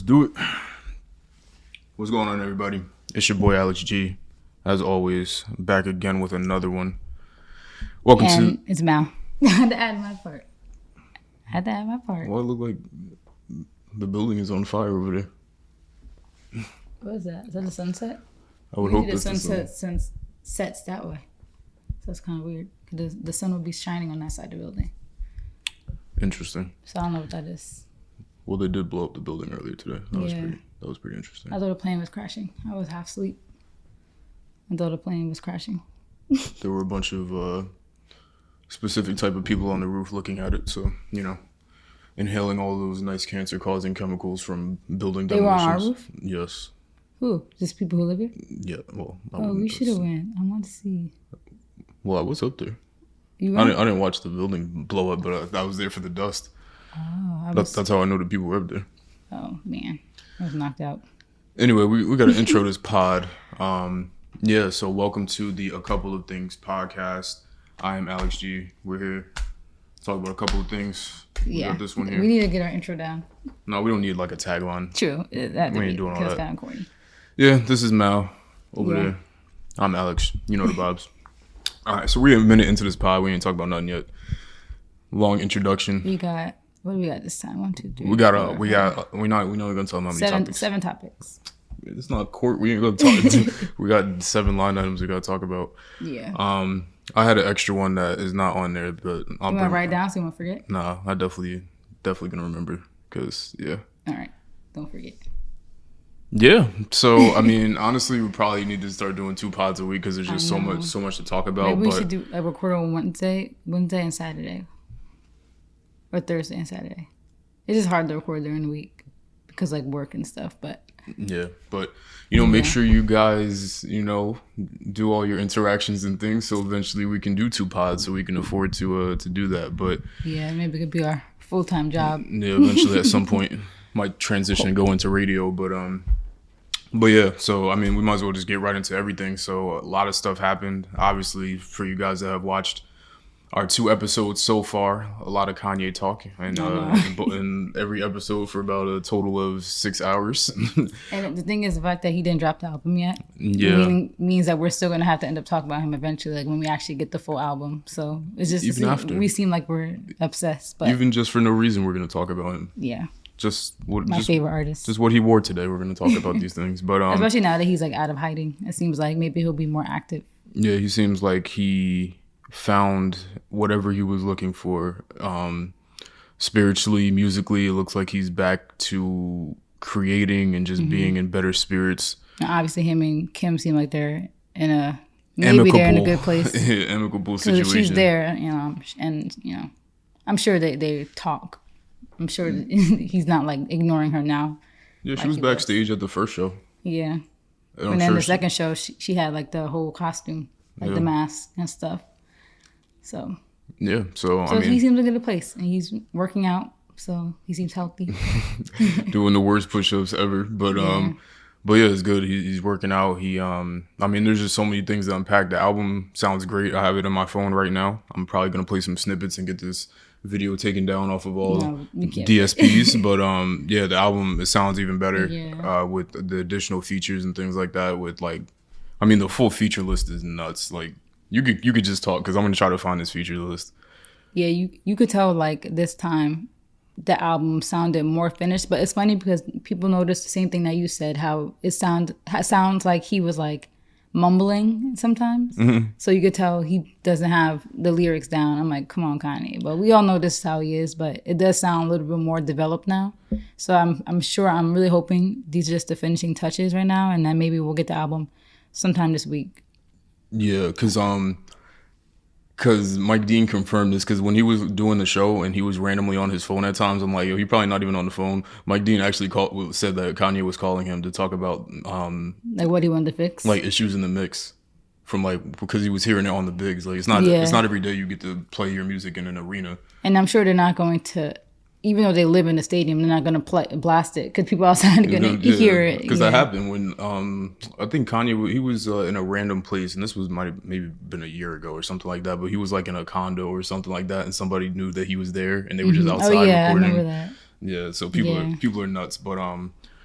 do it. What's going on, everybody? It's your boy Alex G. As always, back again with another one. Welcome to... It's Mal. I had to add my part. Well, it look like the building is on fire over there. What is that? Is that a sunset? I would hope the that's the sun. sets that way. So it's kind of weird. The sun would be shining on that side of the building. Interesting. So I don't know what that is. Well, they did blow up the building earlier today. That was pretty interesting. I thought the plane was crashing. I was half asleep. I thought the plane was crashing. There were a bunch of specific type of people on the roof looking at it. So, inhaling all those nice cancer-causing chemicals from building demolitions. They were on our roof? Yes. Who? Just people who live here? Yeah, well. We should have went. I want to see. Well, I was up there. You I didn't watch the building blow up, but I was there for the dust. Oh, That's how I know the people were up there. Oh, man. I was knocked out. Anyway, we got to intro this pod. So welcome to the A Couple of Things podcast. I am Alex G. We're here to talk about a couple of things. We got this one here. We need to get our intro down. No, we don't need like a tagline. True. We ain't doing all that. Kind of corny. Yeah, this is Mal over there. I'm Alex. You know the vibes. All right, so we're a minute into this pod. We ain't talked about nothing yet. Long introduction. What do we got this time? 1, 2, 3. We're not gonna tell them how many topics. 7 topics. It's not court. We ain't gonna talk. We got 7 line items we gotta talk about. Yeah. I had an extra one that is not on there, but I'll you want to write down so you won't forget? Nah, I definitely gonna remember because All right, don't forget. Yeah. So I mean, honestly, we probably need to start doing 2 pods a week because there's just so much to talk about. Maybe we should do record on Wednesday and Saturday, or Thursday and Saturday. It's just hard to record during the week because work and stuff, but. Yeah, but make sure you guys, do all your interactions and things, so eventually we can do 2 pods, so we can afford to do that. But yeah, maybe it could be our full-time job. Yeah, eventually at some point might transition and go into radio, but yeah. So I mean, we might as well just get right into everything. So a lot of stuff happened, obviously, for you guys that have watched our 2 episodes so far. A lot of Kanye talk, and in every episode for about a total of 6 hours. And the thing is, the fact that he didn't drop the album yet, means that we're still gonna have to end up talking about him eventually, when we actually get the full album. So it's just we seem like we're obsessed, but even just for no reason, we're gonna talk about him. Yeah. My favorite artist. Just what he wore today. We're gonna talk about these things, but especially now that he's out of hiding, it seems like maybe he'll be more active. Yeah, he seems like he found whatever he was looking for, spiritually, musically. It looks like he's back to creating and just being in better spirits. And obviously, him and Kim seem like they're in a good place. Amicable situation. If she's there, and I'm sure they talk. I'm sure he's not ignoring her now. Yeah, she was backstage at the first show. Yeah, and then the second show, she had the whole costume, the mask and stuff. So yeah, so I mean, he seems like in a place, and he's working out, so he seems healthy. Doing the worst push-ups ever, but yeah, it's good. He's working out. There's just so many things to unpack. The album sounds great. I have it on my phone right now. I'm probably gonna play some snippets and get this video taken down off of all DSPs. But the album, it sounds even better with the additional features and things like that. With the full feature list is nuts. You could just talk because I'm gonna try to find this feature list. Yeah, you could tell this time the album sounded more finished, but it's funny because people noticed the same thing that you said, how it sounds like he was mumbling sometimes. Mm-hmm. So you could tell he doesn't have the lyrics down. I'm like, come on, Kanye. But we all know this is how he is, but it does sound a little bit more developed now. So I'm really hoping these are just the finishing touches right now, and then maybe we'll get the album sometime this week. Yeah, because Mike Dean confirmed this, because when he was doing the show and he was randomly on his phone at times, I'm like, yo, he probably not even on the phone. Mike Dean actually said that Kanye was calling him to talk about what he wanted to fix, issues in the mix from because he was hearing it on the bigs. It's not every day you get to play your music in an arena. And I'm sure they're not going to, even though they live in the stadium, they're not going to blast it because people outside are going to hear it. Because that happened when I think Kanye, he was in a random place, and this was maybe been a year ago or something like that. But he was in a condo or something like that, and somebody knew that he was there, and they were just outside recording. I remember that. Yeah, so people are nuts. But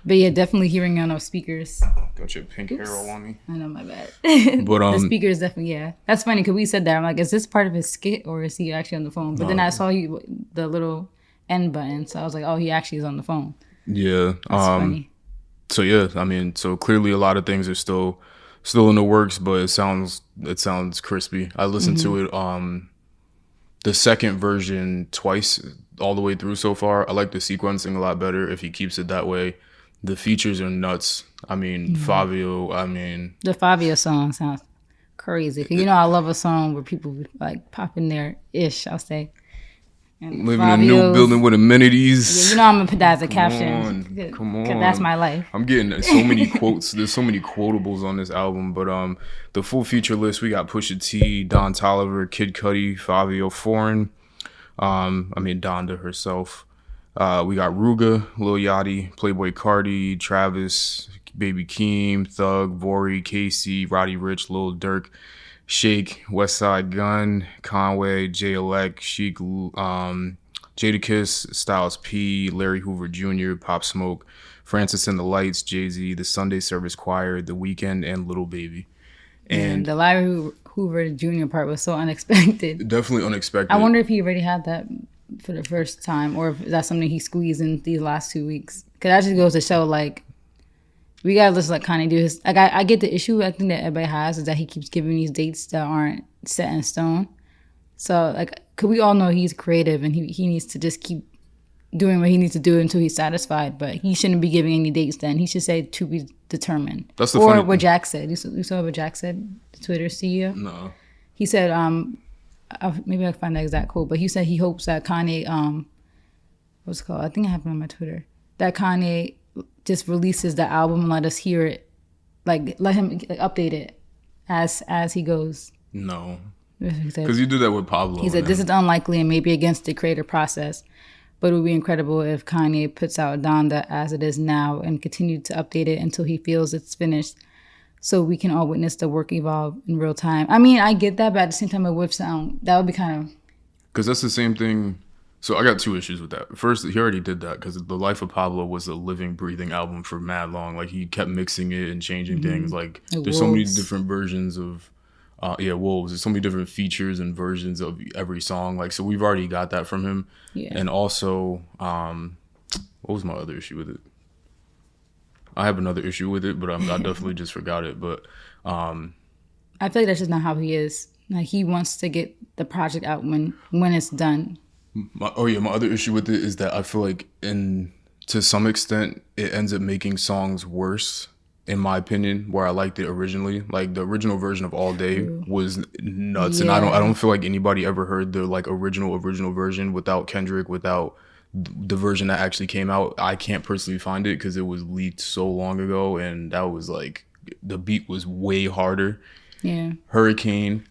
But yeah, definitely hearing on those speakers. Got your pink hair all on me. I know, my bad. But The speakers definitely, yeah. That's funny because we said that. I'm like, is this part of his skit or is he actually on the phone? But then I saw the little end button, so I was like, oh, he actually is on the phone. Yeah. That's funny. So yeah, I mean, so clearly a lot of things are still in the works, but it sounds crispy. I listened to it the second version twice all the way through so far. I like the sequencing a lot better if he keeps it that way. The features are nuts. I mean, Fabio, I mean, The Fabio song sounds crazy. 'Cause you know, I love a song where people like pop in there ish, I'll say. And living in a new Fabio's- building with amenities. Yeah, you know, I'm gonna put that as a Come caption. on, 'Cause- come 'cause on. that's my life. I'm getting so many quotes. There's so many quotables on this album, but the full feature list, we got Pusha T, Don Toliver, Kid Cudi, Fabio Foreign. I mean Donda herself. We got Ruga, Lil Yachty, Playboy Cardi, Travis, Baby Keem, Thug, Vori, Casey, Roddy Ricch, Lil Durk, Shake, Westside Gun, Conway, Jay Elect, Sheik, Jadakiss, Styles P, Larry Hoover Jr., Pop Smoke, Francis and the Lights, Jay-Z, The Sunday Service Choir, The Weeknd, and Lil Baby. And the Larry Hoover Jr. part was so unexpected. Definitely unexpected. I wonder if he already had that for the first time, or if that's something he squeezed in these last 2 weeks. Because that just goes to show, like, we gotta just let Kanye do his. Like, I get the issue I think that everybody has is that he keeps giving these dates that aren't set in stone. So, like, cause we all know he's creative and he needs to just keep doing what he needs to do until he's satisfied. But he shouldn't be giving any dates. Then he should say to be determined. That's the or funny what Jack said. You saw what Jack said, the Twitter CEO. No. He said, maybe I can find the exact quote, but he said he hopes that Kanye, what's it called? I think it happened on my Twitter. That Kanye just releases the album and let us hear it, like let him like, update it as he goes. No. He said, Because you do that with Pablo. he said this is unlikely and maybe against the creative process, but it would be incredible if Kanye puts out Donda as it is now and continue to update it until he feels it's finished, so we can all witness the work evolve in real time. I mean, I get that, but at the same time, it would sound that would be kind of. Because that's the same thing. So I got two issues with that. First, he already did that because The Life of Pablo was a living, breathing album for mad long. Like, he kept mixing it and changing things. Like, there's so many different versions of, Wolves. There's so many different features and versions of every song. Like, so we've already got that from him. Yeah. And also, what was my other issue with it? I have another issue with it, but I definitely just forgot it. But I feel like that's just not how he is. Like, he wants to get the project out when it's done. my other issue with it is that I feel like to some extent it ends up making songs worse, in my opinion, where I liked it originally. Like, the original version of All Day was nuts. And I don't feel like anybody ever heard the like original version without Kendrick, without the version that actually came out. I can't personally find it because it was leaked so long ago, and that was like, the beat was way harder. Yeah. Hurricane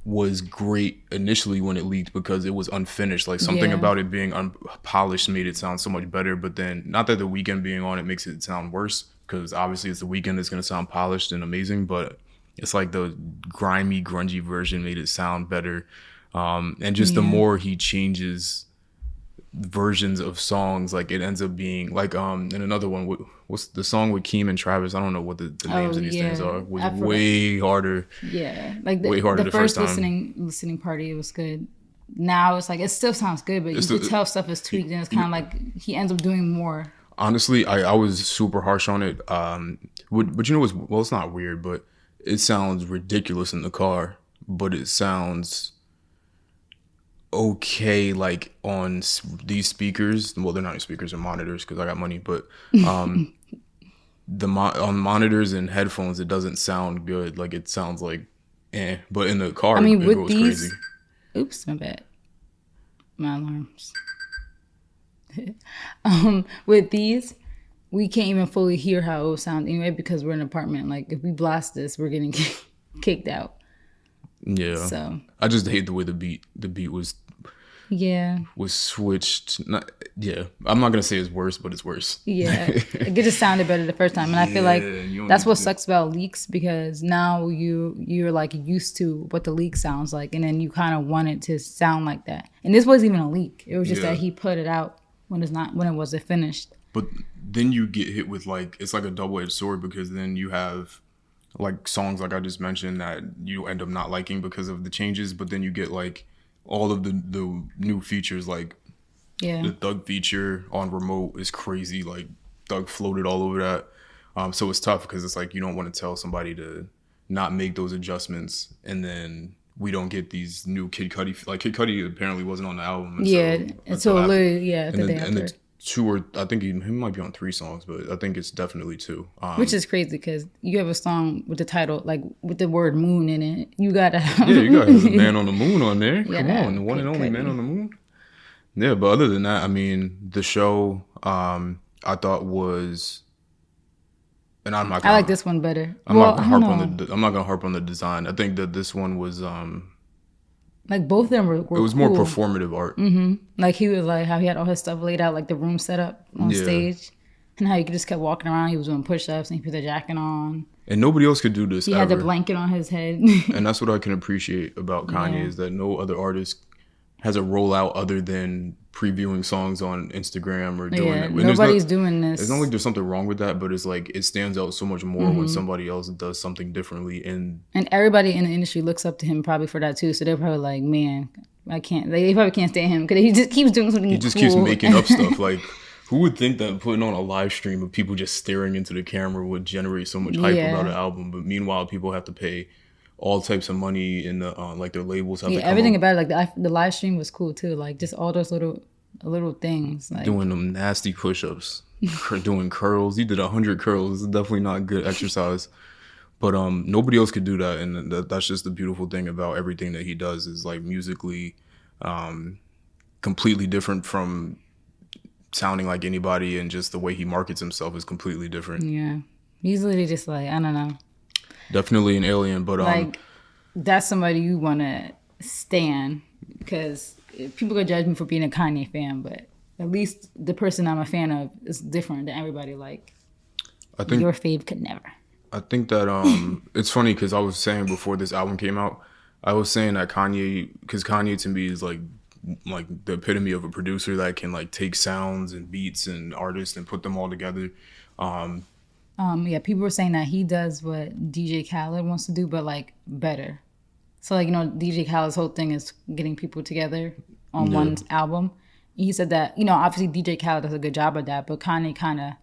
was great initially when it leaked because it was unfinished. Like, something about it being unpolished made it sound so much better. But then, not that The Weeknd being on it makes it sound worse, because obviously it's The Weeknd that's going to sound polished and amazing, but it's like the grimy, grungy version made it sound better. And just the more he changes versions of songs, like, it ends up being like in another one, what's the song with Keem and Travis, I don't know what the names of these things are, was way harder. Yeah, like way harder the the first first time. listening party, it was good. Now it's like it still sounds good, but you can tell stuff is tweaked, and it's kind of like he ends up doing more. Honestly, I was super harsh on it. But you know what's, well, it's not weird, but it sounds ridiculous in the car, but it sounds okay, like, on these speakers. Well, they're not speakers, they're monitors because I got money, but on monitors and headphones, it doesn't sound good. Like, it sounds like but in the car, I mean, it with goes these, crazy. Oops, my bad. My alarms. With these, we can't even fully hear how it will sound anyway because we're in an apartment. Like, if we blast this, we're getting kicked out. Yeah. So I just hate the way the beat was switched. I'm not gonna say it's worse, but it's worse. Yeah, it just sounded better the first time, and I feel like that's what sucks about leaks, because now you're like used to what the leak sounds like, and then you kind of want it to sound like that. And this wasn't even a leak; it was just that he put it out when it wasn't finished. But then you get hit with like, it's like a double-edged sword, because then you have like songs like I just mentioned that you end up not liking because of the changes, but then you get like all of the new features, like Yeah. the Thug feature on Remote is crazy. Like Thug floated all over that. So it's tough because it's like you don't want to tell somebody to not make those adjustments, and then we don't get these new Kid Cudi. Like Kid Cudi apparently wasn't on the album. Until literally, the day and after. the two, or I think he might be on 3 songs, but I think it's definitely 2. Which is crazy because you have a song with the title, like with the word moon in it. You gotta have, yeah, you got the Man on the Moon on there. Yeah, Come on, the one and only Man on the Moon. Yeah, but other than that, I mean, the show I thought was, and I'm not. Gonna, I like this one better. I'm not gonna harp on the design. I think that this one was like both of them were it was cool. more performative art. Like he was like how he had all his stuff laid out, like the room set up on stage, and how he just kept walking around. He was doing push-ups and he put the jacket on. And nobody else could do this. He had the blanket on his head. And that's what I can appreciate about Kanye is that no other artist has a rollout other than previewing songs on Instagram or doing it. And nobody's doing this. It's not like there's something wrong with that, but it's like it stands out so much more when somebody else does something differently. And everybody in the industry looks up to him probably for that too. So they're probably like, man, I can't. They probably can't stand him because he just keeps doing something. He just cool. keeps making up stuff. Like, who would think that putting on a live stream of people just staring into the camera would generate so much hype about an album? But meanwhile, people have to pay all types of money in the like their labels have to come everything up. about it, like the live stream was cool too. Like just all those little things, like doing them nasty push-ups, doing curls. He did 100 curls. It's definitely not good exercise. But nobody else could do that, and that's just the beautiful thing about everything that he does is like musically completely different from sounding like anybody, and just the way he markets himself is completely different. Yeah, he's literally just like, I don't know. Definitely an alien, but like that's somebody you want to stan, because people could judge me for being a Kanye fan, but at least the person I'm a fan of is different than everybody. Like, I think your fave could never. I think that it's funny because I was saying before this album came out, I was saying that Kanye, because Kanye to me is like the epitome of a producer that can like take sounds and beats and artists and put them all together. People were saying that he does what DJ Khaled wants to do, but like better. So like, DJ Khaled's whole thing is getting people together on one album. He said that, obviously DJ Khaled does a good job of that, but Kanye kind of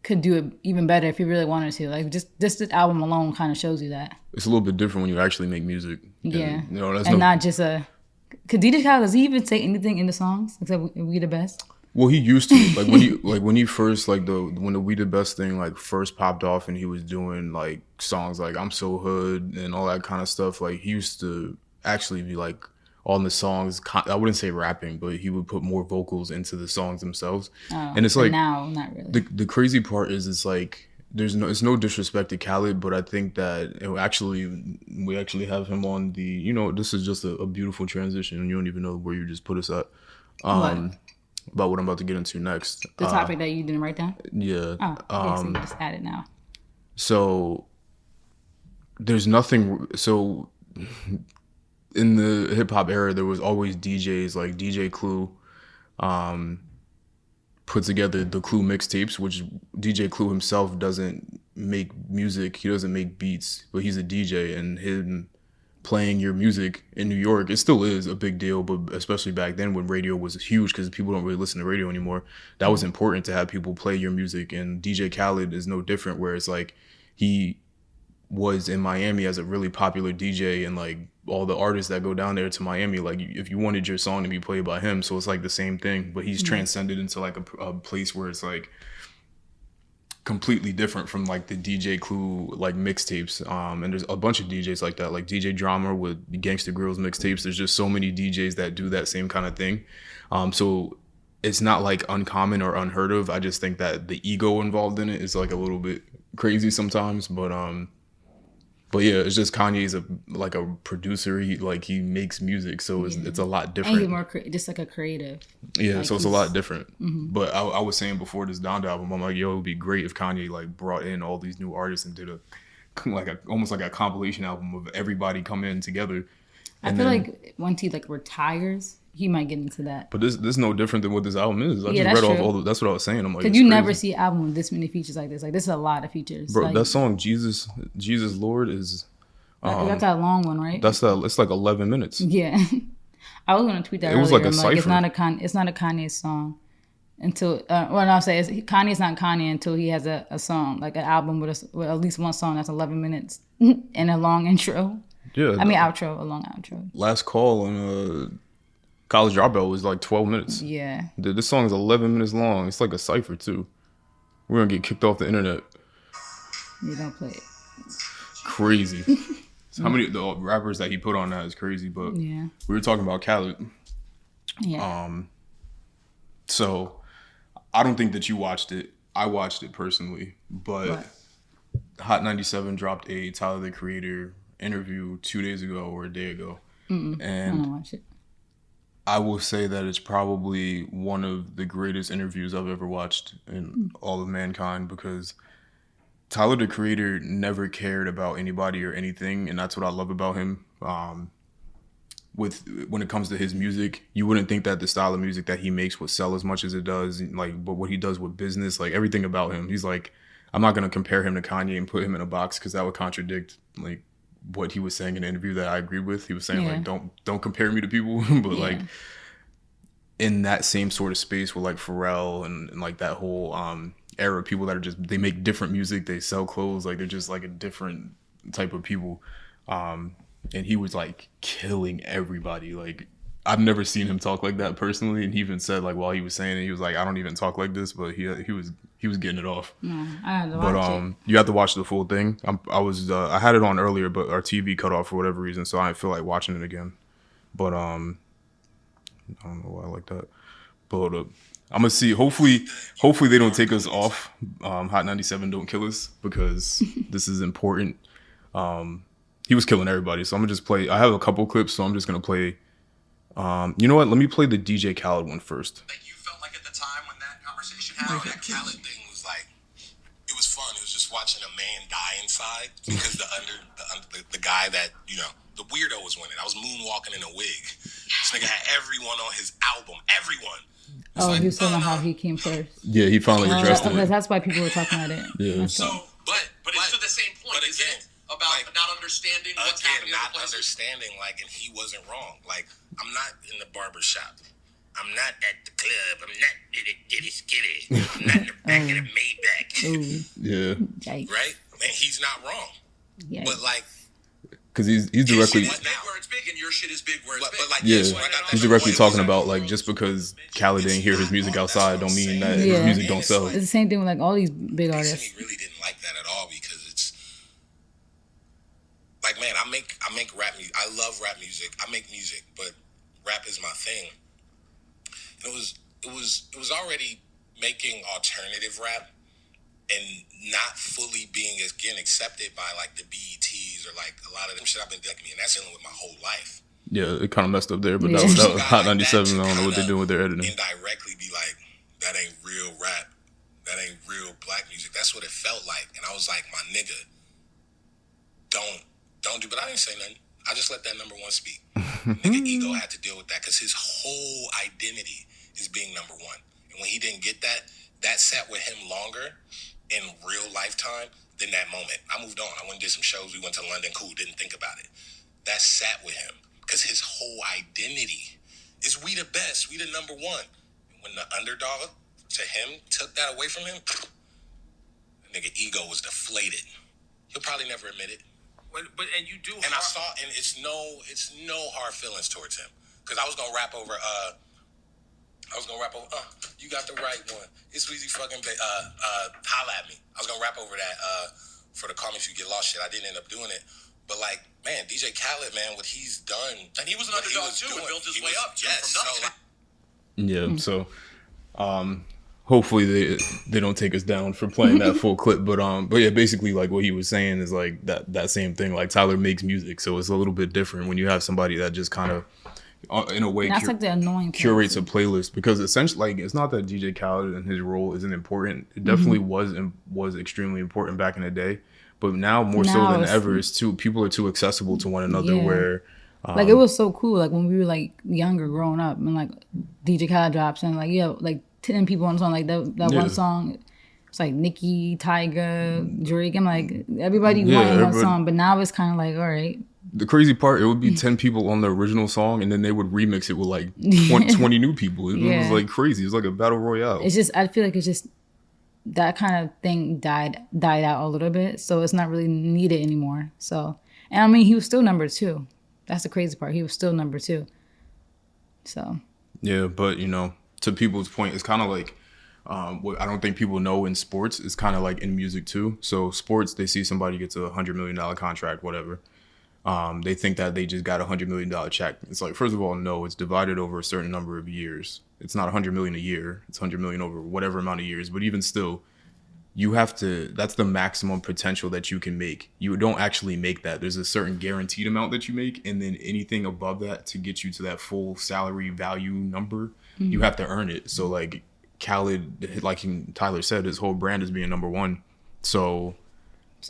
could do it even better if he really wanted to. Like just this album alone kind of shows you that. It's a little bit different when you actually make music. Yeah. And, not just could DJ Khaled, does he even say anything in the songs except "We the Best"? Well, he used to when he first when the "We the Best" thing like first popped off, and he was doing like songs like "I'm So Hood" and all that kind of stuff. Like he used to actually be like on the songs. I wouldn't say rapping, but he would put more vocals into the songs themselves. And it's like now, not really. The crazy part is it's like it's no disrespect to Khaled, but I think that we actually have him on the this is just a beautiful transition, and you don't even know where you just put us at. About what I'm about to get into next. The topic that you didn't write down? Yeah. Oh, so you just add it now. So there's nothing. So in the hip hop era, there was always DJs like DJ Clue put together the Clue mixtapes, which DJ Clue himself doesn't make music. He doesn't make beats, but he's a DJ, and him playing your music in New York, it still is a big deal, but especially back then when radio was huge, because people don't really listen to radio anymore, that was important to have people play your music. And DJ Khaled is no different, where it's like he was in Miami as a really popular DJ, and like all the artists that go down there to Miami, like if you wanted your song to be played by him, so it's like the same thing, but he's transcended into like a place where it's like completely different from like the DJ Clue like mixtapes, and there's a bunch of DJs like that, like DJ Drama with Gangsta Grills mixtapes. There's just so many DJs that do that same kind of thing, so it's not like uncommon or unheard of. I just think that the ego involved in it is like a little bit crazy sometimes, but yeah, it's just Kanye's a producer. He makes music, so it's a lot different. And he's more just like a creative. Yeah, like so it's a lot different. Mm-hmm. But I was saying before this Donda album, I'm like, yo, it would be great if Kanye like brought in all these new artists and did almost like a compilation album of everybody come in together. I feel like once he like retires, he might get into that. But this is no different than what this album is. I Yeah, just that's read off true. all the, that's what I was saying. I'm like, Because it's you crazy. never see an album with this many features like this. Like this is a lot of features. Bro, like, that song Jesus Lord is that's that long one, right? it's like 11 minutes. Yeah. I was gonna tweet that. It was earlier. like a I'm it's cipher. it's not a Kanye song until well, no, I'll say Kanye's not Kanye until he has a song like an album with at least one song that's 11 minutes and a long intro. Yeah. I mean outro, a long outro. Last Call on College Dropout was like 12 minutes. Yeah. This song is 11 minutes long. It's like a cipher too. We're gonna get kicked off the internet. You don't play it. Crazy. How many the rappers that he put on that is crazy. But Yeah. we were talking about Khaled. Yeah. So I don't think that you watched it. I watched it personally, but What? Hot 97 dropped a Tyler the Creator interview 2 days ago or a day ago, I and don't watch it. I will say that it's probably one of the greatest interviews I've ever watched in all of mankind, because Tyler the Creator never cared about anybody or anything, and that's what I love about him. When it comes to his music, you wouldn't think that the style of music that he makes would sell as much as it does. Like, but what he does with business, like everything about him, he's like, I'm not gonna compare him to Kanye and put him in a box because that would contradict like what he was saying in an interview that I agree with. He was saying like, don't compare me to people, but like in that same sort of space with like Pharrell and like that whole era of people that are just, they make different music, they sell clothes, like they're just like a different type of people. And he was like killing everybody. Like I've never seen him talk like that personally. And he even said like while he was saying it, he was like, I don't even talk like this, but he was getting it off. No, I had to watch it. You have to watch the full thing. I had it on earlier, but our TV cut off for whatever reason, so I didn't feel like watching it again. But I don't know why I like that. But I'm gonna see. Hopefully they don't take us off. Hot 97 don't kill us, because this is important. He was killing everybody, so I'm gonna just play. I have a couple clips, so I'm just gonna play. You know what? Let me play the DJ Khaled one first. Like you felt like at the time when that conversation happened, that Khaled thing was like, it was fun. It was just watching a man die inside because the guy that, you know, the weirdo was winning. I was moonwalking in a wig. This nigga had everyone on his album. Everyone. It's Oh, like, he was talking about how he came first. Yeah, he finally addressed Because it. that's why people were talking about it. Yeah. So, but it's to the same point, isn't it? About like, not understanding what's happening. Not understanding, like, and he wasn't wrong. Like, I'm not in the barber shop. I'm not at the club. I'm not diddy skitty. I'm not in the back of the Maybach. Ooh, Yeah, yikes. Right? And he's not wrong. Yikes. But like, because he's directly. it's big where it's big, and your shit is big where it's big. But like, Yeah, so I got that he's directly talking about like, just because Khaled didn't hear his music outside, don't mean that his music don't sell. It's the same thing with like all these big He artists. really didn't like that at all, because it's like, man, I make rap music. I love rap music. I make music, but rap is my thing. And it was already making alternative rap and not fully being again accepted by like the BETs or like a lot of them shit I've been doing, and that's dealing with my whole life. Yeah, it kind of messed up there, but Yeah. that was Hot Like 97. that I don't know what they're to doing with their editing. indirectly be like, that ain't real rap. That ain't real black music. That's what it felt like. And I was like, my nigga, don't do, but I didn't say nothing. I just let that number one speak. Nigga ego had to deal with that because his whole identity is being number one. And when he didn't get that, that sat with him longer in real lifetime than that moment. I moved on. I went and did some shows. We went to London. Cool. Didn't think about it. That sat with him because his whole identity is we the best. We the number one. And when the underdog to him took that away from him, the nigga ego was deflated. He'll probably never admit it. And you do. And I saw, and it's no hard feelings towards him, because I was gonna rap over. You got the right one. It's Weezy fucking. Holla at me. I was gonna rap over that for the Call Me If You Get Lost shit. I didn't end up doing it, but like, man, DJ Khaled, man, what he's done, And he was an underdog too, and built his way up too, Yes, from nothing. Yeah, so hopefully they don't take us down for playing that full clip, but yeah, basically like what he was saying is like that same thing. Like Tyler makes music, so it's a little bit different when you have somebody that just kind of in a way That's like the annoying part. curates a playlist, because essentially like it's not that DJ Khaled and his role isn't important. It definitely was extremely important back in the day, but now more so Now than it's- ever, it's people are too accessible to one another. Yeah. Where Like it was so cool. Like when we were like younger, growing up, and like DJ Khaled drops and like like 10 people on the song. Like that one song, it's like Nicki, Tyga, Drake. I'm like everybody wanted one song, but now it's kind of like all right. The crazy part, it would be 10 people on the original song, and then they would remix it with like 20 new people. It was like crazy. It was like a battle royale. It's just, I feel like it's just that kind of thing died out a little bit, so it's not really needed anymore. So, and I mean, he was still number 2. That's the crazy part. He was still number 2. So. Yeah, but you know, to people's point, it's kind of like what I don't think people know in sports. It's kind of like in music too. So sports, they see somebody gets a $100 million contract, whatever. They think that they just got a $100 million check. It's like, first of all, no, it's divided over a certain number of years. It's not $100 million a year. It's $100 million over whatever amount of years. But even still, you have to, that's the maximum potential that you can make. You don't actually make that. There's a certain guaranteed amount that you make. And then anything above that to get you to that full salary value number, you have to earn it. So like Khaled, like Tyler said, his whole brand is being number 1. So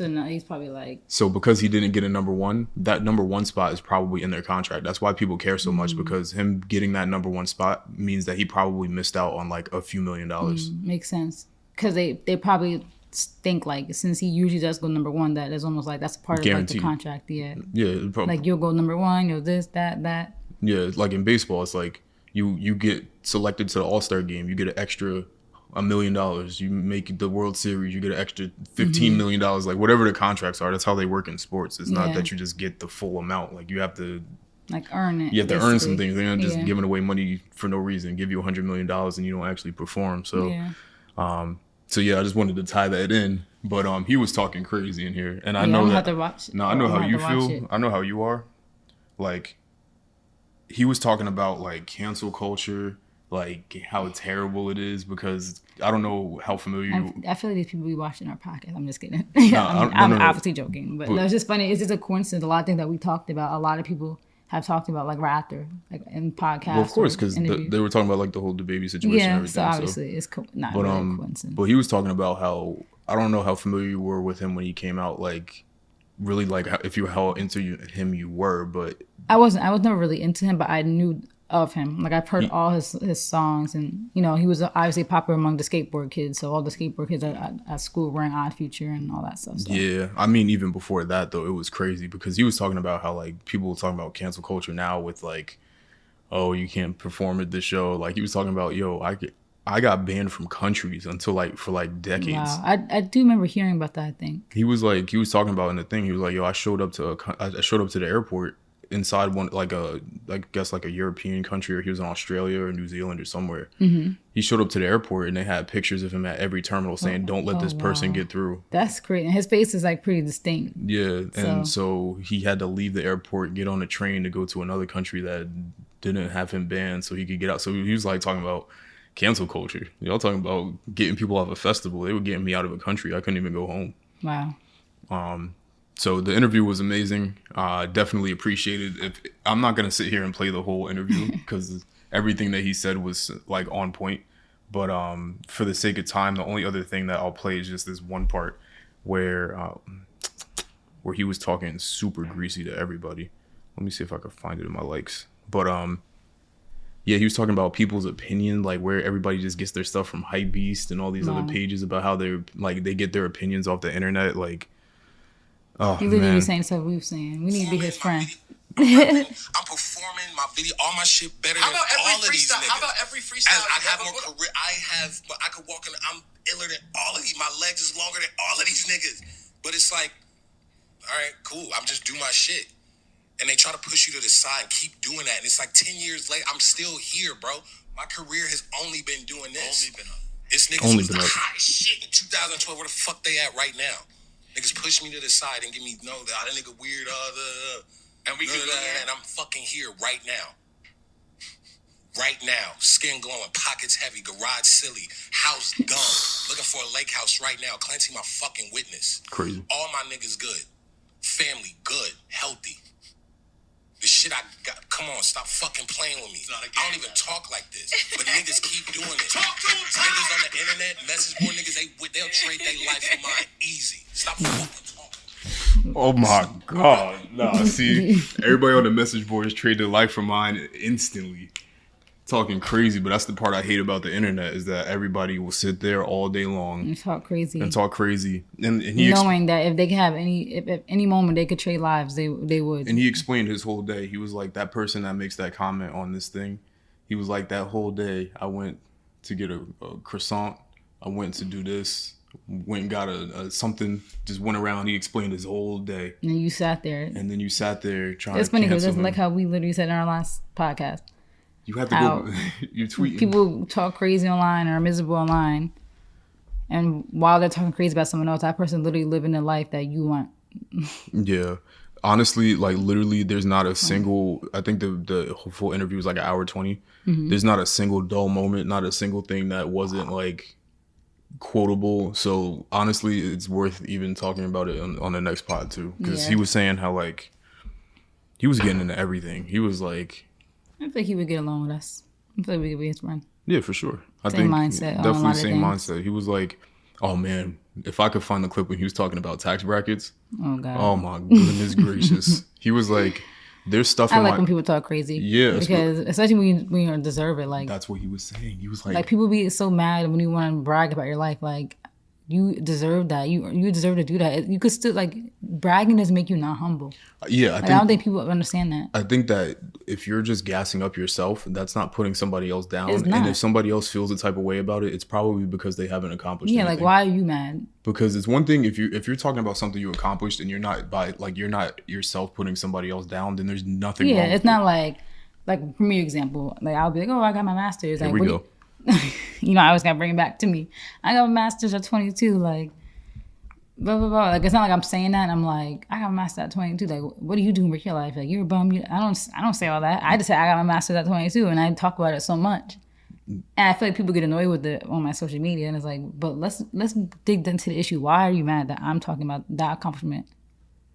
now he's probably like... So because he didn't get a number 1, that number 1 spot is probably in their contract. That's why people care so much, because him getting that number 1 spot means that he probably missed out on like a few $1 million. Makes sense. Because they probably think like, since he usually does go number 1, that is almost like that's part of like the contract. Yeah. Yeah. Like you'll go number 1, you'll this, that. Yeah. Like in baseball, it's like you get selected to the All-Star game, you get an extra $1 million. You make the World Series, you get an extra $15 million. Like whatever the contracts are, that's how they work in sports. It's not that you just get the full amount. Like you have to like earn it. You have to earn some things. They're not just giving away money for no reason. Give you $100 million and you don't actually perform. So, I just wanted to tie that in. But he was talking crazy in here, and I know that. I know how you feel. I know how you are. Like he was talking about like cancel culture. Like how terrible it is, because I don't know how familiar you... I feel like these people be watching our podcast. I'm just kidding. I'm obviously joking, but no, it's just funny. It's just a coincidence. A lot of things that we talked about, a lot of people have talked about like right after, like in podcasts. Well, of course, because they were talking about like the whole DaBaby situation. Yeah, and everything, so obviously it's not really a coincidence. But he was talking about how, I don't know how familiar you were with him when he came out, like really like how into him you were, but... I was never really into him, but I knew of him. Like I've heard all his songs, and you know, he was obviously popular among the skateboard kids, so all the skateboard kids at school were in Odd Future and all that stuff. Yeah, I mean, even before that though, it was crazy, because he was talking about how like people were talking about cancel culture now with like, oh, you can't perform at this show. Like he was talking about, yo, I got banned from countries until like for like decades. Wow, I do remember hearing about that. I think he was talking about in the thing. He was like, yo, I showed up to the airport inside one, like a, I guess like a European country, or he was in Australia or New Zealand or somewhere. He showed up to the airport and they had pictures of him at every terminal saying, don't let this person get through. That's great. And his face is like pretty distinct. Yeah. And so he had to leave the airport, get on a train to go to another country that didn't have him banned so he could get out. So he was like talking about cancel culture. Y'all talking about getting people off a festival. They were getting me out of a country. I couldn't even go home. Wow. So the interview was amazing. Definitely appreciated. I'm not gonna sit here and play the whole interview because everything that he said was like on point. But for the sake of time, the only other thing that I'll play is just this one part where he was talking super greasy to everybody. Let me see if I can find it in my likes. But yeah, he was talking about people's opinion, like where everybody just gets their stuff from Hypebeast and all these other pages about how they're like they get their opinions off the internet, like. Oh, he literally was saying stuff we were saying. We need to be his friend. I'm performing my video, all my shit better than all of these niggas. How about every freestyle? I have more career. But I could walk in. I'm iller than all of these. My legs is longer than all of these niggas. But it's like, all right, cool. I'm just do my shit. And they try to push you to the side and keep doing that. And it's like 10 years later, I'm still here, bro. My career has only been doing this. Only been up. This niggas was the hot shit in 2012. Where the fuck they at right now? Niggas push me to the side and give me that nigga weird, and we can and I'm fucking here right now. Right now, skin glowing, pockets heavy, garage silly, house gum, looking for a lake house right now. Clancy, my fucking witness. Crazy. All my niggas good, family good, healthy. The shit I got, come on, stop fucking playing with me. I don't even talk like this, but niggas keep doing it. Niggas on the internet, message board niggas, they'll trade their life for mine easy. Stop fucking talking. Oh my God. Nah, see, everybody on the message boards traded life for mine instantly. Talking crazy, but that's the part I hate about the internet is that everybody will sit there all day long And talk crazy. and talk crazy. And he Knowing that if they could have if any moment they could trade lives, they would. and he explained his whole day. He was like, that person that makes that comment on this thing, he was like, that whole day I went to get a croissant. I went to do this. Went and got a something. Just went around. He explained his whole day. And you sat there. And then you sat there trying It's to funny because cancel it's him. like how we literally said in our last podcast. You have to how go. You're tweeting. People talk crazy online or are miserable online. And while they're talking crazy about someone else, that person literally living the life that you want. Yeah. Honestly, like literally, there's not a single. I think the full interview was like an hour 20. Mm-hmm. There's not a single dull moment, not a single thing that wasn't like quotable. So honestly, it's worth even talking about it on the next pod too, because Yeah. he was saying how like he was getting into everything. He was like, I think he would get along with us. I feel like we could be his friend. yeah, for sure. I Same think mindset on a definitely lot of same things. mindset. He was like, oh man, if I could find the clip when he was talking about tax brackets. Oh God. Oh my goodness gracious. He was like, there's stuff I in like my. when people talk crazy. Yeah, Because especially when you deserve it. Like That's what he was saying. He was like people be so mad when you want to brag about your life. Like you deserve that. You deserve to do that. You could still like bragging doesn't make you not humble. yeah, Like, I don't think people understand that. I think that if you're just gassing up yourself, that's not putting somebody else down. It's And not. if somebody else feels the type of way about it, it's probably because they haven't accomplished Yeah, anything. like why are you mad? Because it's one thing if you're talking about something you accomplished and you're not yourself putting somebody else down, then there's nothing Yeah, wrong it's with not like for me example. Like I'll be like, oh, I got my master's. it. Like Here we what go. you know, I always gotta bring it back to me. I got my master's at 22. Like blah blah blah. Like it's not like I'm saying that. And I'm like, I got my master's at 22. Like, what are you doing with your life? Like you're a bum. I don't say all that. I just say I got my master's at 22, and I talk about it so much. And I feel like people get annoyed with it on my social media, and it's like, but let's dig into the issue. Why are you mad that I'm talking about that accomplishment?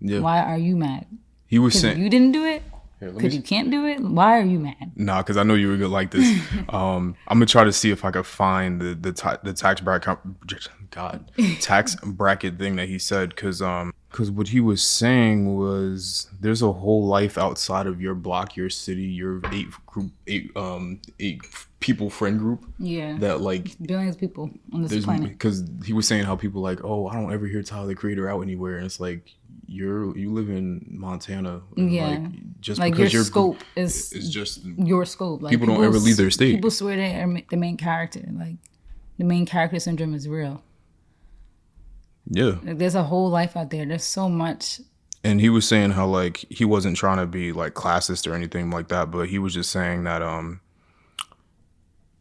Yeah. Why are you mad? He was Because saying you didn't do it. Here, let me Because you can't do it. Why are you mad? Nah, because I know you were good like this. I'm gonna try to see if I could find the tax bracket tax bracket thing that he said, because what he was saying was there's a whole life outside of your block, your city, your eight people friend group Yeah. that like Billions of people on this there's planet. because he was saying how people like, oh, I don't ever hear Tyler the Creator out anywhere, and it's like you live in Montana, and Yeah. like just Like because your scope is just your scope. Like People don't ever leave their state. People swear they are the main character. Like the main character syndrome is real. yeah. Like there's a whole life out there. There's so much. And he was saying how like he wasn't trying to be like classist or anything like that, but he was just saying that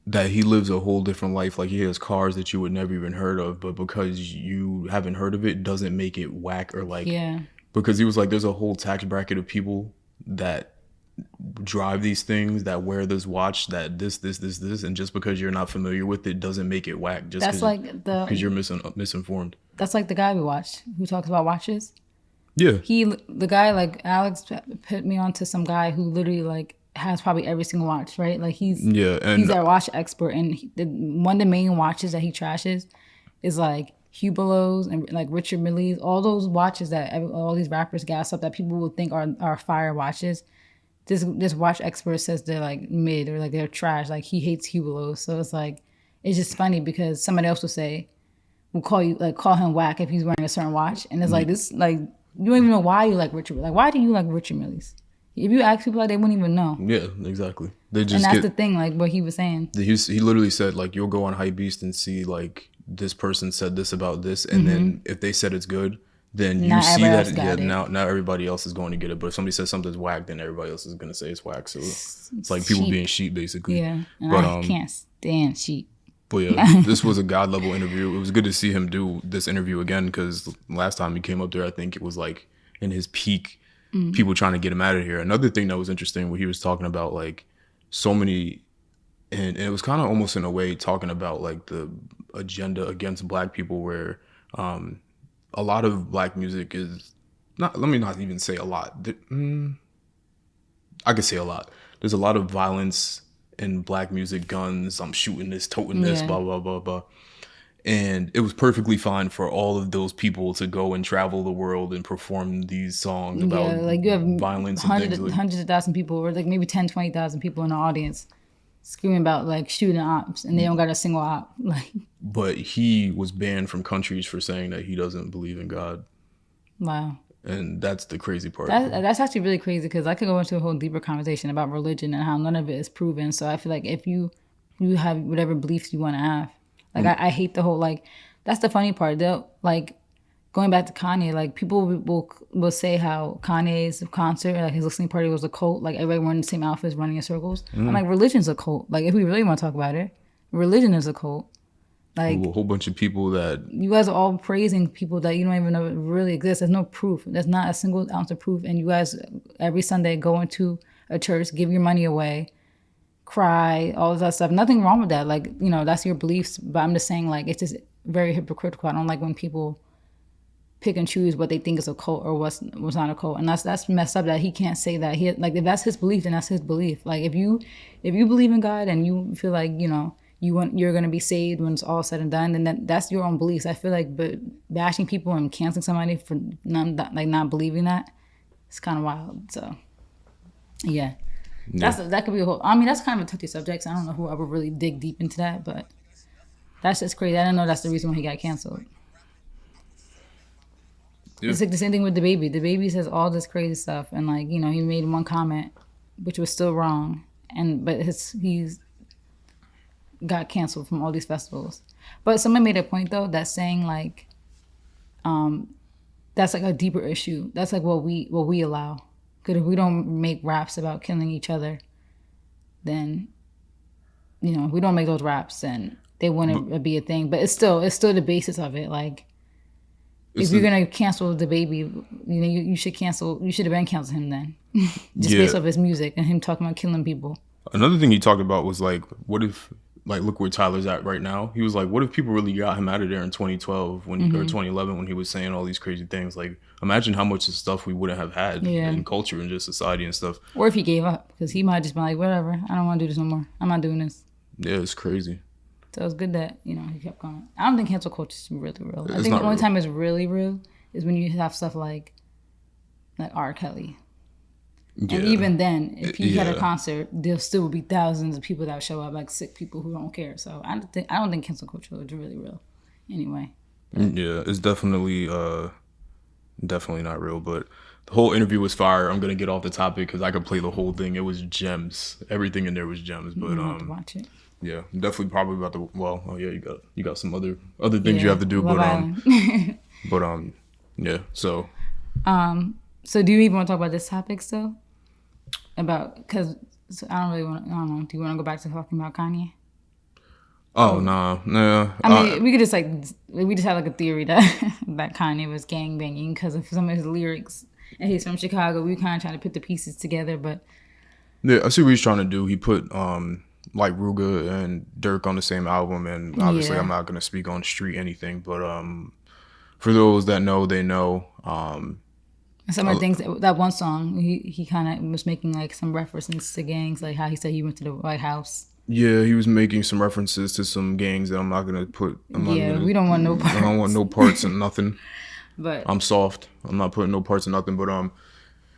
that he lives a whole different life. Like he has cars that you would never even heard of, but because you haven't heard of it doesn't make it whack or like Yeah. because he was like there's a whole tax bracket of people that drive these things, that wear this watch, that this, and just because you're not familiar with it doesn't make it whack. Just That's like because you're misinformed. that's like the guy we watched who talks about watches. Yeah. The guy like Alex put me onto some guy who literally like has probably every single watch, right? Like he's And a watch expert, and one of the main watches that he trashes is like Hublot's and like Richard Mille's, all those watches that all these rappers gas up that people would think are fire watches. This watch expert says they're like mid or like they're trash. Like he hates Hublot's, so it's like it's just funny because somebody else will call him whack if he's wearing a certain watch, and it's like this like you don't even know why you like Richard. Like why do you like Richard Mille's? If you ask people, like they wouldn't even know. Yeah, exactly. They And just that's get the thing, like what he was saying. he literally said like you'll go on Hypebeast and see like this person said this about this, and then if they said it's good, then you Not see everybody that else got it. now everybody else is going to get it. But if somebody says something's whack, then everybody else is going to say it's whack. So it's like people sheep. being sheep basically. Yeah, and But I can't stand sheep. But yeah, this was a god level interview. It was good to see him do this interview again because last time he came up there, I think it was like in his peak, people trying to get him out of here. Another thing that was interesting, where he was talking about like so many, and it was kind of almost in a way talking about like the agenda against Black people, where a lot of Black music is not. Let me not even say a lot. I could say a lot. There's a lot of violence in Black music, guns, I'm shooting this, toting this, Yeah. blah, blah, blah, blah. And it was perfectly fine for all of those people to go and travel the world and perform these songs about Yeah, like you have violence and things. hundreds of thousand people, or like maybe 10, 20,000 people in the audience screaming about like shooting ops, and they don't got a single op. Like, But he was banned from countries for saying that he doesn't believe in God. wow. And that's the crazy part. That's actually really crazy, because I could go into a whole deeper conversation about religion and how none of it is proven. So I feel like if you have whatever beliefs you want to have, like I hate the whole, like, that's the funny part. They'll, like, going back to Kanye, like people will say how Kanye's concert, like his listening party, was a cult. Like everyone wearing the same outfits, running in circles. I'm like, religion's a cult. Like if we really want to talk about it, religion is a cult. Like a whole bunch of people that you guys are all praising people that you don't even know really exist. There's no proof. There's not a single ounce of proof. And you guys every Sunday go into a church, give your money away, cry, all of that stuff. Nothing wrong with that. Like, you know, that's your beliefs. But I'm just saying, like, it's just very hypocritical. I don't like when people pick and choose what they think is a cult or what's not a cult. And that's messed up that he can't say that. He, like, if that's his belief, then that's his belief. Like if you believe in God and you feel like, you know, you're gonna be saved when it's all said and done, then that's your own beliefs. I feel like, but bashing people and canceling somebody for not believing that, it's kind of wild. So yeah. That could be a whole. I mean, that's kind of a touchy subject. So I don't know who ever really dig deep into that, but that's just crazy. I didn't know that's the reason why he got canceled. Yeah. It's like the same thing with DaBaby. DaBaby says all this crazy stuff, and like, you know, he made one comment which was still wrong, but he's got canceled from all these festivals. But someone made a point though that saying like, that's like a deeper issue. That's like what we allow. Because if we don't make raps about killing each other, then, you know, if we don't make those raps, then they wouldn't be a thing. But it's still the basis of it. Like, if you're gonna cancel DaBaby, you know, you should have been canceling him then, just based off his music and him talking about killing people. Another thing he talked about was like, what if, like, look where Tyler's at right now. He was like, what if people really got him out of there in 2012 or 2011 when he was saying all these crazy things? Like, imagine how much of stuff we wouldn't have had in culture and just society and stuff. Or if he gave up, because he might just be like, whatever, I don't want to do this no more. I'm not doing this. Yeah, it's crazy. So it's good that, you know, he kept going. I don't think cancel culture is really real. I think the only time it's really real is when you have stuff like R. Kelly. Yeah. And even then, if he had a concert, there still would be thousands of people that show up, like sick people who don't care. So I don't think cancel culture is really real. Anyway. Yeah, it's definitely not real. But the whole interview was fire. I'm gonna get off the topic because I could play the whole thing. It was gems. Everything in there was gems. But have to watch it. Yeah, definitely probably about the. Well, oh yeah, you got some other things you have to do. But yeah. So. So do you even want to talk about this topic still? Because I don't know. Do you want to go back to talking about Kanye? Oh, nah. I mean, we could just we just had like a theory that Kanye was gangbanging because of some of his lyrics, and he's from Chicago. We kind of trying to put the pieces together, but yeah, I see what he's trying to do. He put like Ruga and Dirk on the same album, and obviously I'm not gonna speak on street anything, but for those that know, they know. Some of the things, that one song, he kind of was making like some references to gangs, like how he said he went to the White House. Yeah, he was making some references to some gangs that I'm not gonna put. We don't want no parts. I don't want no parts in nothing. But I'm soft. I'm not putting no parts in nothing. But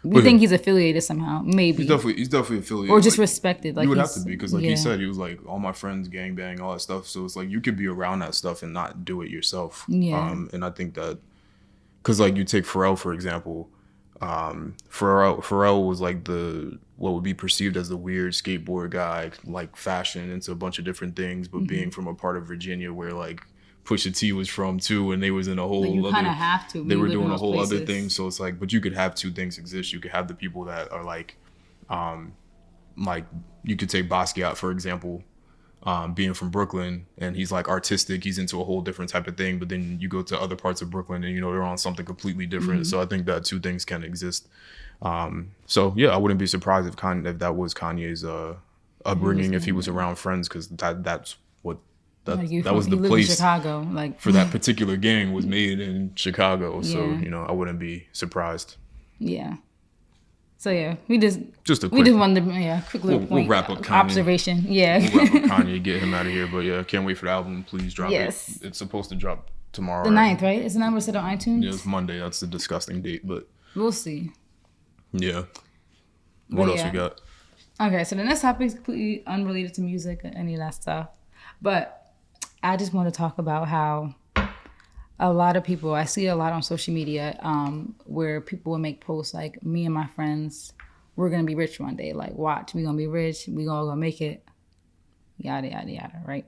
we think he's affiliated somehow, maybe. He's definitely affiliated, or just respected. Like you would have to be, because he said, he was like, all my friends gangbang, all that stuff. So it's like you could be around that stuff and not do it yourself. Yeah. And I think that, because like you take Pharrell for example. Pharrell was like what would be perceived as the weird skateboard guy, like fashion into a bunch of different things, but being from a part of Virginia where like Pusha T was from too, and they was in a whole you kind of have to. They were doing a whole other thing, so it's like, but you could have two things exist. You could have the people that are like you could take Basquiat for example. Being from Brooklyn, and he's like artistic, he's into a whole different type of thing, but then you go to other parts of Brooklyn and, you know, they're on something completely different. So I think that two things can exist. So yeah, I wouldn't be surprised if that was Kanye's upbringing, if he was around friends, because that was the place in Chicago, like for that particular gang was made in Chicago. So you know, I wouldn't be surprised. Yeah. So yeah, we just a we quick. just wanted quick little We'll point wrap up Kanye. observation. Yeah. We'll wrap up Kanye, get him out of here. But yeah, can't wait for the album. Please drop Yes. it. It's supposed to drop tomorrow. The 9th, right? Is the number set on iTunes? Yeah, it's Monday. That's the disgusting date. But We'll see. yeah. What But else yeah. we got? Okay, so the next topic is completely unrelated to music or any of that stuff. But I just want to talk about how a lot of people, I see a lot on social media where people will make posts like, me and my friends, we're going to be rich one day. Like, watch, we're going to be rich. We're going to make it. Yada, yada, yada, right?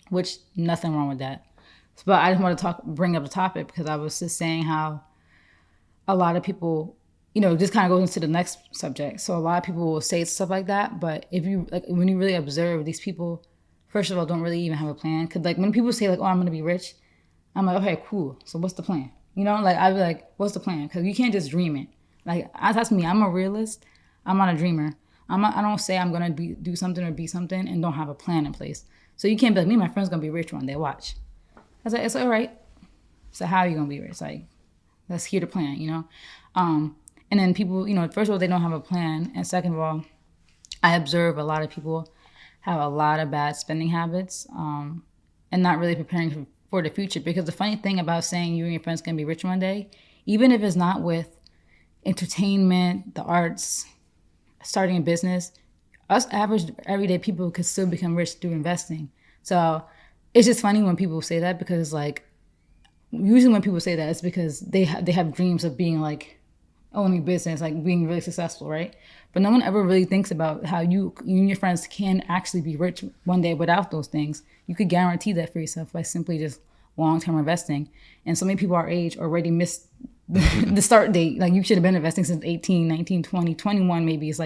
Which, nothing wrong with that. But I just want to bring up the topic because I was just saying how a lot of people, this kind of goes into the next subject. So a lot of people will say stuff like that, but if you when you really observe these people, first of all, don't really even have a plan. Because when people say oh, I'm gonna be rich, I'm like, okay, cool. So what's the plan? I'd be like, what's the plan? Because you can't just dream it. That's me. I'm a realist. I'm not a dreamer. I don't say I'm gonna do something or be something and don't have a plan in place. So you can't be like, me and my friend's gonna be rich one day. Watch. I was like, it's all right. So how are you gonna be rich? Let's hear the plan, And then people, first of all, they don't have a plan. And second of all, I observe a lot of people have a lot of bad spending habits and not really preparing for the future. Because the funny thing about saying you and your friends can be rich one day, even if it's not with entertainment, the arts, starting a business, us average everyday people could still become rich through investing. So it's just funny when people say that because usually when people say that, it's because they have dreams of being owning business, being really successful, right? But no one ever really thinks about how you and your friends can actually be rich one day without those things. You could guarantee that for yourself by simply just long-term investing. And so many people our age already missed the start date. You should have been investing since 18, 19, 20, 21 maybe is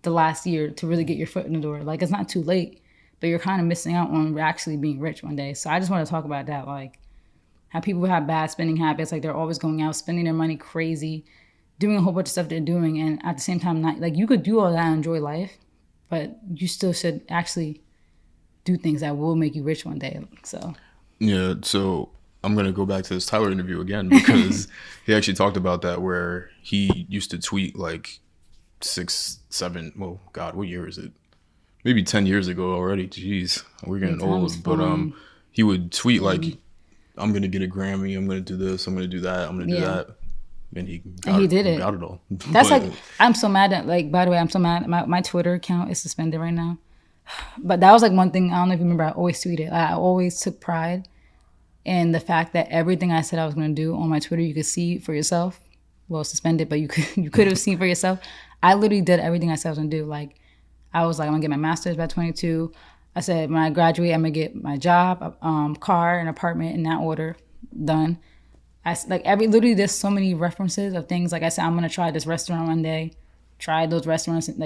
the last year to really get your foot in the door. It's not too late, but you're kind of missing out on actually being rich one day. So I just want to talk about that, how people have bad spending habits, they're always going out, spending their money crazy, doing a whole bunch of stuff they're doing, and at the same time, not you could do all that and enjoy life, but you still should actually do things that will make you rich one day. So yeah, so I'm gonna go back to this Tyler interview again because he actually talked about that where he used to tweet 6, 7. Well, God, what year is it? Maybe 10 years ago already. Jeez, we're getting old. But he would tweet I'm gonna get a Grammy. I'm gonna do this. I'm gonna do that. I'm gonna do that. And he did it. Got it all. That's I'm so mad at by the way, I'm so mad. My Twitter account is suspended right now. But that was one thing. I don't know if you remember. I always tweeted. I always took pride in the fact that everything I said I was gonna do on my Twitter, you could see for yourself. Well, suspended, but you could have seen for yourself. I literally did everything I said I was gonna do. I was I'm gonna get my master's by 22. I said, when I graduate, I'm gonna get my job, car, an apartment in that order, done. Literally, there's so many references of things. I said, I'm gonna try this restaurant one day. Tried those restaurants, it's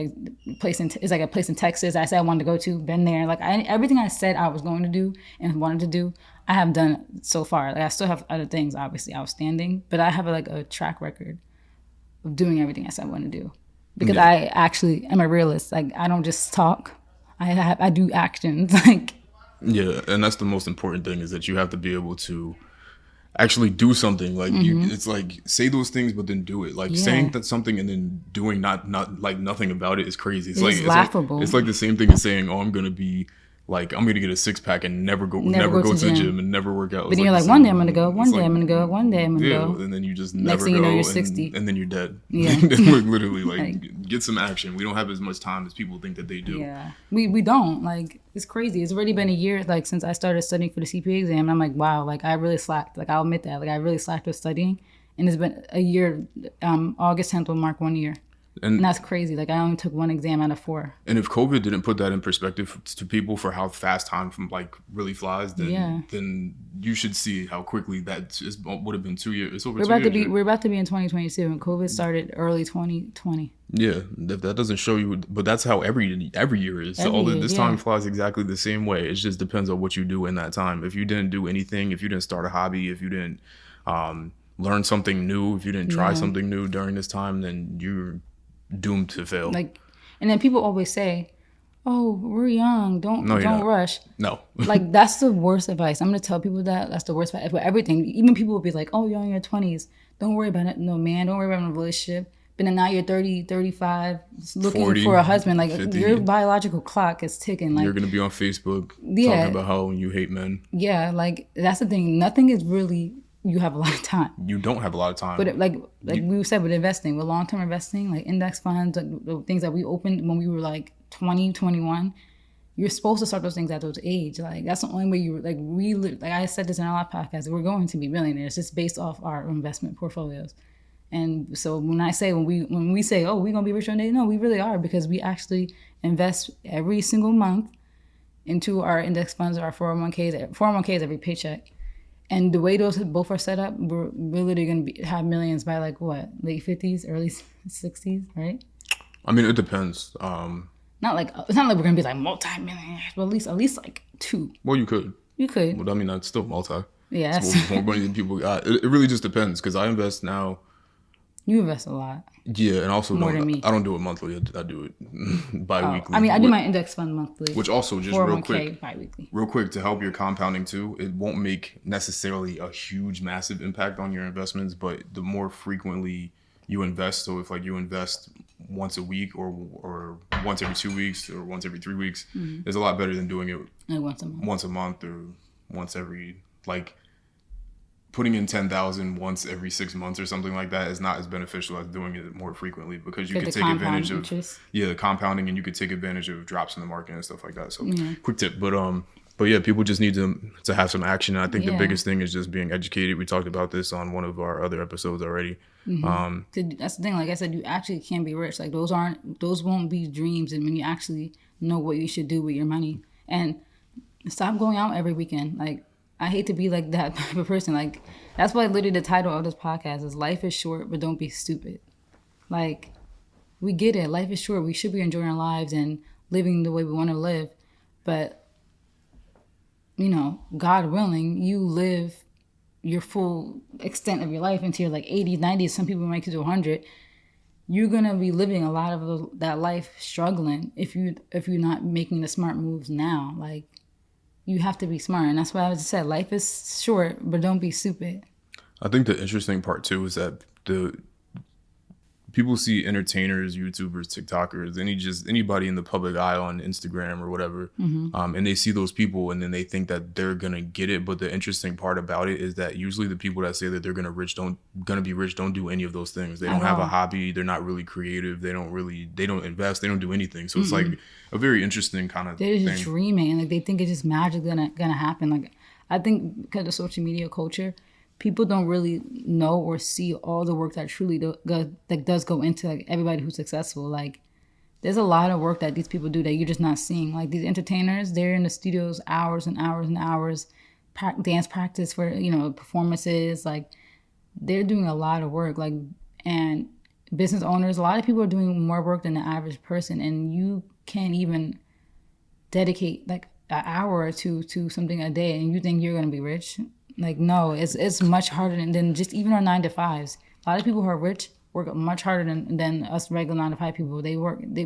a place in Texas. I said I wanted to go to, been there. Everything I said I was going to do and wanted to do, I have done so far. I still have other things, obviously outstanding, but I have a track record of doing everything I said I want to do because I actually am a realist. I don't just talk. I do actions. Yeah, and that's the most important thing is that you have to be able to actually do something. It's say those things but then do it. Saying that something and then doing not nothing about it is crazy. It's laughable. It's the same thing as saying, oh, I'm gonna be I'm gonna get a 6-pack and never go to the gym and never work out. But you're one day I'm gonna go, one day I'm gonna go, one day I'm gonna go. And then you just next never thing you know, go you're 60. and then you're dead. Yeah. Literally get some action. We don't have as much time as people think that they do. Yeah. We don't. It's crazy. It's already been a year like since I started studying for the CPA exam. And I'm wow, I really slacked. I'll admit that. I really slacked with studying. And it's been a year. August 10th will mark 1 year. And that's crazy. I only took 1 exam out of 4. And if COVID didn't put that in perspective to people for how fast time from really flies, then you should see how quickly would have been 2 years. It's over 2 years. We're about to be in 2022, and COVID started early 2020. Yeah, if that doesn't show you, but that's how every year is. This time flies exactly the same way. It just depends on what you do in that time. If you didn't do anything, if you didn't start a hobby, if you didn't learn something new, if you didn't try something new during this time, then you're doomed to fail. And then people always say, oh, we're young, don't rush. No. That's the worst advice. I'm gonna tell people that's the worst advice for everything. Even people will be like, oh, you're in your 20s, don't worry about it. No, man, don't worry about a relationship. but then now you're 30, 35, looking 40, for a husband. Like 50. your biological clock is ticking. Like You're gonna be on Facebook Yeah. talking about how you hate men. yeah, like that's the thing. Nothing is really. You have a lot of time. You don't have a lot of time. But like we said with investing, with long-term investing, like index funds, like the things that we opened when we were like 20, 21, you're supposed to start those things at those age. Like that's the only way you like really, like I said this in our last podcast, we're going to be millionaires just based off our investment portfolios. And so when we say, oh, we're gonna be rich one day, no, we really are, because we actually invest every single month into our index funds, our 401ks. 401k is every paycheck. And the way those both are set up, we're literally going to have millions by like what, late 50s, early 60s, right? I mean, it depends. Not like it's not like we're going to be like multi-millionaires, but at least like 2. Well, you could. You could. Well, I mean, that's still multi. Yeah, It's more money than people got. It really just depends, because I invest now. You invest a lot. Yeah, and also More than me. I don't do it monthly. I do it bi-weekly. I mean, I do my index fund monthly. Which also, just 401k bi-weekly. real quick, to help your compounding too, it won't make necessarily a huge, massive impact on your investments, but the more frequently you invest, so if like you invest once a week or once every 2 weeks or once every 3 weeks, it's a lot better than doing it Like once a month. or once every, like, putting in 10,000 once every 6 months or something like that is not as beneficial as doing it more frequently, because you Get can the take advantage compound of interest. compounding, and you could take advantage of drops in the market and stuff like that. So quick tip, but yeah, people just need to have some action. And I think the Yeah. biggest thing is just being educated. We talked about this on one of our other episodes already. That's the thing. Like I said, you actually can be rich. Like those won't be dreams. And when you actually know what you should do with your money, and stop going out every weekend. Like I hate to be like that type of person. Like that's why literally the title of this podcast is "Life is Short, but Don't Be Stupid." Like we get it. Life is short. We should be enjoying our lives and living the way we want to live, but you know, God willing, you live your full extent of your life until you're like 80s, 90s. Some people might get to 100. You're gonna be living a lot of that life struggling if you're not making the smart moves now. Like you have to be smart, and that's why I said life is short, but don't be stupid. I think the interesting part too is that people see entertainers, YouTubers, TikTokers, anybody in the public eye on Instagram or whatever, and they see those people and then they think that they're gonna get it. But the interesting part about it is that usually the people that say that they're gonna be rich don't do any of those things. They don't have a hobby. They're not really creative. They don't invest. They don't do anything. So it's like a very interesting kind of They're thing. just dreaming, like they think it's just magic gonna happen. Like I think because of social media culture, people don't really know or see all the work that truly does go into like everybody who's successful. Like there's a lot of work that these people do that you're just not seeing. Like these entertainers, they're in the studios hours and hours and hours, dance practice for, you know, performances. Like they're doing a lot of work. Like, and business owners, a lot of people are doing more work than the average person, and you can't even dedicate like an hour or two to something a day and you think you're gonna be rich. Like, no, it's much harder than just even our 9-to-5s. A lot of people who are rich work much harder than us regular 9-to-5 people.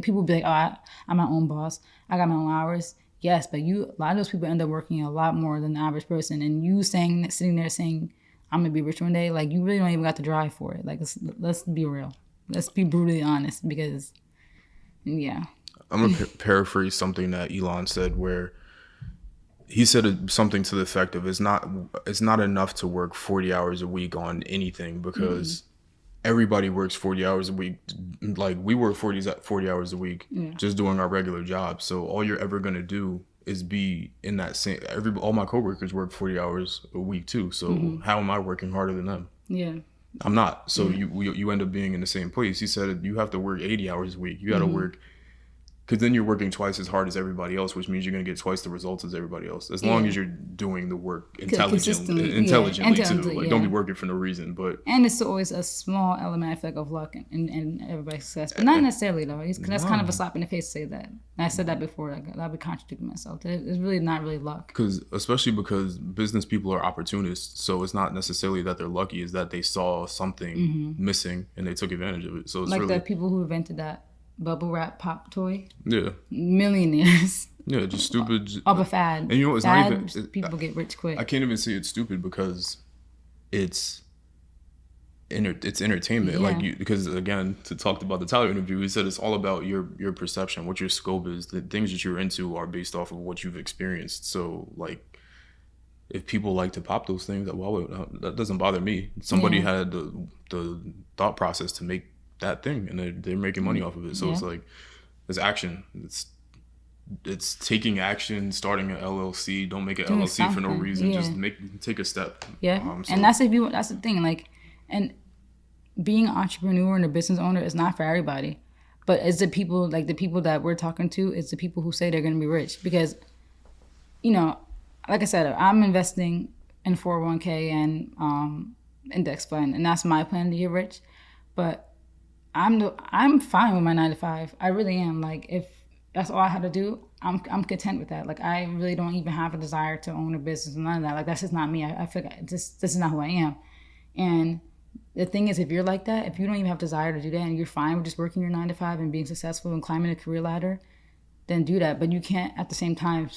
People be like, oh, I'm my own boss. I got my own hours. Yes, but a lot of those people end up working a lot more than the average person. And you sitting there saying, I'm going to be rich one day, like you really don't even got the drive for it. Like, let's be real. Let's be brutally honest, because, yeah. I'm going to paraphrase something that Elon said, where he said something to the effect of, it's not enough to work 40 hours a week on anything, because everybody works 40 hours a week. Like we work 40 hours a week just doing our regular job. So all you're ever going to do is be in that same, all my coworkers work 40 hours a week too. So how am I working harder than them? Yeah. I'm not. So you end up being in the same place. He said you have to work 80 hours a week. You got to work, because then you're working twice as hard as everybody else, which means you're going to get twice the results as everybody else, as long as you're doing the work intelligently too. Like, don't be working for no reason. And it's always a small element, I feel like, of luck in everybody's success, but not necessarily though. Because that's kind of a slap in the face to say that. And I said that before. Like I'll be contradicting myself. It's really not really luck. Especially because business people are opportunists, so it's not necessarily that they're lucky. It's that they saw something missing and they took advantage of it. So it's like really, the people who invented that bubble wrap pop toy. Yeah. Millionaires. Yeah, just stupid. Of a fad. And you know, it's fad, not even... people get rich quick. I can't even say it's stupid, because it's it's entertainment. Yeah. Like because again, to talk about the Tyler interview, he said it's all about your perception, what your scope is. The things that you're into are based off of what you've experienced. So like, if people like to pop those things, that doesn't bother me. Somebody had the thought process to make that thing, and they're making money off of it. So it's like, it's action. It's taking action, starting an LLC. Don't make an Doing LLC for no something. reason. Yeah. Just take a step. Yeah, So- and that's the thing. Like, and being an entrepreneur and a business owner is not for everybody. But it's the people that we're talking to. It's the people who say they're going to be rich because, like I said, I'm investing in 401k and index fund, and that's my plan to get rich. But I'm fine with my 9 to 5. I really am. Like, if that's all I had to do, I'm content with that. Like, I really don't even have a desire to own a business and none of that. Like, that's just not me. I feel like this is not who I am. And the thing is, if you're like that, if you don't even have desire to do that and you're fine with just working your 9 to 5 and being successful and climbing a career ladder, then do that. But you can't at the same time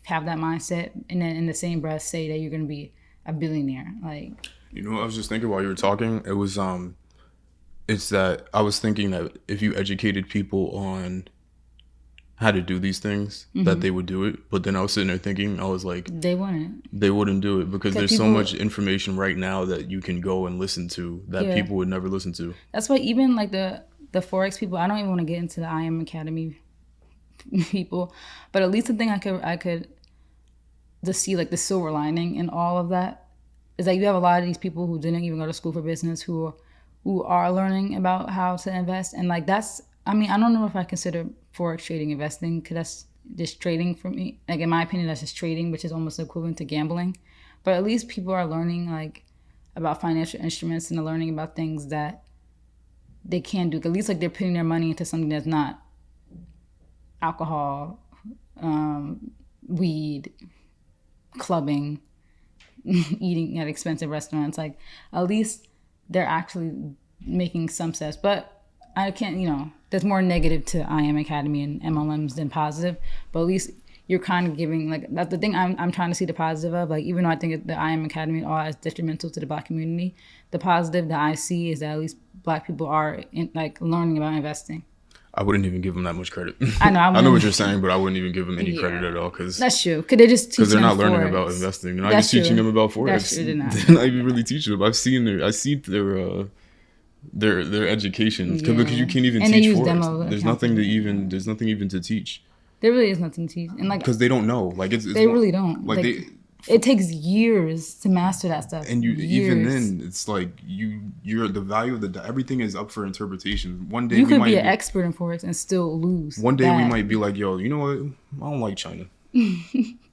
have that mindset and then in the same breath say that you're going to be a billionaire. Like, I was just thinking while you were talking, it was it's that I was thinking that if you educated people on how to do these things, that they would do it. But then I was sitting there thinking, I was like, they wouldn't do it because there's so much information right now that you can go and listen to that people would never listen to. That's why even like the Forex people, I don't even want to get into the IM Academy people, but at least the thing I could just see like the silver lining in all of that is that you have a lot of these people who didn't even go to school for business who are learning about how to invest. And like I don't know if I consider Forex trading investing, because that's just trading for me. Like, in my opinion, that's just trading, which is almost equivalent to gambling. But at least people are learning like about financial instruments and they're learning about things that they can do. At least like they're putting their money into something that's not alcohol, weed, clubbing, eating at expensive restaurants. Like, at least they're actually making some sense. But I can't, there's more negative to IM Academy and MLMs than positive. But at least you're kind of giving, like, that's the thing I'm trying to see the positive of. Like, even though I think the IM Academy all is detrimental to the Black community, the positive that I see is that at least Black people are learning about investing. I wouldn't even give them that much credit. I know. I know what you're saying, but I wouldn't even give them any credit at all because that's true. Could they just teach them they're not learning Forex? About investing. They're not even teaching them about Forex. That's true. They're not even really teaching them. I see their education because you can't even and teach they use Forex. demo There's nothing even to teach. There really is nothing to teach, and like because they don't know. Like it's they really don't. Like it takes years to master that stuff. And even then, it's like you're the value of everything is up for interpretation. One day you could be an expert in Forex and still lose. One day we might be like, yo, you know what? I don't like China.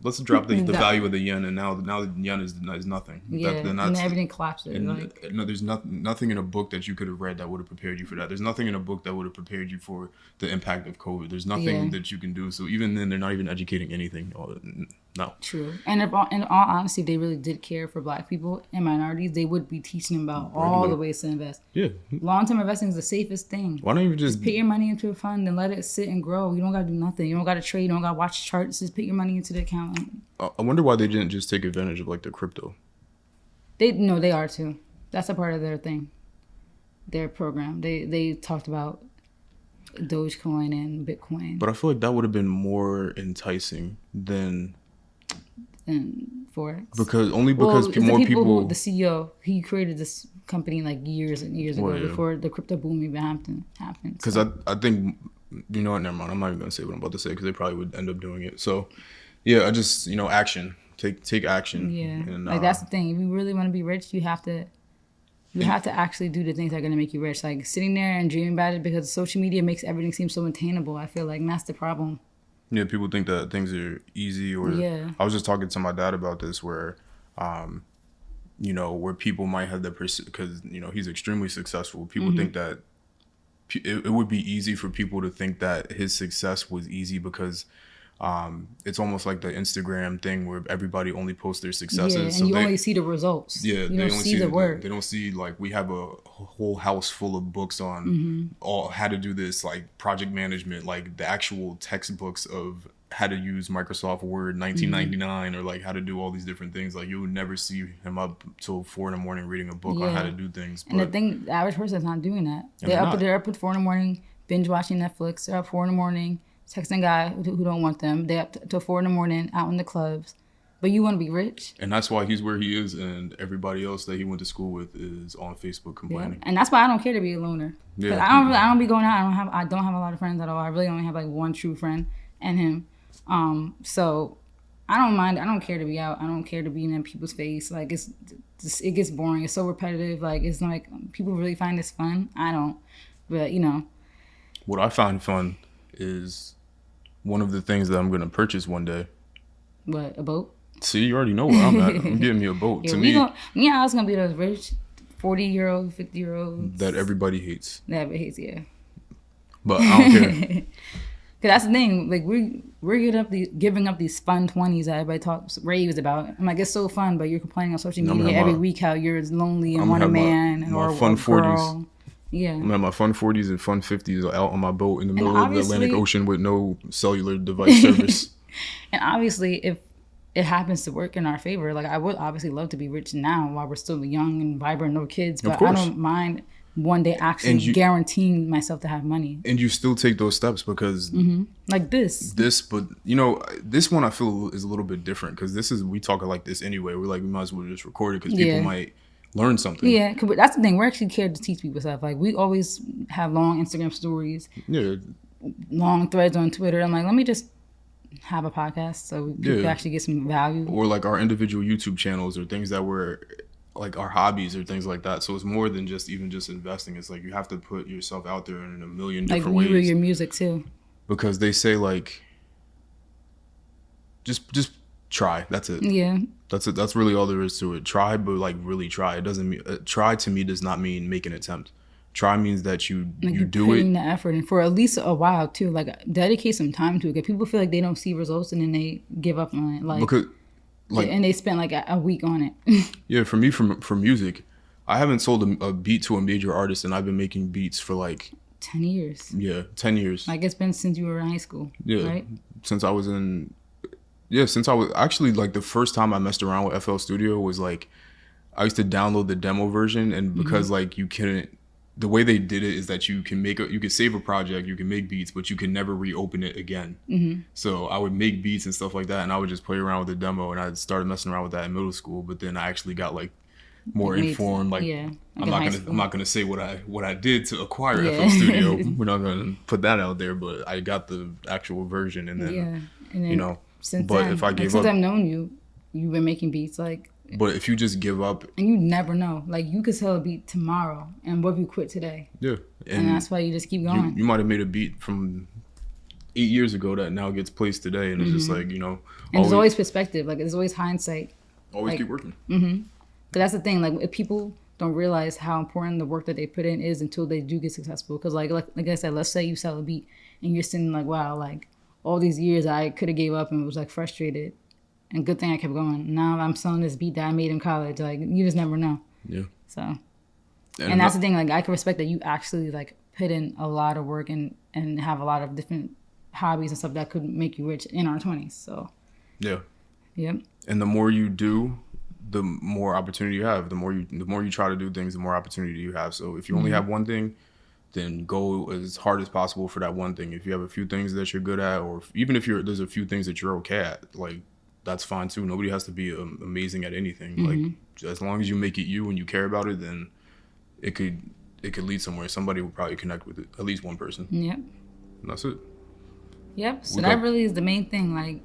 Let's drop the value of the yen, and now the yen is nothing. Yeah, and everything collapses. No, there's nothing in a book that you could have read that would have prepared you for that. There's nothing in a book that would have prepared you for the impact of COVID. There's nothing that you can do. So even then, they're not even educating anything. No. True. And in all honesty, if they really did care for Black people and minorities, they would be teaching them about all the ways to invest. Yeah. Long-term investing is the safest thing. Why don't you just put your money into a fund and let it sit and grow? You don't got to do nothing. You don't got to trade. You don't got to watch charts. Just put your money into the account. I wonder why they didn't just take advantage of like the crypto. They are too. That's a part of their thing, their program. They talked about Dogecoin and Bitcoin. But I feel like that would have been more enticing than Forex. Because more people. The CEO, he created this company like years and years ago before the crypto boom even happened. Because I think, you know what, never mind. I'm not even going to say what I'm about to say because they probably would end up doing it. So, yeah, I just, action. Take action. Yeah. And, that's the thing. If you really want to be rich, you have to actually do the things that are going to make you rich. Like sitting there and dreaming about it because social media makes everything seem so attainable. I feel like that's the problem. Yeah, people think that things are easy I was just talking to my dad about this where, where people might have because, he's extremely successful. People think that it would be easy for people to think that his success was easy because it's almost like the Instagram thing where everybody only posts their successes. Yeah, and so you only see the results. Yeah, you don't see the work. They don't see like we have a whole house full of books on all how to do this, like project management, like the actual textbooks of how to use Microsoft Word 1999 or like how to do all these different things. Like you would never see him up till 4 a.m. reading a book on how to do things. And the average person's not doing that. They're up at 4 a.m. binge watching Netflix. They're up 4 a.m. texting a guy who don't want them. They're up till 4 a.m. out in the clubs. But you want to be rich. And that's why he's where he is, and everybody else that he went to school with is on Facebook complaining. Yeah. And that's why I don't care to be a loner. Yeah. I don't be going out. I don't have a lot of friends at all. I really only have like one true friend and him. So I don't mind. I don't care to be out. I don't care to be in people's face. Like it gets boring. It's so repetitive. Like it's like people really find this fun. I don't. But you know. What I find fun is one of the things that I'm going to purchase one day. What, a boat? See, you already know where I'm at. I'm getting me a boat. Yeah, to me, I was gonna be those rich 40-year-old, 50-year-olds that everybody hates. That everybody hates, yeah. But I don't care. Cause that's the thing. Like we're giving up these fun 20s that everybody raves about. I'm like, it's so fun, but you're complaining on social media every week how you're lonely and want a man or fun a girl. 40s. Yeah. I'm at my fun 40s and fun 50s out on my boat in the middle of the Atlantic Ocean with no cellular device service. And obviously, if it happens to work in our favor, like I would obviously love to be rich now while we're still young and vibrant, no kids, but I don't mind one day actually guaranteeing myself to have money. And you still take those steps because like this, but you know, this one I feel is a little bit different because we talk like this anyway. We're like, we might as well just record it because people might learn something. Yeah, that's the thing. We're actually cared to teach people stuff. Like we always have long Instagram stories, long threads on Twitter. I'm like, let me just have a podcast so people actually get some value. Or like our individual YouTube channels or things that were like our hobbies or things like that. So it's more than just investing. It's like you have to put yourself out there in a million different ways. Like your music too. Because they say like, just try. That's it. Yeah. That's it. That's really all there is to it. Try, but like really try. It doesn't mean try to me does not mean make an attempt. Try means that you do it. Putting the effort in for at least a while too. Like dedicate some time to it. Because people feel like they don't see results and then they give up on it. And they spend like a week on it. Yeah, for me, for music, I haven't sold a beat to a major artist, and I've been making beats for like 10 years. Yeah, 10 years. Like it's been since you were in high school. Yeah, right? Since I was actually like the first time I messed around with FL Studio was like I used to download the demo version, and because like you couldn't. The way they did it is that you can save a project, you can make beats, but you can never reopen it again. So I would make beats and stuff like that, and I would just play around with the demo, and I started messing around with that in middle school. But then I actually got like more informed. Like I'm not gonna say what I did to acquire FL Studio. We're not gonna put that out there, but I got the actual version, and then you know. Since I've known you, you've been making beats like. But if you just give up... And you never know. Like, you could sell a beat tomorrow, and what if you quit today? Yeah. And that's why you just keep going. You might have made a beat from 8 years ago that now gets placed today, and it's just like, you know... And there's always perspective. Like, there's always hindsight. Always keep working. But that's the thing. Like, if people don't realize how important the work that they put in is until they do get successful. Because, like I said, let's say you sell a beat, and you're sitting like, wow, like, all these years I could have gave up and was, like, frustrated. And good thing I kept going. Now I'm selling this beat that I made in college. Like, you just never know. Yeah. So, and that's the thing. Like, I can respect that you actually, like, put in a lot of work and have a lot of different hobbies and stuff that could make you rich in our 20s. So. Yeah. Yep. And the more you do, the more opportunity you have. The more you try to do things, the more opportunity you have. So if you only have one thing, then go as hard as possible for that one thing. If you have a few things that you're good at, or even if there's a few things that you're okay at, like, that's fine too. Nobody has to be amazing at anything. Like, as long as you make it you and you care about it, then it could lead somewhere. Somebody will probably connect with it. At least one person. Yep. And that's it. Yep. So that really is the main thing. Like,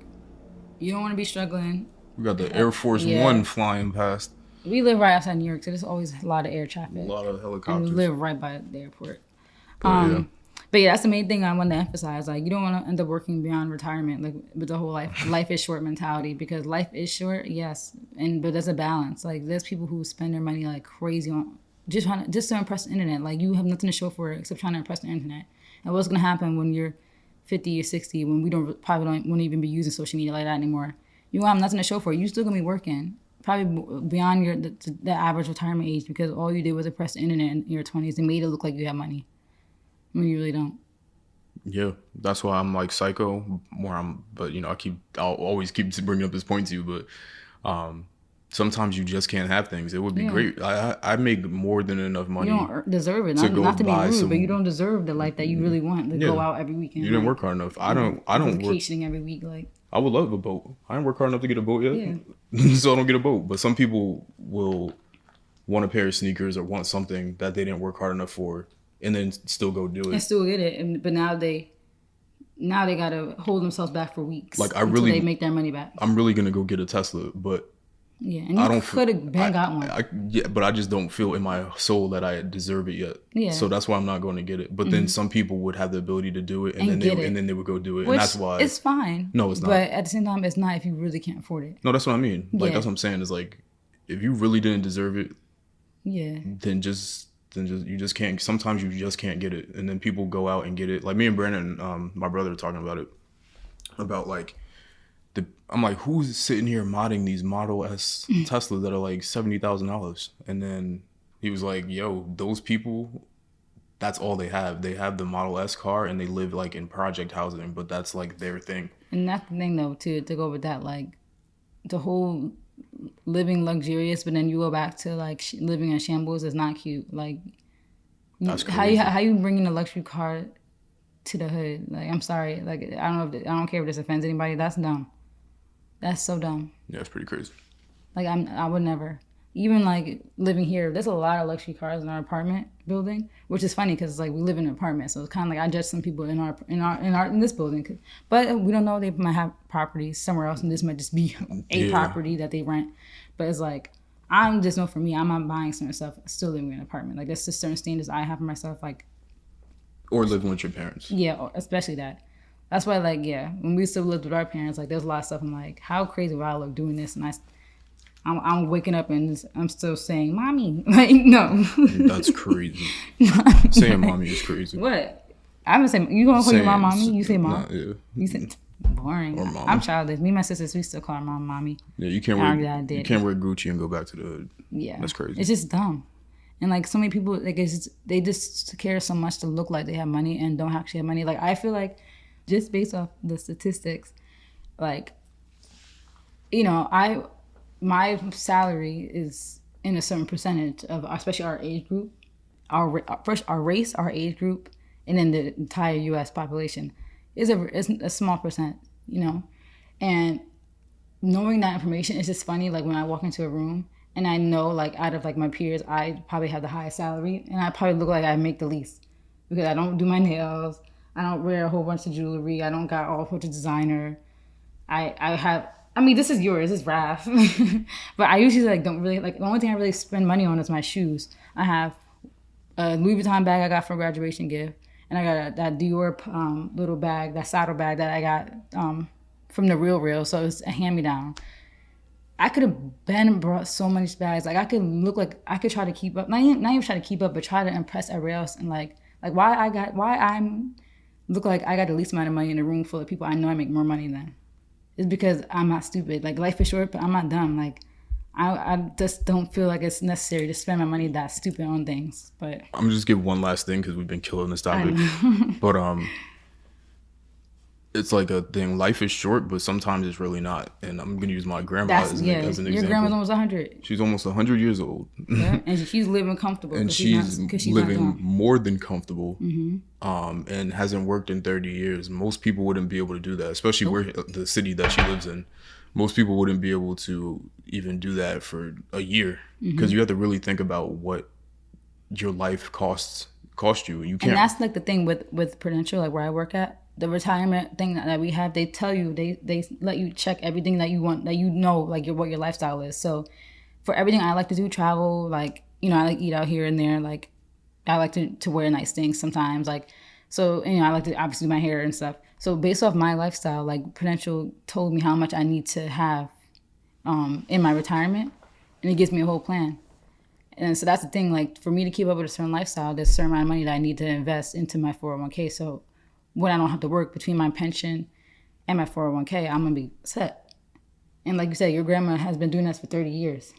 you don't want to be struggling. We got the Air Force One flying past. We live right outside New York, so there's always a lot of air traffic. A lot of helicopters. And we live right by the airport. But yeah, that's the main thing I want to emphasize. Like, you don't want to end up working beyond retirement, like with the whole life is short mentality, because life is short, yes, but there's a balance. Like, there's people who spend their money like crazy on just to impress the internet. Like, you have nothing to show for it except trying to impress the internet. And what's gonna happen when you're 50 or 60, when we won't even be using social media like that anymore? You won't have nothing to show for it. You're still gonna be working, probably beyond the average retirement age, because all you did was impress the internet in your 20s and made it look like you had money. I mean, you really don't. Yeah, that's why I'm like psycho. But I'll always keep bringing up this point to you. But sometimes you just can't have things. It would be great. I make more than enough money. You don't deserve it. to go Not to be buy rude, some- but you don't deserve the life that you really want to go Yeah. out every weekend. You didn't like, work hard enough. I don't work. vacationing every week. Like, I would love a boat. I didn't work hard enough to get a boat yet, so I don't get a boat. But some people will want a pair of sneakers or want something that they didn't work hard enough for, and then still go do and it. still get it. But now they gotta hold themselves back for weeks. Like, until they make their money back. I'm really gonna go get a Tesla, but Yeah, and I you don't. could have been got one. But I just don't feel in my soul that I deserve it yet. Yeah. So that's why I'm not going to get it. But then some people would have the ability to do it, and then get it. and then they would go do it, Which and that's why. it's fine. No, it's not. But at the same time, it's not if you really can't afford it. No, that's what I mean. Like Yeah. that's what I'm saying. Is like, if you really didn't deserve it, Yeah. then you just can't. Sometimes you just can't get it, and then people go out and get it. Like me and Brandon, my brother, were talking about it. About like, I'm like, who's sitting here modding these Model S Teslas that are like $70,000? And then he was like, yo, those people, that's all they have. They have the Model S car and they live like in project housing, but that's like their thing. And that's the thing though, too, to go with that, like the whole living luxurious, but then you go back to like living in shambles is not cute. Like, That's how crazy. you bringing a luxury car to the hood? Like, I'm sorry. Like, I don't care if this offends anybody. That's dumb. That's so dumb. Yeah, it's pretty crazy. Like, I would never. Even like living here, there's a lot of luxury cars in our apartment building, which is funny because like we live in an apartment, so it's kind of like I judge some people in this building, but we don't know, they might have properties somewhere else, and this might just be a property that they rent. But it's like, I'm just know for me, I'm not buying certain stuff still living in an apartment. Like, there's just certain standards I have for myself. Like, Or living with your parents. yeah, especially that. That's why, like, yeah, when we still lived with our parents, like, there's a lot of stuff I'm like, how crazy would I look doing this? And I'm waking up and I'm still saying, "Mommy," like, no. That's crazy. Saying mommy is crazy. What? I would say, you gonna call your mom mommy? You say mom. Nah, yeah. You say boring. Or mama. I'm childish. Me and my sisters, we still call our mom mommy. Yeah, you can't Our wear dad did. you can't wear Gucci and go back to the hood. Yeah, That's crazy. It's just dumb. And like so many people, like they just care so much to look like they have money and don't actually have money. Like, I feel like just based off the statistics, like, you know, my salary is in a certain percentage of, especially our age group, our race, our age group, and then the entire U.S. population is a small percent, you know. And knowing that information is just funny. Like, when I walk into a room and I know, like, out of like my peers, I probably have the highest salary, and I probably look like I make the least because I don't do my nails, I don't wear a whole bunch of jewelry, I don't got all sorts of designer. I have. I mean, this is yours, this is Raph. But I usually like don't really like, the only thing I really spend money on is my shoes. I have a Louis Vuitton bag I got for a graduation gift, and I got that Dior little bag, that saddle bag that I got from the Real, so it's a hand-me-down. I could have been brought so many bags. Like, I could look like I could try to keep up, not even try to keep up, but try to impress everybody else. And like why I'm look like I got the least amount of money in a room full of people I know I make more money than. It's because I'm not stupid. Like, life is short, but I'm not dumb. Like, I just don't feel like it's necessary to spend my money that stupid on things. But I'm gonna just give one last thing because we've been killing this topic. But it's like a thing. Life is short, but sometimes it's really not. And I'm gonna use my grandma as an your example. grandma's almost 100. She's almost 100 years old. Yeah, and she's living comfortable. And 'cause she's not living doing. more than comfortable, and hasn't worked in 30 years. Most people wouldn't be able to do that, especially where the city that she lives in. Most people wouldn't be able to even do that for a year because you have to really think about what your life cost you. You can't. And that's like the thing with Prudential, like where I work at, the retirement thing that we have. They tell you, they let you check everything that you want, that you know, like what your lifestyle is. So for everything I like to do, travel, like, you know, I like to eat out here and there. Like, I like to wear nice things sometimes. Like, so, you know, I like to obviously do my hair and stuff. So based off my lifestyle, like, Prudential told me how much I need to have in my retirement, and it gives me a whole plan. And so that's the thing, like, for me to keep up with a certain lifestyle, there's a certain amount of money that I need to invest into my 401k. So when I don't have to work between my pension and my 401k, I'm going to be set. And like you said, your grandma has been doing this for 30 years.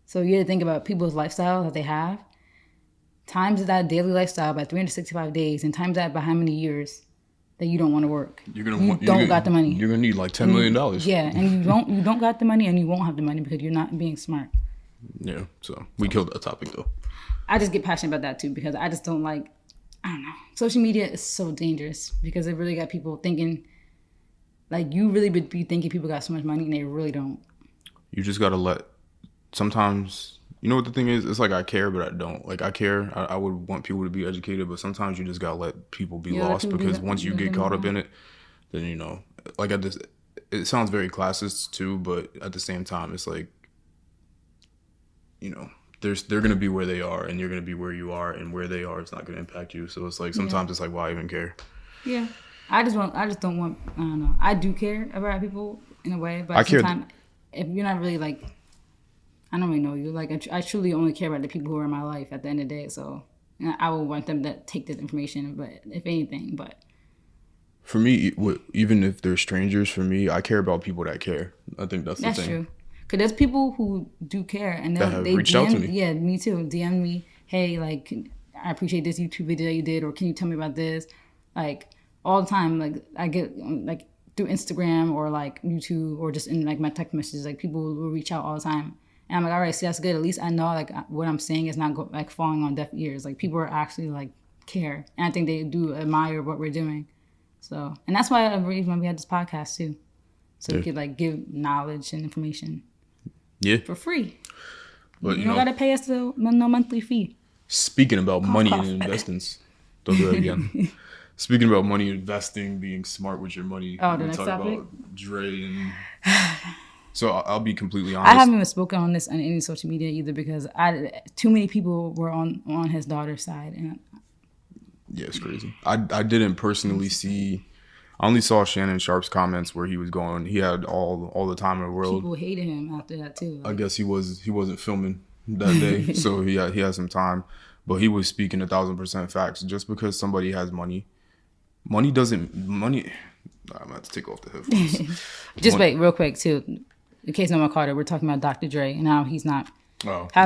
So you have to think about people's lifestyle that they have, times that daily lifestyle by 365 days, and times that by how many years that you don't want to work. You're gonna you want, don't got the money. You're gonna need like $10 million. Yeah, and you don't got the money, and you won't have the money because you're not being smart. Yeah. So we killed that topic though. I just get passionate about that too because I just don't like. I don't know. Social media is so dangerous because it really got people thinking. Like you really would be thinking people got so much money and they really don't. You just gotta let. Sometimes you know what the thing is. It's like I care, but I don't. Like I care. I would want people to be educated, but sometimes you just gotta let people be lost because once you get caught up in it, then you know. Like at this, it sounds very classist too, but at the same time, it's like, you know, they're gonna be where they are, and you're gonna be where you are, and where they are, it's not gonna impact you. So it's like sometimes it's like, why even care? Yeah, I just don't want. I don't know. I do care about people in a way, but I care. Sometimes if you're not really like, I don't really know you. Like I truly only care about the people who are in my life at the end of the day. So I would want them to take this information, but if anything, but. For me, even if they're strangers, for me, I care about people that care. I think that's the thing. That's true. Because there's people who do care and they reached DM, out to me. Yeah, me too. DM me, hey, like, I appreciate this YouTube video you did, or can you tell me about this? Like, all the time, like, I get, like, through Instagram or, like, YouTube or just in, like, my text messages, like, people will reach out all the time. And I'm like, all right, see, that's good. At least I know, like, what I'm saying is not, like, falling on deaf ears. Like, people are actually, like, care. And I think they do admire what we're doing. So, and that's why I believe when we had this podcast, too. So we could, like, give knowledge and information. Yeah. For free. But You don't gotta pay us no monthly fee. Speaking about money and investments, don't do that again. Speaking about money, investing, being smart with your money. Oh, the we next talk topic? about Dre and. So I'll be completely honest. I haven't even spoken on this on any social media either because too many people were on his daughter's side, and Yeah, it's crazy. I didn't personally see. I only saw Shannon Sharp's comments where he was going. He had all the time in the world. people hated him after that too. I guess he wasn't filming that day, so he had some time. But he was speaking 1,000% facts. Just because somebody has money. I'm gonna have to take off the headphones. Just wait, real quick too. In case no one caught it, we're talking about Dr. Dre and how he's not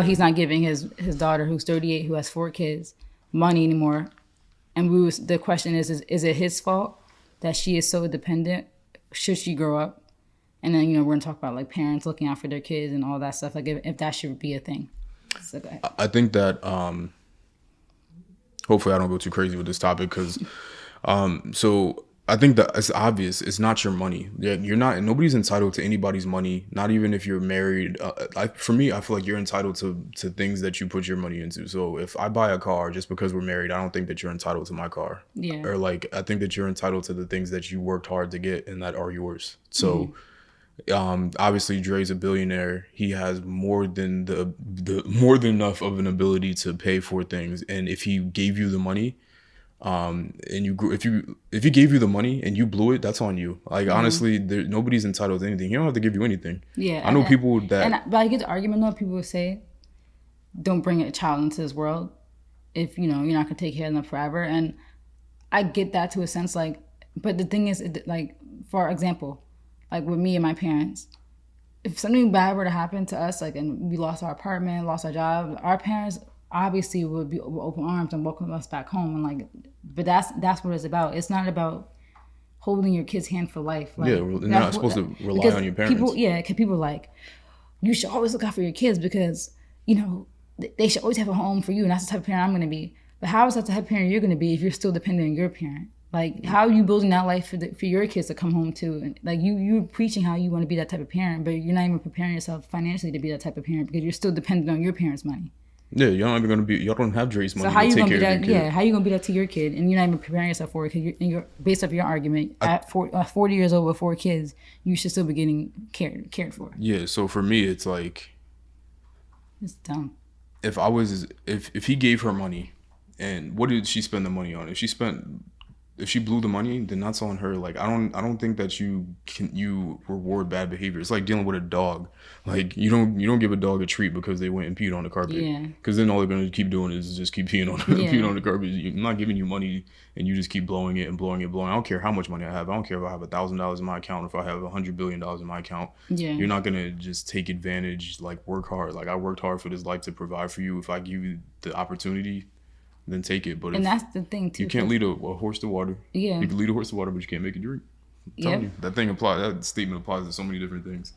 he's not giving his daughter, who's 38, who has 4 kids, money anymore. And the question is it his fault that she is so dependent? Should she grow up? And then, we're going to talk about, like, parents looking out for their kids and all that stuff, like, if that should be a thing. So go ahead. I think that, hopefully I don't go too crazy with this topic because, so I think that it's obvious. It's not your money. Nobody's entitled to anybody's money, not even if you're married. For me, I feel like you're entitled to things that you put your money into. So if I buy a car just because we're married, I don't think that you're entitled to my car. Yeah. Or like, I think that you're entitled to the things that you worked hard to get and that are yours. So, obviously Dre's a billionaire. He has more than more than enough of an ability to pay for things. And if he gave you the money, and if he gave you the money and you blew it, that's on you. Like, honestly, nobody's entitled to anything. He don't have to give you anything. Yeah. I know people that. But I get the argument though. People would say, don't bring a child into this world if, you're not going to take care of them forever. And I get that to a sense, like, but the thing is, like, for example, like with me and my parents, if something bad were to happen to us, like, and we lost our apartment, lost our job, our parents obviously would be open arms and welcome us back home. And like, but that's what it's about. It's not about holding your kid's hand for life. Like, yeah, you're not supposed to rely on your parents. Because people are like, you should always look out for your kids because, they should always have a home for you. And that's the type of parent I'm going to be. But how is that the type of parent you're going to be if you're still dependent on your parent? Like, how are you building that life for your kids to come home to? And like, you're preaching how you want to be that type of parent, but you're not even preparing yourself financially to be that type of parent because you're still dependent on your parents' money. Yeah, y'all don't have Dre's money. So how to you take gonna care be of that? your kid. Yeah, how you gonna be that to your kid, and you're not even preparing yourself for it because you're based off your argument at 40 years old with 4 kids, you should still be getting cared for. Yeah, so for me, it's like, it's dumb. If he gave her money, and what did she spend the money on? If she blew the money, then that's on her. Like, I don't think that you reward bad behavior. It's like dealing with a dog. Like, you don't give a dog a treat because they went and peed on the carpet. Yeah. Because then all they're gonna keep doing is just keep peeing on peeing on the carpet. I'm not giving you money and you just keep blowing it. I don't care how much money I have. I don't care if I have $1,000 in my account or if I have $100 billion in my account. Yeah. You're not gonna just take advantage. Like, work hard. Like, I worked hard for this life to provide for you. If I give you the opportunity, then take it. But And if that's the thing too. you can't lead a horse to water. Yeah. You can lead a horse to water, but you can't make it drink. I'm telling you, that statement applies to so many different things.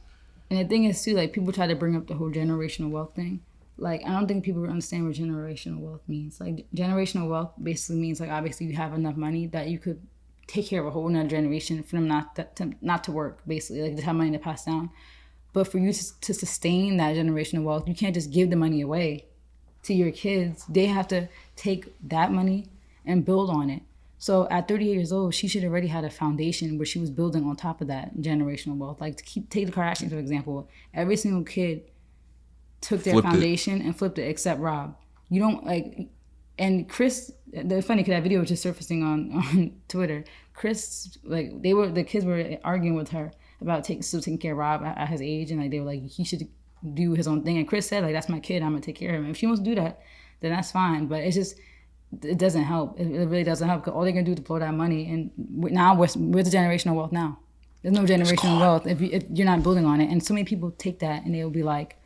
And the thing is too, like people try to bring up the whole generational wealth thing. Like I don't think people understand what generational wealth means. Like generational wealth basically means like obviously you have enough money that you could take care of a whole another generation for them not to work, basically, like to have money to pass down. But for you to sustain that generational wealth, you can't just give the money away to your kids. They have to take that money and build on it. So at 38 years old, she should already had a foundation where she was building on top of that generational wealth. Like take the Kardashians for example. Every single kid took their foundation and flipped it except Rob. You don't like, and Chris. It's funny because that video was just surfacing on Twitter. Chris, like the kids were arguing with her about still taking care of Rob at his age, and like they were like he should do his own thing. And Chris said like that's my kid, I'm gonna take care of him. If she wants to do that, then that's fine. But it's just it doesn't help. It really doesn't help because all they're gonna do is blow that money. And now where's the generational wealth now? There's no generational wealth if you're not building on it. And so many people take that and they'll be like,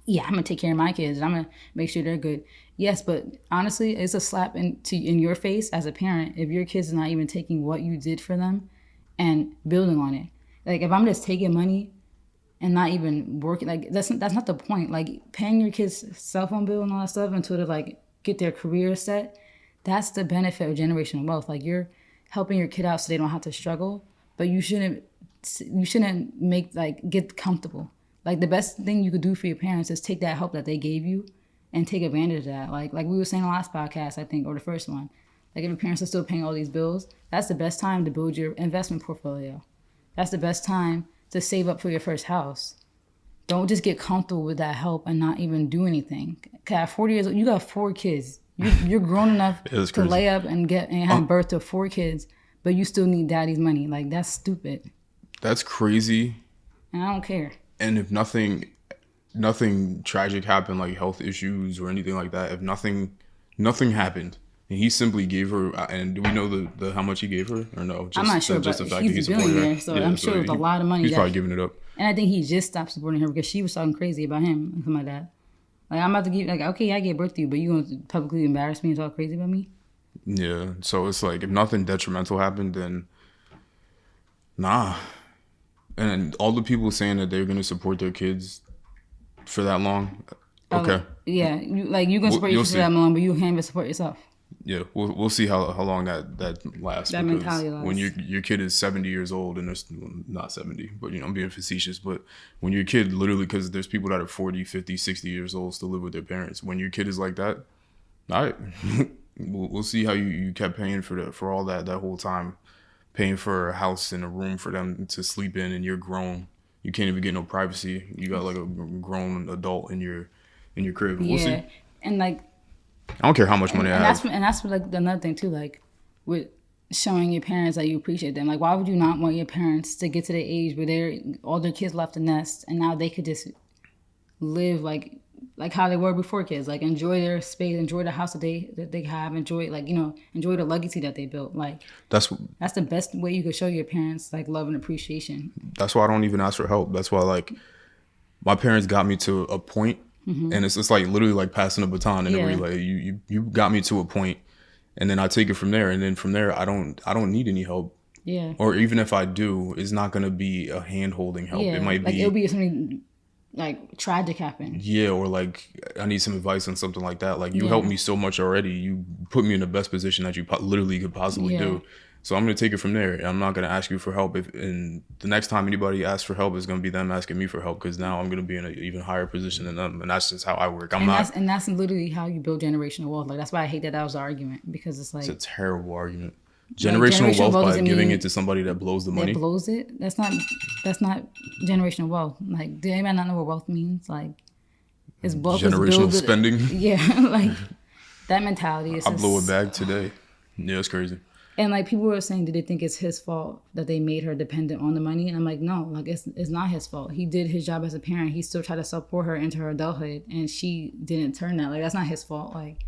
yeah, I'm gonna take care of my kids and I'm gonna make sure they're good. Yes, but honestly, it's a slap in your face as a parent if your kids are not even taking what you did for them and building on it. Like if I'm just taking money and not even working, like that's not the point. Like paying your kids' cell phone bill and all that stuff until they like get their career set, that's the benefit of generational wealth. Like you're helping your kid out so they don't have to struggle, but you shouldn't make get comfortable. Like the best thing you could do for your parents is take that help that they gave you and take advantage of that. Like we were saying in the last podcast, I think, or the first one. Like if your parents are still paying all these bills, that's the best time to build your investment portfolio. That's the best time to save up for your first house. Don't just get comfortable with that help and not even do anything. Cause at 40 years old, you got 4 kids. You're grown enough to lay up and have birth to 4 kids, but you still need daddy's money. Like that's stupid. That's crazy. And I don't care. And if nothing tragic happened, like health issues or anything like that, if nothing happened, and he simply gave her, and do we know the how much he gave her or no? I'm not sure, but he's a billionaire, so I'm sure it was a lot of money. He's probably giving it up. And I think he just stopped supporting her because she was talking crazy about him and something like that. Like I'm about to give, like, okay, I gave birth to you, but you gonna publicly embarrass me and talk crazy about me? Yeah. So it's like if nothing detrimental happened, then nah. And all the people saying that they're gonna support their kids for that long, okay. Yeah, you gonna support your kids for that long, but you can't even support yourself. Yeah, we'll see how long that lasts. That mentality lasts. When your kid is 70 years old, and there's not 70, but I'm being facetious. But when your kid literally, because there's people that are 40, 50, 60 years old still live with their parents. When your kid is like that, all right, we'll see how you kept paying for all that whole time. Paying for a house and a room for them to sleep in, and you're grown. You can't even get no privacy. You got like a grown adult in your crib. We'll see. And like, I don't care how much money I have. And that's like another thing too. Like with showing your parents that you appreciate them. Like, why would you not want your parents to get to the age where all their kids left the nest and now they could just live like how they were before kids, like enjoy their space, enjoy the house that they have, enjoy enjoy the legacy that they built. Like that's the best way you could show your parents like love and appreciation. That's why I don't even ask for help. That's why like my parents got me to a point, and it's like literally like passing a baton in a relay. You got me to a point, and then I take it from there, and then from there I don't need any help. Yeah. Or even if I do, it's not gonna be a hand holding help. Yeah. It might be it'll be something like tragic happened. Yeah, or like I need some advice on something like that. Like you helped me so much already. You put me in the best position that you literally could possibly do. So I'm gonna take it from there. I'm not gonna ask you for help. And the next time anybody asks for help, it's gonna be them asking me for help because now I'm gonna be in an even higher position than them. And that's just how I work. That's literally how you build generational wealth. Like that's why I hate that was the argument because it's like it's a terrible argument. Generational wealth by giving it to somebody that blows the money. That blows it. That's not generational wealth. Like, do anybody not know what wealth means? Like, it's wealth. Generational spending. Yeah, like that mentality. I blew a bag today. Yeah, it's crazy. And like people were saying, did they think it's his fault that they made her dependent on the money? And I'm like, no, like it's not his fault. He did his job as a parent. He still tried to support her into her adulthood, and she didn't turn that. Like that's not his fault. Like.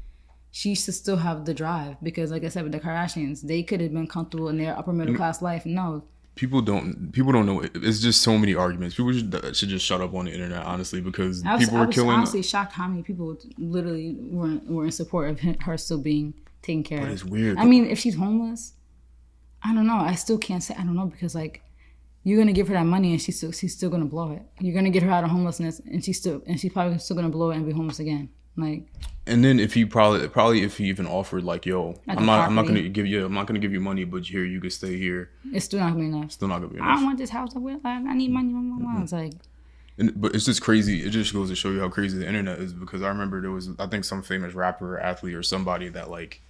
She should still have the drive because, like I said, with the Kardashians, they could have been comfortable in their upper middle class life. No, People don't know. It's just so many arguments. People should just shut up on the internet, honestly, because people were killing. I was honestly shocked how many people literally were in support of her still being taken care of. It's weird. I mean, if she's homeless, I don't know. I still can't say I don't know because like you're gonna give her that money and she's still gonna blow it. You're gonna get her out of homelessness and she's probably still gonna blow it and be homeless again. Like. And then if he probably if he even offered like, yo, Like I'm not gonna give you money, but here you can stay here. It's still not gonna be enough. Still not gonna be enough. I don't want this house. I need money. It's like. But it's just crazy. It just goes to show you how crazy the internet is, because I remember there was, I think, some famous rapper or athlete or somebody that like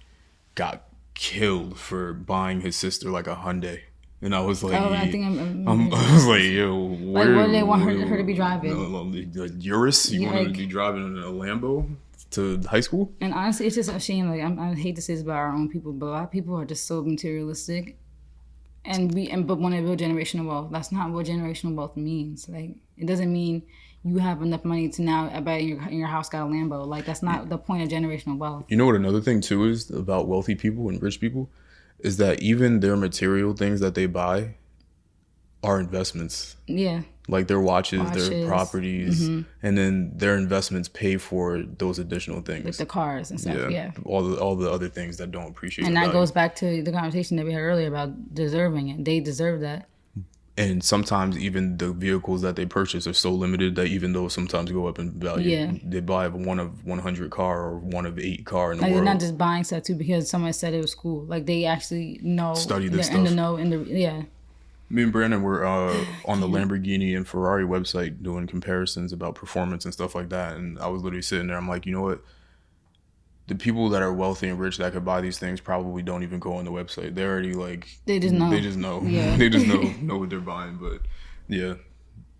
got killed for buying his sister like a Hyundai. And I was like, I was like, yo, where? Like, what do they want her to be driving? Urus? You want her to be driving a Lambo to high school? And honestly, it's just a shame. Like, I hate to say this about our own people, but a lot of people are just so materialistic. But when they build generational wealth, that's not what generational wealth means. Like, it doesn't mean you have enough money to now buy your house got a Lambo. Like, that's not the point of generational wealth. You know what another thing too is about wealthy people and rich people is that even their material things that they buy are investments. Yeah. Like their watches, their properties, and then their investments pay for those additional things. Like the cars and stuff, yeah. All the other things that don't appreciate. And that goes back to the conversation that we had earlier about deserving it. They deserve that. And sometimes even the vehicles that they purchase are so limited that even though sometimes go up in value, they buy a 1 of 100 car or 1 of 8 car in the world. They're not just buying stuff too because someone said it was cool. Like they actually know. Study this stuff. In the know. Yeah. Me and Brandon were on the Lamborghini and Ferrari website doing comparisons about performance and stuff like that. And I was literally sitting there. I'm like, you know what? The people that are wealthy and rich that could buy these things probably don't even go on the website. They're already like... They just know. Yeah. They just know what they're buying. But yeah,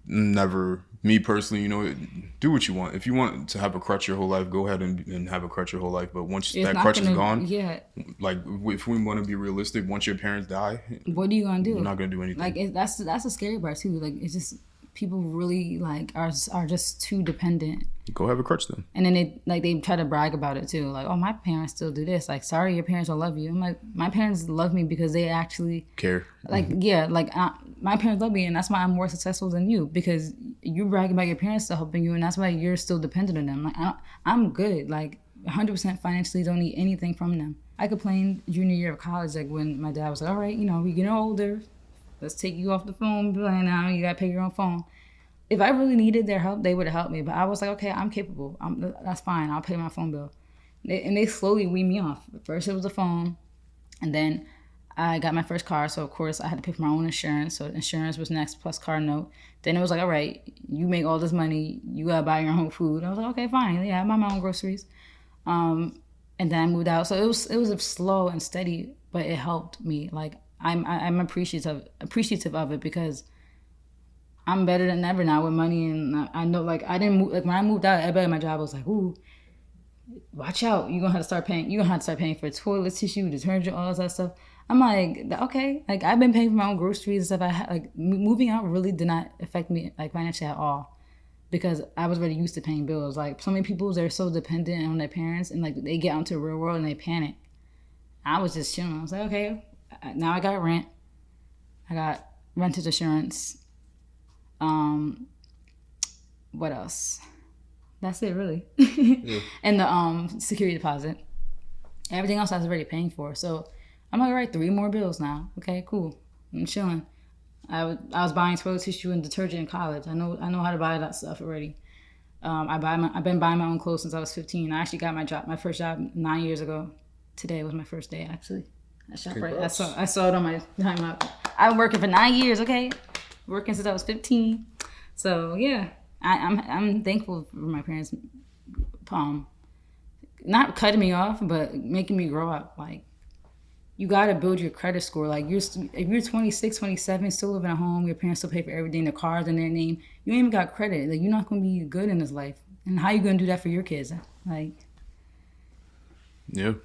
never... Me personally, you know, do what you want. If you want to have a crutch your whole life, go ahead and have a crutch your whole life. But once that crutch is gone, like if we want to be realistic, once your parents die, what are you gonna do? You're not gonna do anything. Like that's the scary part too. Like it's just people really like are just too dependent. Go have a crutch then. And then they try to brag about it too. Like, oh, my parents still do this. Like, sorry, your parents don't love you. I'm like, my parents love me because they actually care. Like, yeah, like my parents love me, and that's why I'm more successful than you because you brag about your parents still helping you, and that's why you're still dependent on them. Like, I'm good. Like, 100% financially, don't need anything from them. I complained junior year of college, like when my dad was like, all right, you know, we getting older. Let's take you off the phone. Like, now you gotta pay your own phone. If I really needed their help, they would have helped me. But I was like, okay, I'm capable. That's fine. I'll pay my phone bill. And they slowly weaned me off. First it was the phone. And then I got my first car. So, of course, I had to pay for my own insurance. So insurance was next plus car note. Then it was like, all right, you make all this money. You got to buy your own food. I was like, okay, fine. Yeah, I buy my own groceries. And then I moved out. So it was slow and steady, but it helped me. Like, I'm appreciative of it because I'm better than ever now with money, and I know, like, I didn't move, like, when I moved out, everybody at my job was like, ooh, watch out, you're gonna have to start paying for toilet tissue, detergent, all that stuff. I'm like, okay, like, I've been paying for my own groceries and stuff. Like, moving out really did not affect me, like, financially at all, because I was already used to paying bills. Like, so many people, they're so dependent on their parents, and, like, they get onto the real world and they panic. I was just chilling. I was like, okay, now I got rent, I got renter's insurance. What else? That's it, really. Yeah. And the security deposit. Everything else I was already paying for. So I'm like, all right, 3 more bills now. Okay, cool. I'm chilling. I was buying toilet tissue and detergent in college. I know how to buy that stuff already. I've been buying my own clothes since I was 15. I actually got my first job 9 years ago. Today was my first day, actually. I saw it on my time out. I've been working for 9 years. Okay. Working since I was 15. So yeah, I'm thankful for my parents not cutting me off, but making me grow up. Like, you gotta build your credit score. Like, if you're 26, 27, still living at home, your parents still pay for everything, the cars in their name, you ain't even got credit. Like, you're not gonna be good in this life. And how you gonna do that for your kids? Like, yeah.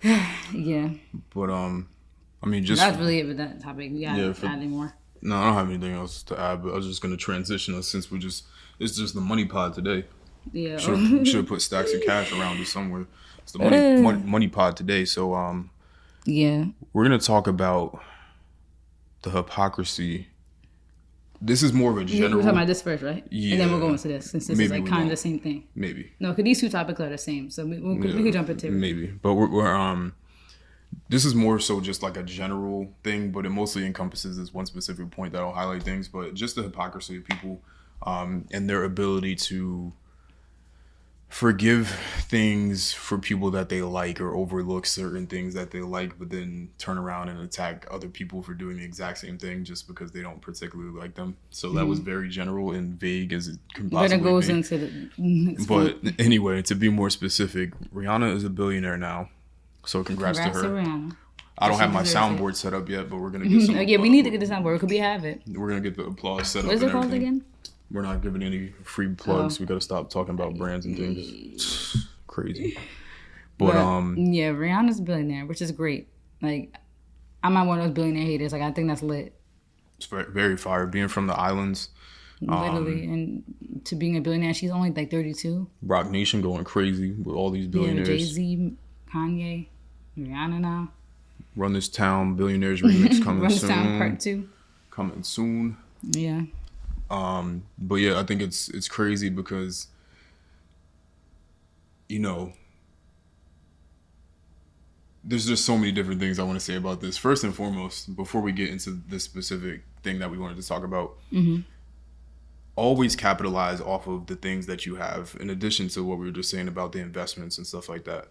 Yeah. But I mean, just that's really it with that topic. We gotta add any more. No, I don't have anything else to add, but I was just going to transition us since it's just the money pod today. Yeah. Should have put stacks of cash around it somewhere. It's the money pod today. So, yeah. We're going to talk about the hypocrisy this is more of a We're general. talking about this first, right? Yeah. And then we'll go into this, since this is Maybe like we kind of won't. the same thing. Maybe. No, because these two topics are the same, so we could jump into it. Maybe, but we're this is more so just like a general thing, but it mostly encompasses this one specific point that I'll highlight things. But just the hypocrisy of people, and their ability to forgive things for people that they like, or overlook certain things that they like, but then turn around and attack other people for doing the exact same thing just because they don't particularly like them. So that was very general and vague as it can But possibly it goes be. into the. But anyway, to be more specific, Rihanna is a billionaire now. So congrats to her. Rihanna. I don't She have my deserves it. soundboard set up yet, but we're gonna get some. Yeah, we need to get this on board. Could we have it? We're gonna get the applause set What up is and it called everything. again? We're not giving any free plugs. Oh. We gotta stop talking about brands and things. Crazy. But yeah, Rihanna's a billionaire, which is great. Like, I'm not one of those billionaire haters. Like, I think that's lit, it's very fire. Being from the islands, literally. And to being a billionaire, she's only like 32. Rock Nation going crazy with all these Yeah, billionaires. Jay-Z, Kanye, Rihanna now. Run This Town Billionaires remix coming Run This soon. Town Part 2. Coming soon. Yeah. But yeah, I think it's crazy because, you know, there's just so many different things I want to say about this. First and foremost, before we get into this specific thing that we wanted to talk about, always capitalize off of the things that you have, in addition to what we were just saying about the investments and stuff like that.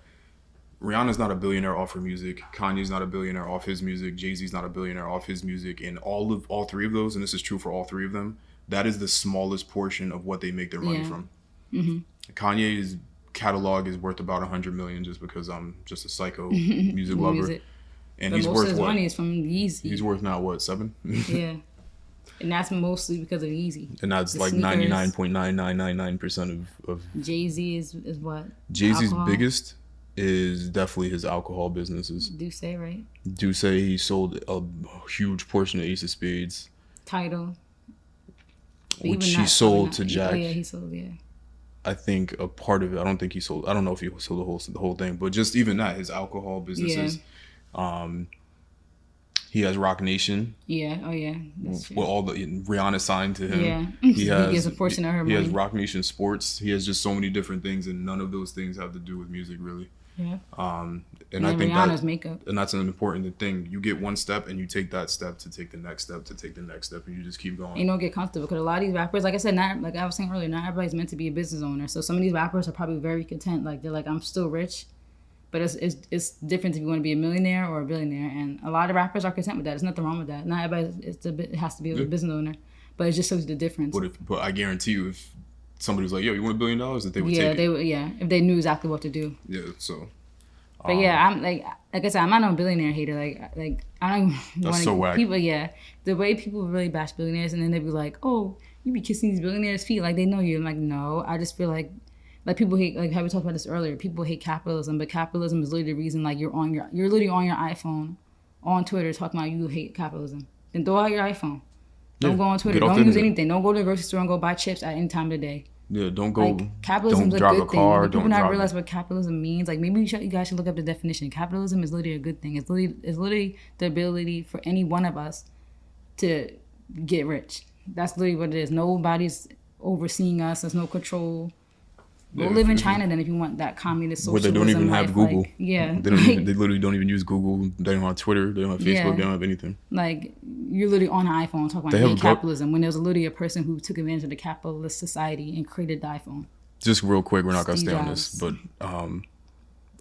Rihanna's not a billionaire off her music. Kanye's not a billionaire off his music. Jay-Z's not a billionaire off his music. And all three of those, and this is true for all three of them, that is the smallest portion of what they make their money Yeah. from. Kanye's catalog is worth about $100 million just because I'm just a psycho music lover. Music. And But he's most worth of his what? money is from Yeezy. He's worth now what, 7? Yeah. And that's mostly because of Yeezy. And that's The like sneakers. 99.9999% of Jay-Z is what? Jay-Z's Alcohol. biggest is definitely his alcohol businesses. Do say, right? Do say he sold a huge portion of Ace of Spades, Title. But which even he that, sold probably to not. Jack. Oh, yeah, he sold, yeah. I think a part of it. I don't think he sold. I don't know if he sold the whole thing, but just even that, his alcohol businesses. He has Rock Nation. Yeah, oh yeah. That's true. Well, all the Rihanna signed to him. Yeah. He He has gets a portion of her He has money. Rock Nation Sports. He has just so many different things, and none of those things have to do with music, really. Yeah. And I think Rihanna's that, makeup. and that's an important thing. You get one step, and you take that step to take the next step to take the next step, and you just keep going. You don't get comfortable because a lot of these rappers, like I said, not like I was saying earlier, not everybody's meant to be a business owner. So some of these rappers are probably very content. Like they're like, I'm still rich, but it's different if you want to be a millionaire or a billionaire. And a lot of rappers are content with that. There's nothing wrong with that. Not everybody. It has to be a business owner, but it just shows the difference. But I guarantee you, if somebody was like, "Yo, you want $1 billion?" that they would Yeah, take they it. would. Yeah, if they knew exactly what to do. Yeah. So But yeah, I'm like I said, I'm not a billionaire hater. Like I don't That's want so whack. people. Yeah, the way people really bash billionaires, and then they be like, "Oh, you be kissing these billionaires' feet like they know you." I'm like, no, I just feel like people hate, like how we talked about this earlier. People hate capitalism, but capitalism is literally the reason like you're literally on your iPhone, on Twitter talking about you hate capitalism. Then throw out your iPhone. Don't Yeah, go on Twitter. get off Don't the use internet. anything. Don't go to the grocery store and go buy chips at any time of the day. yeah, don't go. Like capitalism don't is a drive good a car. thing. People Don't not drive. realize what capitalism means. Like maybe you guys should look up the definition. Capitalism is literally a good thing. It's literally the ability for any one of us to get rich. That's literally what it is. Nobody's overseeing us. There's no control. Go Yeah, live in if- China then if you want that communist Where they socialism. don't even have life. Google. Like, yeah. They literally don't even use Google. They don't have Twitter. They don't have Facebook. Yeah. They don't have anything. Like you're literally on an iPhone talking They about have hate a capitalism when there was literally a person who took advantage of the capitalist society and created the iPhone. Just real quick, we're not gonna Steve stay on this, but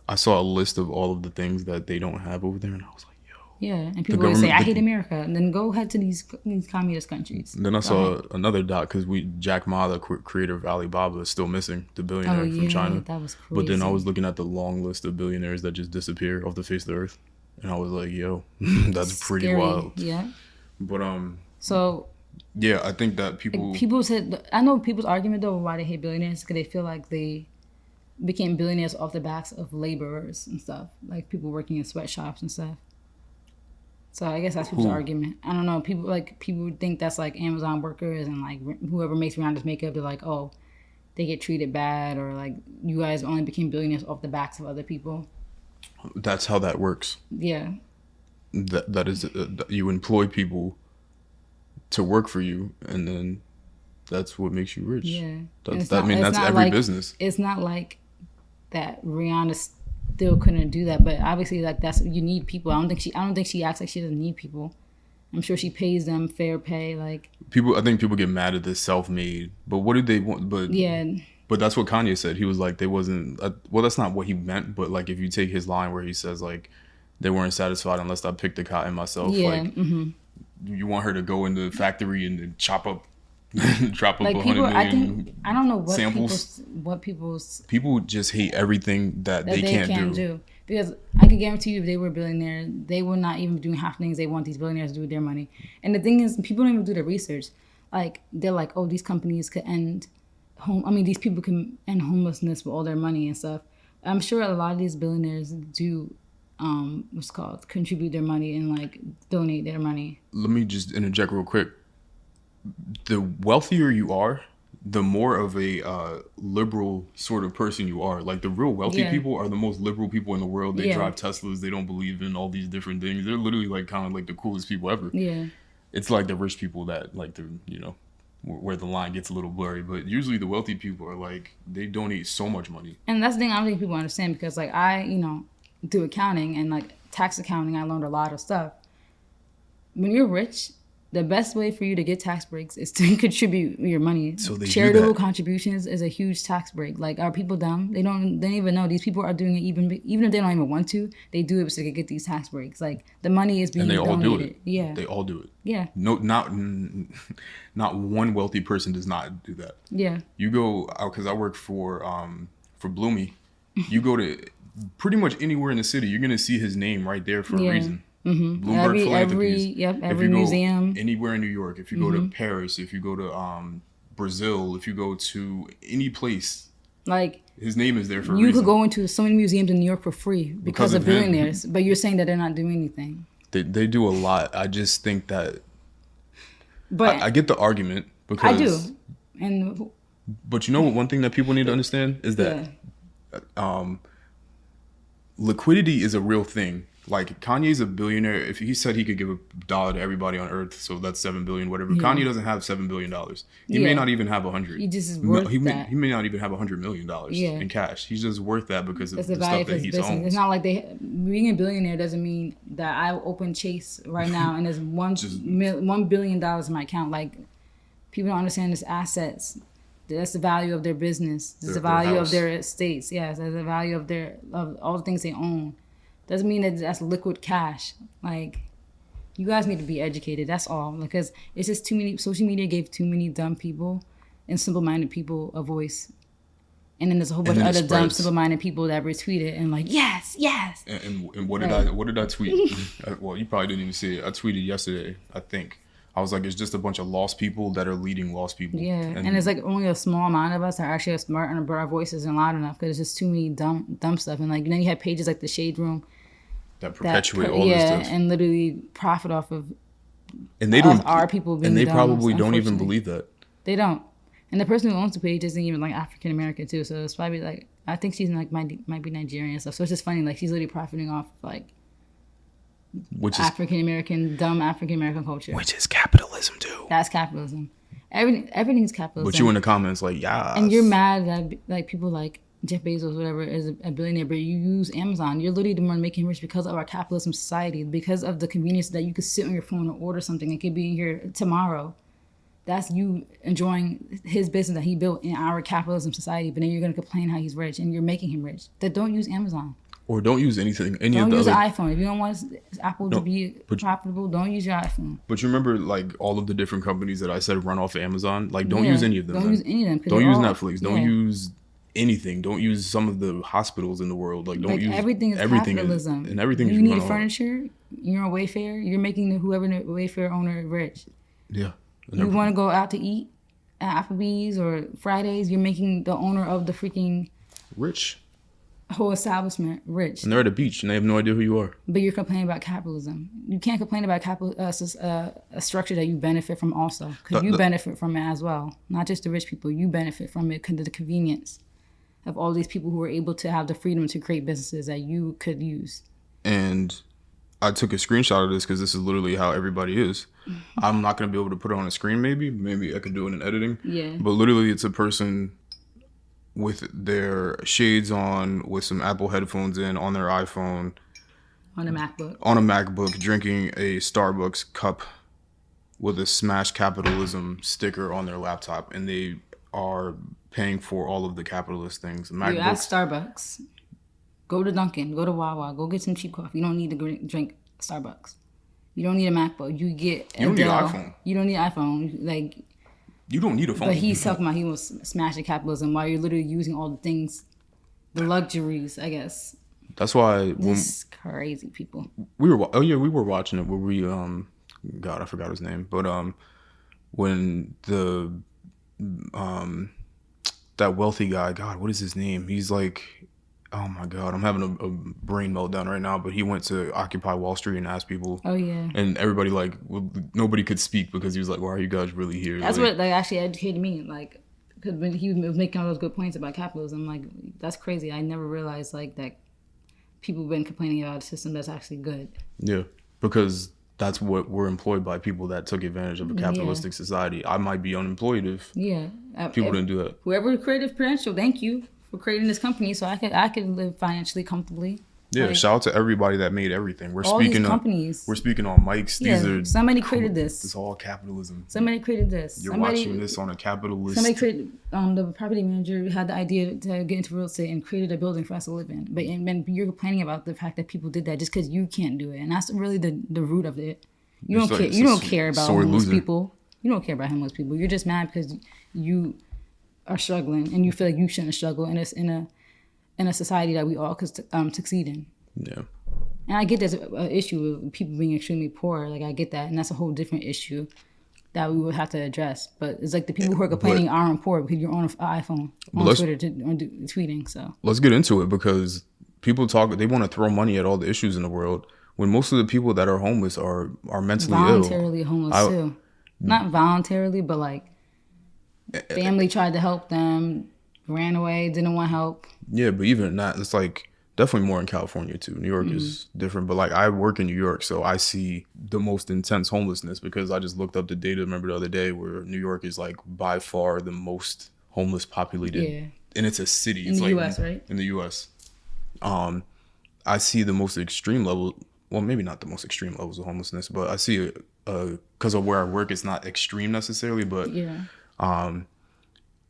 I saw a list of all of the ththings that they don't have over there, and I was like, yo. Yeah, and people always say, government- "I hate America," and then go ahead to these communist countries. And then I Go saw ahead. another doc because Jack Ma, the creator of Alibaba, is still missing, the billionaire Oh from yeah, China. that was crazy. But then I was looking at the long list of billionaires that just disappear off the face of the earth, and I was like, yo, that's pretty Scary. wild. Yeah. But So yeah, I think that people said, I know people's argument though why they hate billionaires because they feel like they became billionaires off the backs of laborers and stuff, like people working in sweatshops and stuff. So I guess that's people's Who? argument. I don't know. People think that's like Amazon workers and like whoever makes Rihanna's makeup. They're like, oh, they get treated bad, or like you guys only became billionaires off the backs of other people. that's how that works. Yeah. That is you employ people to work for you, and then that's what makes you rich. Yeah. That's every business. It's not like that Rihanna still couldn't do that, but obviously like you need people. I don't think she acts like she doesn't need people. I'm sure she pays them fair pay. Like I think people get mad at this self-made, but what did they want? But yeah. But that's what Kanye said. He was like, they wasn't. Well, that's not what he meant. But like, if you take his line where he says like, they weren't satisfied unless I picked the cotton myself. Yeah. Like, you want her to go in the factory and chop up like 100 people, million I don't know what samples. People just hate everything that they can't do. Because I can guarantee you, if they were a billionaire, they would not even be doing half the things they want these billionaires to do with their money. And the thing is, people don't even do the research. Like they're like, oh, these companies could end these people can end homelessness with all their money and stuff. I'm sure a lot of these billionaires do contribute their money and like donate their money. Let me just interject real quick. The wealthier you are, the more of a liberal sort of person you are. Like the real wealthy people are the most liberal people in the world. They drive Teslas. They don't believe in all these different things. They're literally like kind of like the coolest people ever. Yeah. It's like the rich people that like where the line gets a little blurry, but usually the wealthy people are like, they donate so much money. And that's the thing I don't think people understand, because like I, do accounting and like tax accounting, I learned a lot of stuff. When you're rich, the best way for you to get tax breaks is to contribute your money. So charitable contributions is a huge tax break. Like, are people dumb? They don't even know. These people are doing it even if they don't even want to. They do it so they can get these tax breaks. Like, the money is being donated. And they all do it. Yeah. They all do it. Yeah. No, not one wealthy person does not do that. Yeah. You go out, because I work for Bloomy. You go to pretty much anywhere in the city, you're gonna see his name right there for a reason. Mm-hmm. Bloomberg Philanthropies. Every museum. Anywhere in New York, if you go to Paris, if you go to Brazil, if you go to any place, like his name is there for a reason. You could go into so many museums in New York for free because of billionaires, but you're saying that they're not doing anything. They do a lot. I just think that. But I get the argument, because I do, but you know what? One thing that people need to understand is that liquidity is a real thing. Like, Kanye's a billionaire. If he said he could give $1 to everybody on Earth, so that's $7 billion, whatever. Yeah. Kanye doesn't have $7 billion. He may not even have 100. He just is worth that. He may not even have $100 million in cash. He's just worth that because of the stuff that he owns. It's not like being a billionaire doesn't mean that I open Chase right now and there's $1 billion in my account. Like, people don't understand this assets. That's the value of their business. That's the value of their estates. Yes, that's the value of all the things they own. Doesn't mean that that's liquid cash. Like, you guys need to be educated. That's all. Because it's just too many. Social media gave too many dumb people and simple-minded people a voice. And then there's a whole bunch of other dumb, simple-minded people that retweet it and like, yes. And what did I tweet? Well, you probably didn't even see it. I tweeted yesterday, I think. I was like, it's just a bunch of lost people that are leading lost people. Yeah, and it's like only a small amount of us are actually smart, and our voice isn't loud enough because it's just too many dumb stuff. And like, then you have pages like the Shade Room that perpetuate all this stuff and literally profit off of. And they don't. Our people being and they dumb, probably don't even believe that. They don't. And the person who owns the page isn't even like African American too. So it's probably like, I think she's like might be Nigerian and stuff. So it's just funny, like she's literally profiting off like. Which is African American culture. Which is capitalism too. That's capitalism. Everything's capitalism. But you in the comments like, yeah. And you're mad that like people like Jeff Bezos, whatever, is a billionaire, but you use Amazon. You're literally the one making rich because of our capitalism society, because of the convenience that you could sit on your phone and order something. It could be here tomorrow. That's you enjoying his business that he built in our capitalism society, but then you're going to complain how he's rich and you're making him rich. That don't use Amazon. Or don't use anything. Don't use an iPhone. If you don't want Apple to be profitable, don't use your iPhone. But you remember, like, all of the different companies that I said run off of Amazon? Like, don't use any of them. Don't use any of them. Don't use Netflix. Don't use anything. Don't use some of the hospitals in the world. Like, don't use everything. Is capitalism. And everything. You need furniture. You're on Wayfair. You're making whoever the Wayfair owner rich. Yeah. You want to go out to eat at Applebee's or Fridays. You're making the owner of the freaking rich. Whole establishment rich. And they're at a beach and they have no idea who you are. But you're complaining about capitalism. You can't complain about a structure that you benefit from also. Because you benefit from it as well. Not just the rich people. You benefit from it because of the convenience of all these people who are able to have the freedom to create businesses that you could use. And I took a screenshot of this because this is literally how everybody is. I'm not going to be able to put it on a screen. Maybe I could do it in editing. Yeah. But literally, it's a person with their shades on, with some Apple headphones in, on their iPhone, On a MacBook. on a MacBook, drinking a Starbucks cup with a Smash Capitalism sticker on their laptop, and they are paying for all of the capitalist things. You at MacBooks. Starbucks. Go to Dunkin'. Go to Wawa. Go get some cheap coffee. You don't need to drink Starbucks. You don't need a MacBook. You get a You don't need an Dell. iPhone. You don't need an iPhone. Like, You don't need a phone. but he's talking about he was smashing capitalism while you're literally using all the things, the luxuries, I guess. That's why when This crazy people. we were we were watching it where we God, I forgot his name, but when the that wealthy guy, God, what is his name? He's like, oh my God, I'm having a brain meltdown right now. But he went to Occupy Wall Street and asked people, Oh yeah. and everybody nobody could speak because he was like, why are you guys really here? That's Like, what like actually educated me. Like, because when he was making all those good points about capitalism, like that's crazy. I never realized like that people have been complaining about a system that's actually good. yeah, because that's what we're employed by, people that took advantage of a capitalistic society. I might be unemployed if Yeah. people didn't do that. Whoever created Prudential, thank you for creating this company so I could live financially comfortably. Yeah, Like, shout out to everybody that made everything. We're all speaking these on companies. we're speaking on mics. Yeah, These are somebody created this. It's all capitalism. Somebody created this. You're somebody, watching this on a capitalist. Somebody created. The property manager had the idea to get into real estate and created a building for us to live in. But and then you're complaining about the fact that people did that just because you can't do it, and that's really the root of it. You don't It's like- care. it's You a don't care about sore homeless loser. people. You don't care about homeless people. You're just mad because you are struggling and you feel like you shouldn't struggle in a society that we all could succeed in. Yeah. And I get there's an issue with people being extremely poor. Like, I get that. And that's a whole different issue that we would have to address. But it's like the people who are complaining aren't poor because you're on an iPhone, on let's- Twitter, tweeting. So, Let's get into it because people they want to throw money at all the issues in the world when most of the people that are homeless are mentally ill. voluntarily homeless too. Not voluntarily, but like family tried to help them, ran away, didn't want help. Yeah, but even that, it's like definitely more in California too. New York is different, but like I work in New York, so I see the most intense homelessness because I just looked up the data. Remember the other day where New York is like by far the most homeless populated, Yeah. and it's a city. In It's the like US, right? in the U.S. I see the most extreme level. Well, maybe not the most extreme levels of homelessness, but I see because of where I work, it's not extreme necessarily, but Yeah.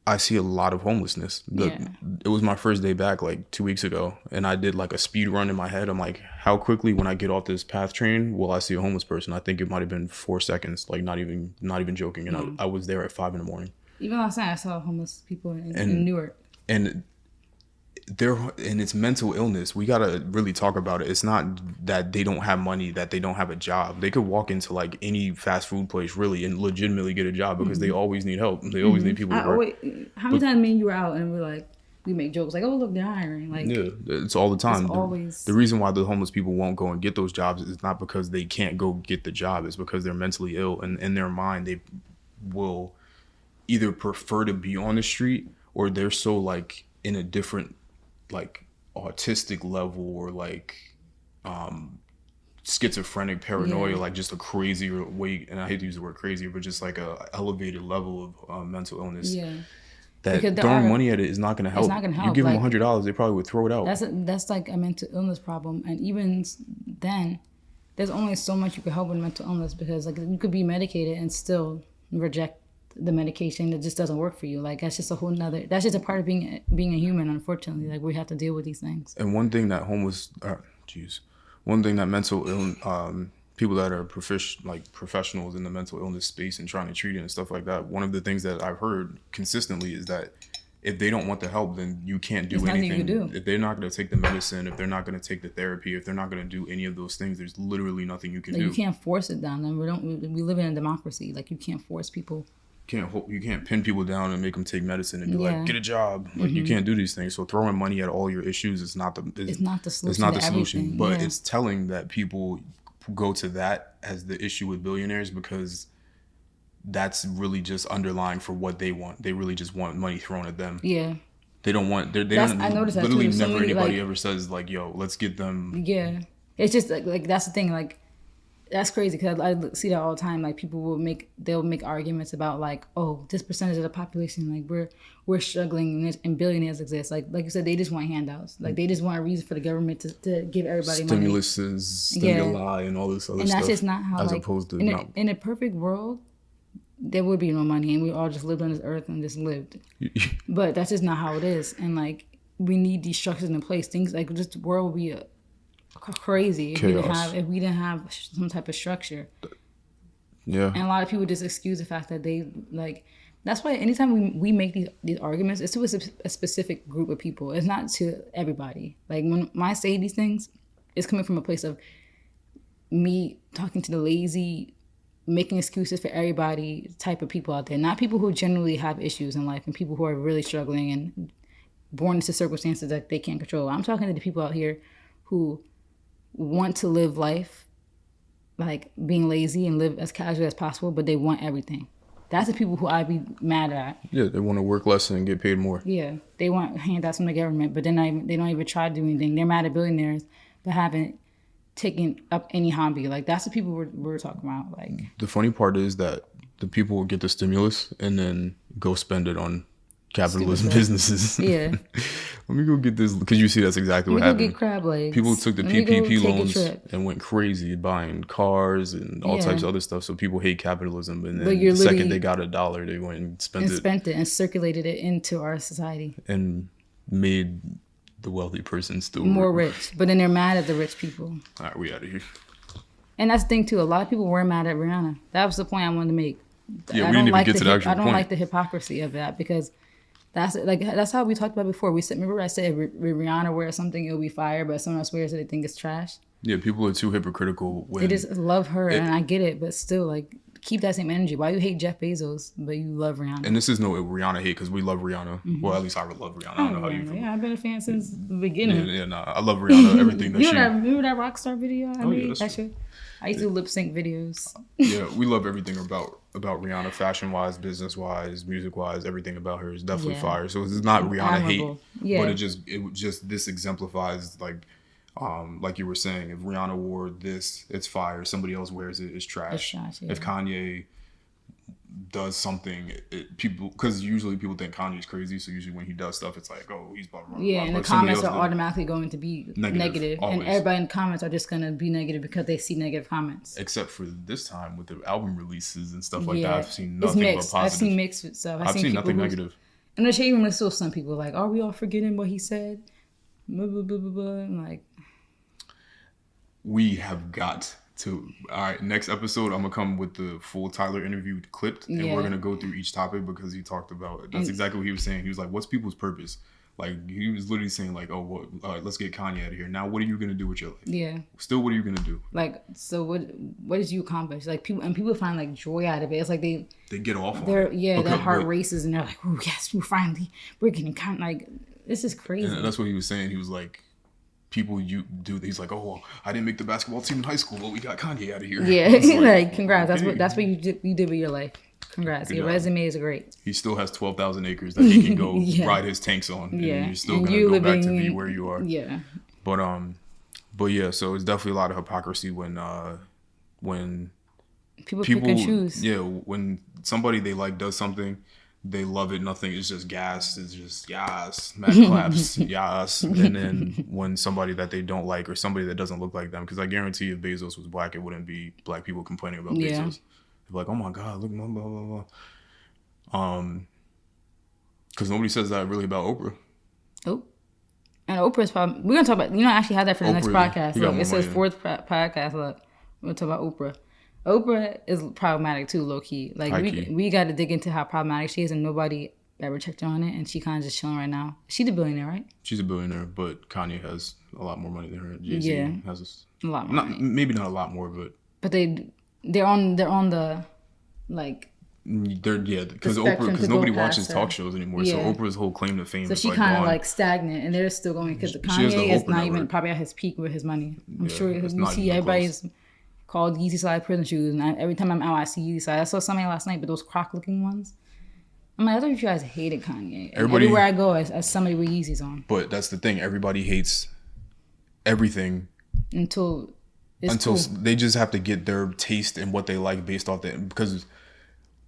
I see a lot of homelessness. Yeah. It was my first day back like 2 weeks ago, and I did like a speed run in my head. I'm like, how quickly when I get off this PATH train will I see a homeless person? I think it might have been 4 seconds, like not even joking. And I was there at 5 a.m. Even last night, I saw homeless people in Newark. And it's mental illness. We gotta really talk about it. It's not that they don't have money, that they don't have a job. They could walk into like any fast food place really and legitimately get a job because they always need help. They always need people to work. How many times me and you were out and we're like, we make jokes like, oh look, they're hiring. Like, Yeah, it's all the time. It's always- The reason why the homeless people won't go and get those jobs is not because they can't go get the job. It's because they're mentally ill, and in their mind they will either prefer to be on the street or they're so like in a different like autistic level or like schizophrenic paranoia, Yeah. like just a crazier weight, and I hate to use the word crazier, but just like a elevated level of mental illness. yeah. That Because there throwing are- money at it is not going to help. not gonna You help, give them like- $100, they probably would throw it out. That's like a mental illness problem, and even then, there's only so much you can help with mental illness because like you could be medicated and still reject the medication that just doesn't work for you. Like that's just a whole nother. That's just a part of being a human. Unfortunately, like we have to deal with these things. And one thing that one thing that people that are professionals in the mental illness space and trying to treat it and stuff like that, one of the things that I've heard consistently is that if they don't want the help, then you can't do There's nothing you anything. can do. If they're not going to take the medicine, if they're not going to take the therapy, if they're not going to do any of those things, there's literally nothing you can Like do. you can't force it down them. We live in a democracy. Like you can't force people. You can't pin people down and make them take medicine and be Yeah. like, get a job. Like you can't do these things. So throwing money at all your issues is not the It's not the solution. It's not to the solution, everything. but Yeah. it's telling that people go to that as the issue with billionaires because that's really just underlying for what they want. They really just want money thrown at them. Yeah. They don't want. They That's- don't. I noticed that Literally, too. never Somebody, anybody like- ever says like, "Yo, let's get them." Yeah. It's just like that's the thing. Like that's crazy because I see that all the time. Like people they'll make arguments about like, oh, this percentage of the population, like we're struggling and billionaires exist. Like you said, they just want handouts. Like they just want a reason for the government to give everybody money. Stimuli, and all this other and stuff. that's just not how. As like, opposed to in a perfect world, there would be no money, and we all just lived on this earth and just lived. But that's just not how it is. And like we need these structures in place. Things like this world would be crazy if we didn't have some type of structure. Yeah. And a lot of people just excuse the fact that they like. That's why anytime we make these arguments, it's to a specific group of people. It's not to everybody. Like when I say these things, it's coming from a place of me talking to the lazy, making excuses for everybody type of people out there. Not people who generally have issues in life and people who are really struggling and born into circumstances that they can't control. I'm talking to the people out here who want to live life like being lazy and live as casual as possible, but they want everything. That's the people who I'd be mad at. Yeah, they want to work less and get paid more. Yeah, they want handouts from the government, but then they don't even try to do anything. They're mad at billionaires, but haven't taken up any hobby. Like that's the people we're talking about. Like the funny part is that the people will get the stimulus and then go spend it on capitalism businesses. Yeah. Let me go get this, because you see that's exactly what happened. Let me go get crab legs. People took the PPP loans and went crazy buying cars and all types of other stuff. So people hate capitalism, and then the second they got $1, they went and spent it and circulated it into our society and made the wealthy person still more rich. But then they're mad at the rich people. All right, we out of here. And that's the thing too. A lot of people were mad at Rihanna. That was the point I wanted to make. Yeah, we didn't even get to the actual point. I don't like the hypocrisy of that, because that's how we talked about before. Remember I said Rihanna wears something, it'll be fire, but if someone else wears it, they think it's trash. Yeah, people are too hypocritical. They just love her, and I get it, but still, like, keep that same energy. Why you hate Jeff Bezos, but you love Rihanna? And this is no Rihanna hate, because we love Rihanna. Mm-hmm. Well, at least I love Rihanna. I don't know how you feel. Yeah, I've been a fan since the beginning. Yeah, I love Rihanna. Everything that remember that Rockstar video I made? Yeah, I used to lip sync videos. Yeah, we love everything about Rihanna, fashion wise, business wise, music wise. Everything about her is definitely fire. So it's not Rihanna hate, but it just this exemplifies like you were saying, if Rihanna wore this, it's fire. Somebody else wears it, it's trash. If Kanye does something, people, because usually people think Kanye's crazy, so usually when he does stuff, it's like, oh, he's blah, blah, blah. Yeah, and the comments are automatically going to be negative. And everybody in the comments are just going to be negative because they see negative comments. Except for this time with the album releases and stuff like that, I've seen nothing but positive. I've seen mixed stuff. I've seen nothing negative. And there's even still some people like, are we all forgetting what he said? Blah, blah, blah, blah, blah. I'm like, we have got to. All right, next episode, I'm gonna come with the full Tyler interview clipped, and we're gonna go through each topic, because he talked about. That's exactly what he was saying. He was like, "What's people's purpose?" Like he was literally saying, like, "Oh, well, let's get Kanye out of here. Now, what are you gonna do with your life? Yeah. Still, what are you gonna do? Like, so what did you accomplish? Like people find like joy out of it. It's like they get off on it. Yeah, their heart races, and they're like, "Oh yes, we're getting like this is crazy." And that's what he was saying. He was like, people he's like, oh, well, I didn't make the basketball team in high school, but we got Kanye out of here. Yeah, like congrats. That's what you did with your life. Congrats. Your resume is great. He still has 12,000 acres that he can go ride his tanks on. And you're still gonna go back to be where you are. Yeah. But yeah, so it's definitely a lot of hypocrisy when people pick and choose. Yeah, when somebody they like does something, they love it. Nothing. It's just gas. It's just yas, mad claps, yas. And then when somebody that they don't like, or somebody that doesn't look like them, because I guarantee if Bezos was black, it wouldn't be black people complaining about Bezos. They'd be like, oh my God, look, blah, blah, blah, blah. Because nobody says that really about Oprah. Oh. And Oprah's probably, we're going to talk about, I actually had that for the next podcast. Look, it says fourth podcast. Look, we're going to talk about Oprah. Oprah is problematic too, low key. Like we got to dig into how problematic she is, and nobody ever checked on it. And she kind of just chilling right now. She's a billionaire, right? She's a billionaire, but Kanye has a lot more money than her. Jay-Z has a lot more. Maybe not a lot more, but they're on the like. Because nobody watches talk shows anymore. So Oprah's whole claim to fame. So she kind of like stagnant, and they're still going because Kanye is not even probably at his peak with his money. I'm sure you see everybody's called Yeezy Slide prison shoes, and every time I'm out, I see Yeezy Slide. I saw something last night, but those croc-looking ones. I'm like, I thought you guys hated Kanye. Everywhere I go, as somebody with Yeezys on. But that's the thing. Everybody hates everything until it's until cool. they just have to get their taste and what they like based off that, because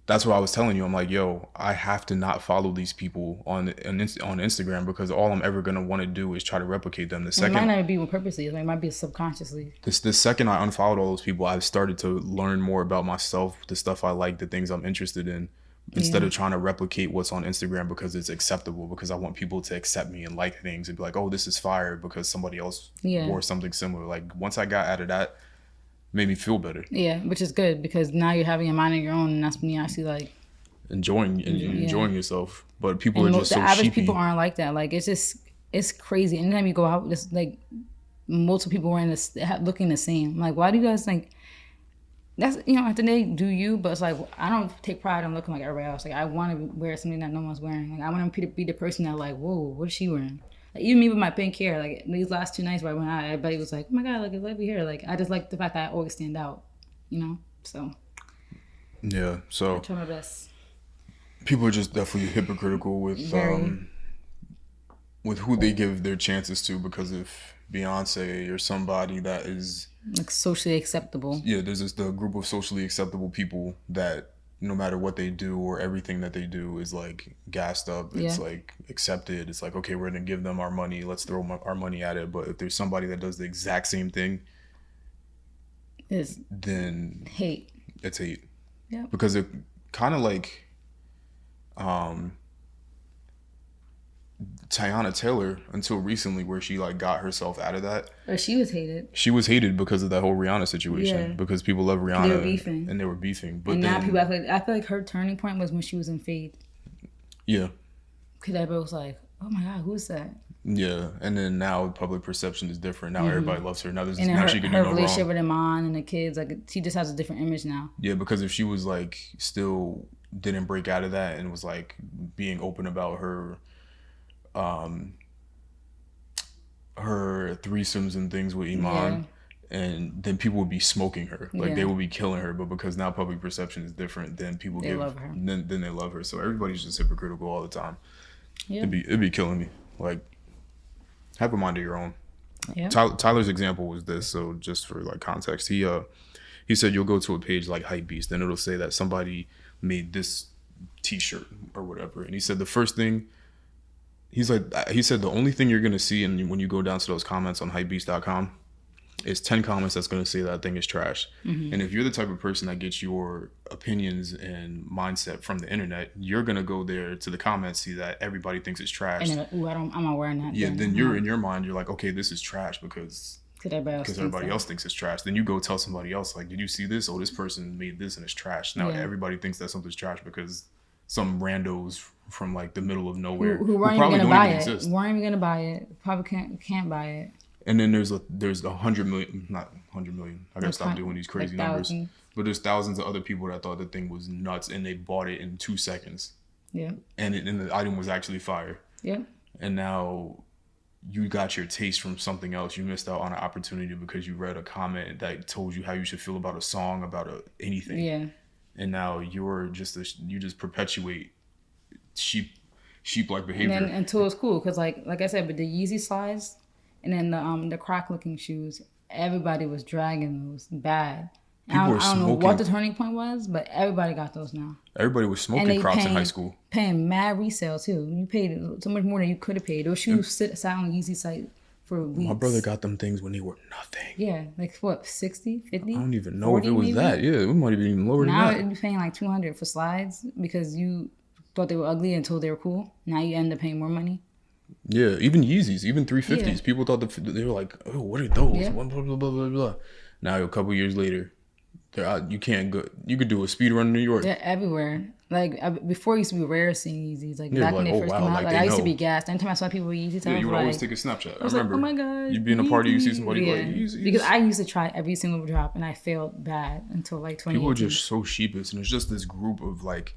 that's what I was telling you. I'm like, yo, I have to not follow these people on Instagram, because all I'm ever gonna want to do is try to replicate them. It might not be purposely. It might be subconsciously. The second I unfollowed all those people, I've started to learn more about myself, the stuff I like, the things I'm interested in, instead of trying to replicate what's on Instagram because it's acceptable, because I want people to accept me and like things and be like, oh, this is fire because somebody else wore something similar. Like, once I got out of that, made me feel better. Yeah, which is good, because now you're having a mind of your own, and that's when you actually like enjoying yourself. But people are just the so average sheepy. people aren't like that. Like, it's crazy. Anytime you go out, it's like multiple people wearing this, looking the same. Like, why do you guys think? That's, at the end of the day, do you? But it's like, I don't take pride in looking like everybody else. Like, I want to wear something that no one's wearing. Like, I want to be the person that like, whoa, what is she wearing? Like, even me with my pink hair. Like, these last 2 nights where I went out, everybody was like, oh my god, like, it's lovely hair. Like, I just like the fact that I always stand out. So Yeah. So I try my best. people are just definitely hypocritical with who they give their chances to, because if Beyonce or somebody that is Like, socially acceptable. there's the group of socially acceptable people that no matter what they do or everything that they do is like gassed up. It's like accepted. It's like, okay, we're gonna give them our money. Let's throw our money at it. But if there's somebody that does the exact same thing, then Hate. it's hate. Yeah. Because it kind of like Tiana Taylor until recently, where she like got herself out of that. Or she was hated. She was hated because of that whole Rihanna situation. Yeah. Because people love Rihanna. They were beefing. And they were beefing. But And then, now people, I feel like her turning point was when she was in Fade. Yeah. Because everybody was like, oh my god, who's that? Yeah. And then now public perception is different. Now everybody loves her. Now there's And now her, she can do her no relationship wrong. with her mom and the kids, like, she just has a different image now. Yeah, because if she was like still didn't break out of that and was like being open about her her threesomes and things with Iman, and then people would be smoking her, like they would be killing her. But because now public perception is different, then people love her. Then they love her. So everybody's just hypocritical all the time. Yeah. It'd be killing me. Like, have a mind of your own. Yeah. Tyler's example was this. So just for like context, he said you'll go to a page like Hypebeast and it'll say that somebody made this T-shirt or whatever, and he said the first thing. He said the only thing you're gonna see when you go down to those comments on hypebeast.com is 10 comments that's gonna say that thing is trash. Mm-hmm. And if you're the type of person that gets your opinions and mindset from the internet, you're gonna go there to the comments, see that everybody thinks it's trash. And then, I'm not wearing that. Yeah, then you're in your mind, you're like, okay, this is trash because everybody else thinks it's trash. Then you go tell somebody else, like, did you see this? Oh, this person made this and it's trash. Now everybody thinks that something's trash because some randos from like the middle of nowhere who weren't even gonna buy it. Weren't even gonna buy it. Probably can't buy it. And then there's 100 million, not 100 million. I gotta stop doing these crazy numbers. But there's thousands of other people that thought the thing was nuts and they bought it in 2 seconds. Yeah. And the item was actually fire. Yeah. And now you got your taste from something else. You missed out on an opportunity because you read a comment that told you how you should feel about a song, about anything. Yeah. And now you just perpetuate sheep-like behavior. And then until it's cool, because like I said, but the Yeezy slides and then the Croc-looking shoes, everybody was dragging those bad. I don't know what the turning point was, but everybody got those now. Everybody was smoking Crocs in high school. Paying mad resale too. You paid so much more than you could have paid. Those shoes sat on Yeezy site for weeks. My brother got them things when they were nothing. Yeah, like what, 60, 50? I don't even know if it was maybe? That. Yeah, we might have been even lower than that. Now you're paying like $200 for slides because you thought they were ugly until they were cool. Now you end up paying more money. Yeah, even Yeezys, even 350s. Yeah. People thought they were like, oh, what are those? Yeah. Blah, blah, blah, blah, blah. Now a couple years later, they're out. You can't go. You could do a speed run in New York. They're everywhere. Like before, it used to be rare seeing Yeezys. Like back when they first came out, like I used to be gassed. Anytime I saw people with Yeezys, you would always take a Snapchat. I remember. Like, oh my god! You'd be in a party, you see somebody like Yeezys. Because I used to try every single drop, and I failed bad until like 2018. People are just so sheepish, and it's just this group of like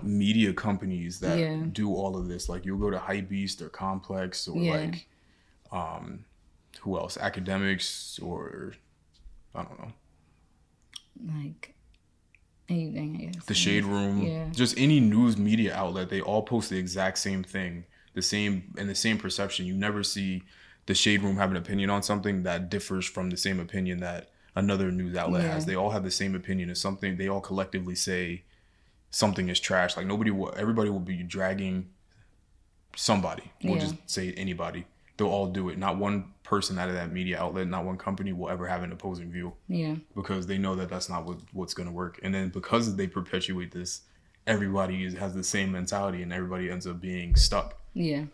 media companies that do all of this. Like you'll go to Hypebeast or Complex or like who else? Academics or I don't know. Like anything, I guess. The Shade Room, just any news media outlet, they all post the exact same thing, the same perception. You never see the Shade Room have an opinion on something that differs from the same opinion that another news outlet has. They all have the same opinion of something. They all collectively say something is trash. Like everybody will be dragging somebody. We'll just say anybody. They'll all do it. Not one person out of that media outlet, not one company will ever have an opposing view. Yeah. Because they know that that's not what's going to work. And then because they perpetuate this, everybody has the same mentality and everybody ends up being stuck. Yeah.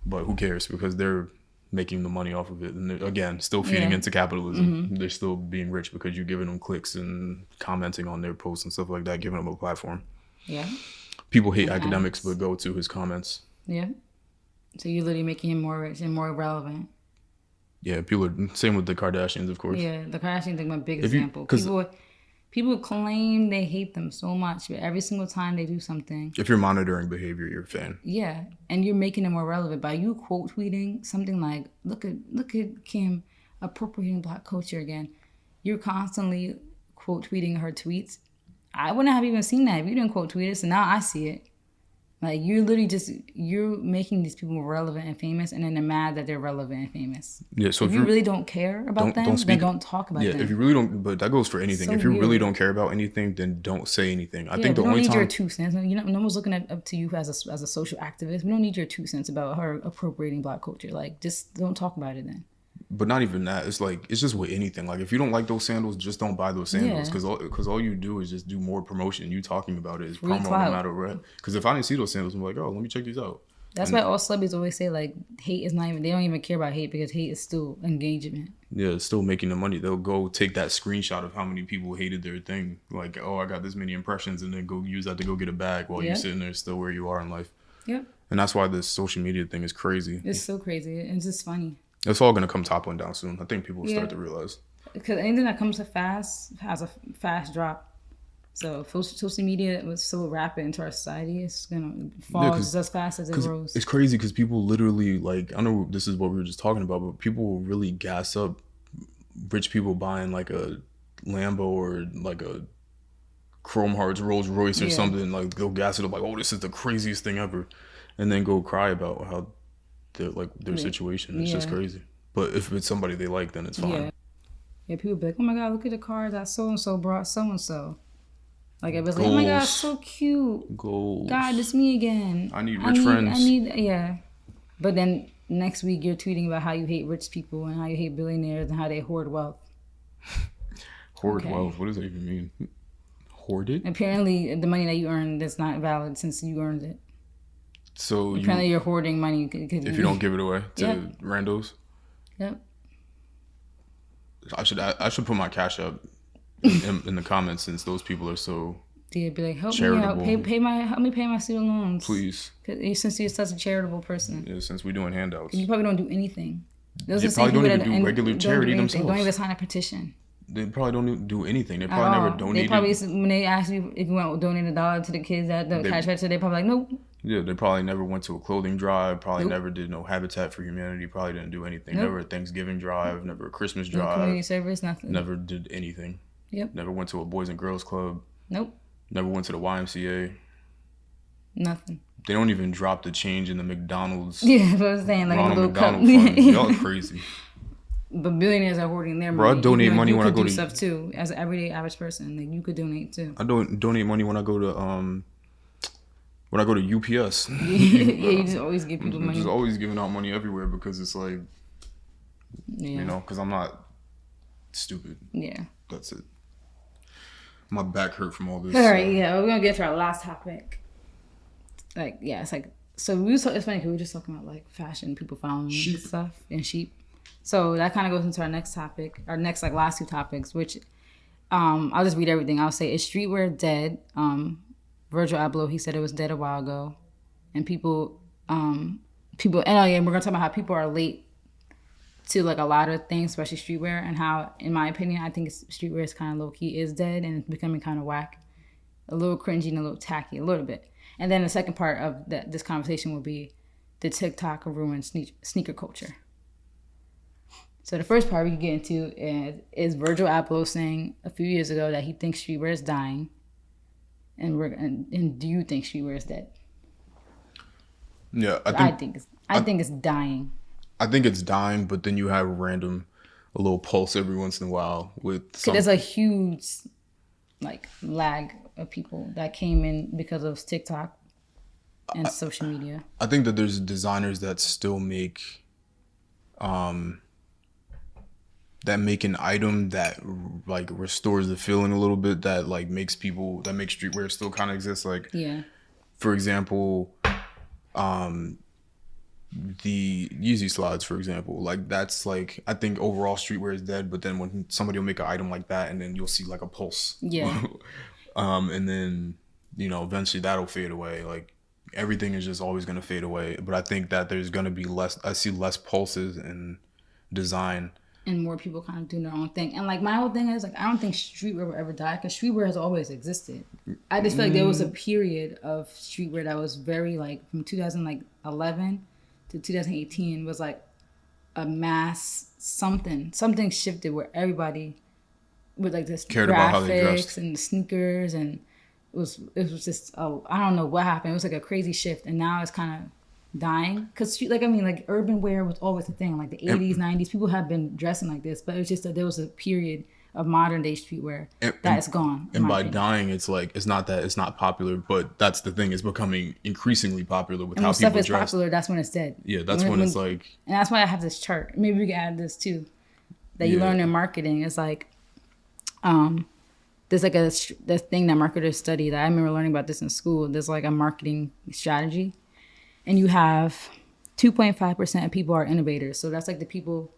But who cares? Because they're making the money off of it. And they're, again, still feeding into capitalism. Mm-hmm. They're still being rich because you're giving them clicks and commenting on their posts and stuff like that, giving them a platform. Yeah. People hate academics, but go to his comments. Yeah. So you're literally making him more rich and more relevant. Yeah, people are, same with the Kardashians, of course. Yeah, the Kardashians are my big example. People claim they hate them so much, but every single time they do something. If you're monitoring behavior, you're a fan. Yeah, and you're making it more relevant by you quote tweeting something like, "Look at Kim appropriating Black culture again." You're constantly quote tweeting her tweets. I wouldn't have even seen that if you didn't quote tweet it. So now I see it. Like, you're literally you're making these people more relevant and famous, and then they're mad that they're relevant and famous. Yeah, so if you really don't care about them, then don't talk about them. Yeah, if you really don't, but that goes for anything. So if you really don't care about anything, then don't say anything. I think the only time... your 2 cents. No one's looking up to you as a social activist. We don't need your 2 cents about her appropriating Black culture. Like, just don't talk about it then. But not even that. It's like, it's just with anything. Like, if you don't like those sandals, just don't buy those sandals. Because all you do is just do more promotion. You talking about it is promo no matter what. Because if I didn't see those sandals, I'm like, oh, let me check these out. That's why all celebrities always say, like, hate is not even, they don't even care about hate because hate is still engagement. Yeah, it's still making the money. They'll go take that screenshot of how many people hated their thing. Like, oh, I got this many impressions, and then go use that to go get a bag while you're sitting there still where you are in life. Yep. And that's why this social media thing is crazy. It's so crazy. It's just funny. It's all going to come toppling down soon. I think people will start to realize. Because anything that comes fast has a fast drop. So social media was so rapid into our society, it's going to fall just as fast as it grows. It's crazy because people literally, like, I know this is what we were just talking about, but people will really gas up rich people buying like a Lambo or like a Chrome Hearts Rolls Royce or something. Like, they'll gas it up like, oh, this is the craziest thing ever. And then go cry about how their situation. It's just crazy. But if it's somebody they like, then it's fine. Yeah, people be like, oh my God, look at the car that so-and-so brought so-and-so. Like, it was like, oh my God, so cute. Goals. God, it's me again. I need rich friends. But then next week you're tweeting about how you hate rich people and how you hate billionaires and how they hoard wealth. Hoard wealth? What does that even mean? Hoard it? Apparently, the money that you earned is not valid since you earned it. So apparently you're hoarding money if you don't give it away to randos. Yep. I should put my cash up in the comments since those people are so be like, help charitable. me out, help me pay my student loans, please. Since you're such a charitable person. Yeah, since we're doing handouts. You probably don't do anything. Those probably don't even do regular charity themselves. They don't even sign a petition. They probably don't do anything. They probably never donated. They probably, when they ask you if you want to donate $1 to the kids at the cash register, they probably like, nope. Yeah, they probably never went to a clothing drive, probably never did no Habitat for Humanity, probably didn't do anything. Never a Thanksgiving drive, never a Christmas drive. No community service, nothing. Never did anything. Yep. Never went to a Boys and Girls Club. Nope. Never went to the YMCA. Nothing. They don't even drop the change in the McDonald's. Yeah, that's what I was saying. Like Ronald a little McDonald cup. fund. Y'all are crazy. But billionaires are hoarding their money. Bro, I donate money when I go to stuff too. As an everyday average person, like, you could donate too. I don't donate money when I go to UPS. Yeah, you just always give people money. Just always giving out money everywhere because it's like, you know, because I'm not stupid. Yeah. That's it. My back hurt from all this. All right, we're gonna get to our last topic. Like, it's like, so it's funny because we were just talking about like fashion, people following stuff and sheep. So that kind of goes into our next topic, our next like last 2 topics, which I'll just read everything. I'll say, is streetwear dead? Virgil Abloh, he said it was dead a while ago, and people, and we're gonna talk about how people are late to like a lot of things, especially streetwear, and how, in my opinion, I think streetwear is kind of low key is dead and it's becoming kind of whack, a little cringy and a little tacky, a little bit. And then the second part of this conversation will be the TikTok ruined sneaker culture. So the first part we can get into is Virgil Abloh saying a few years ago that he thinks streetwear is dying. And do you think streetwear is dead? Yeah, I think it's dying. I think it's dying, but then you have a little pulse every once in a while with Because there's a huge like lag of people that came in because of TikTok and social media. I think that there's designers that still make an item that like restores the feeling a little bit, that like makes streetwear still kind of exist. Like, Yeah. for example, the Yeezy slides, for example, like that's like, I think overall streetwear is dead, but then when somebody will make an item like that, and then you'll see like a pulse. Yeah. And then, eventually that'll fade away. Like everything is just always going to fade away. But I think that there's going to be I see less pulses in design. And more people kind of doing their own thing. And like my whole thing is like, I don't think streetwear will ever die, because streetwear has always existed. I just feel like there was a period of streetwear that was very like from 2011 to 2018 was like a mass something shifted where everybody with like this cared about how they dressed and the sneakers, and it was just I don't know what happened. It was like a crazy shift, and now it's kind of dying, because like urban wear was always a thing. Like the 80s, 90s, people have been dressing like this, but it's just that there was a period of modern day streetwear that's gone. And by dying, it's like it's not popular, but that's the thing. It's becoming increasingly popular with how people dress. Stuff is popular. That's when it's dead. Yeah, that's when it's like. And that's why I have this chart. Maybe we can add this too, that you learn in marketing. It's like, there's like this thing that marketers study that I remember learning about this in school. There's like a marketing strategy, and you have 2.5% of people are innovators. So that's like the people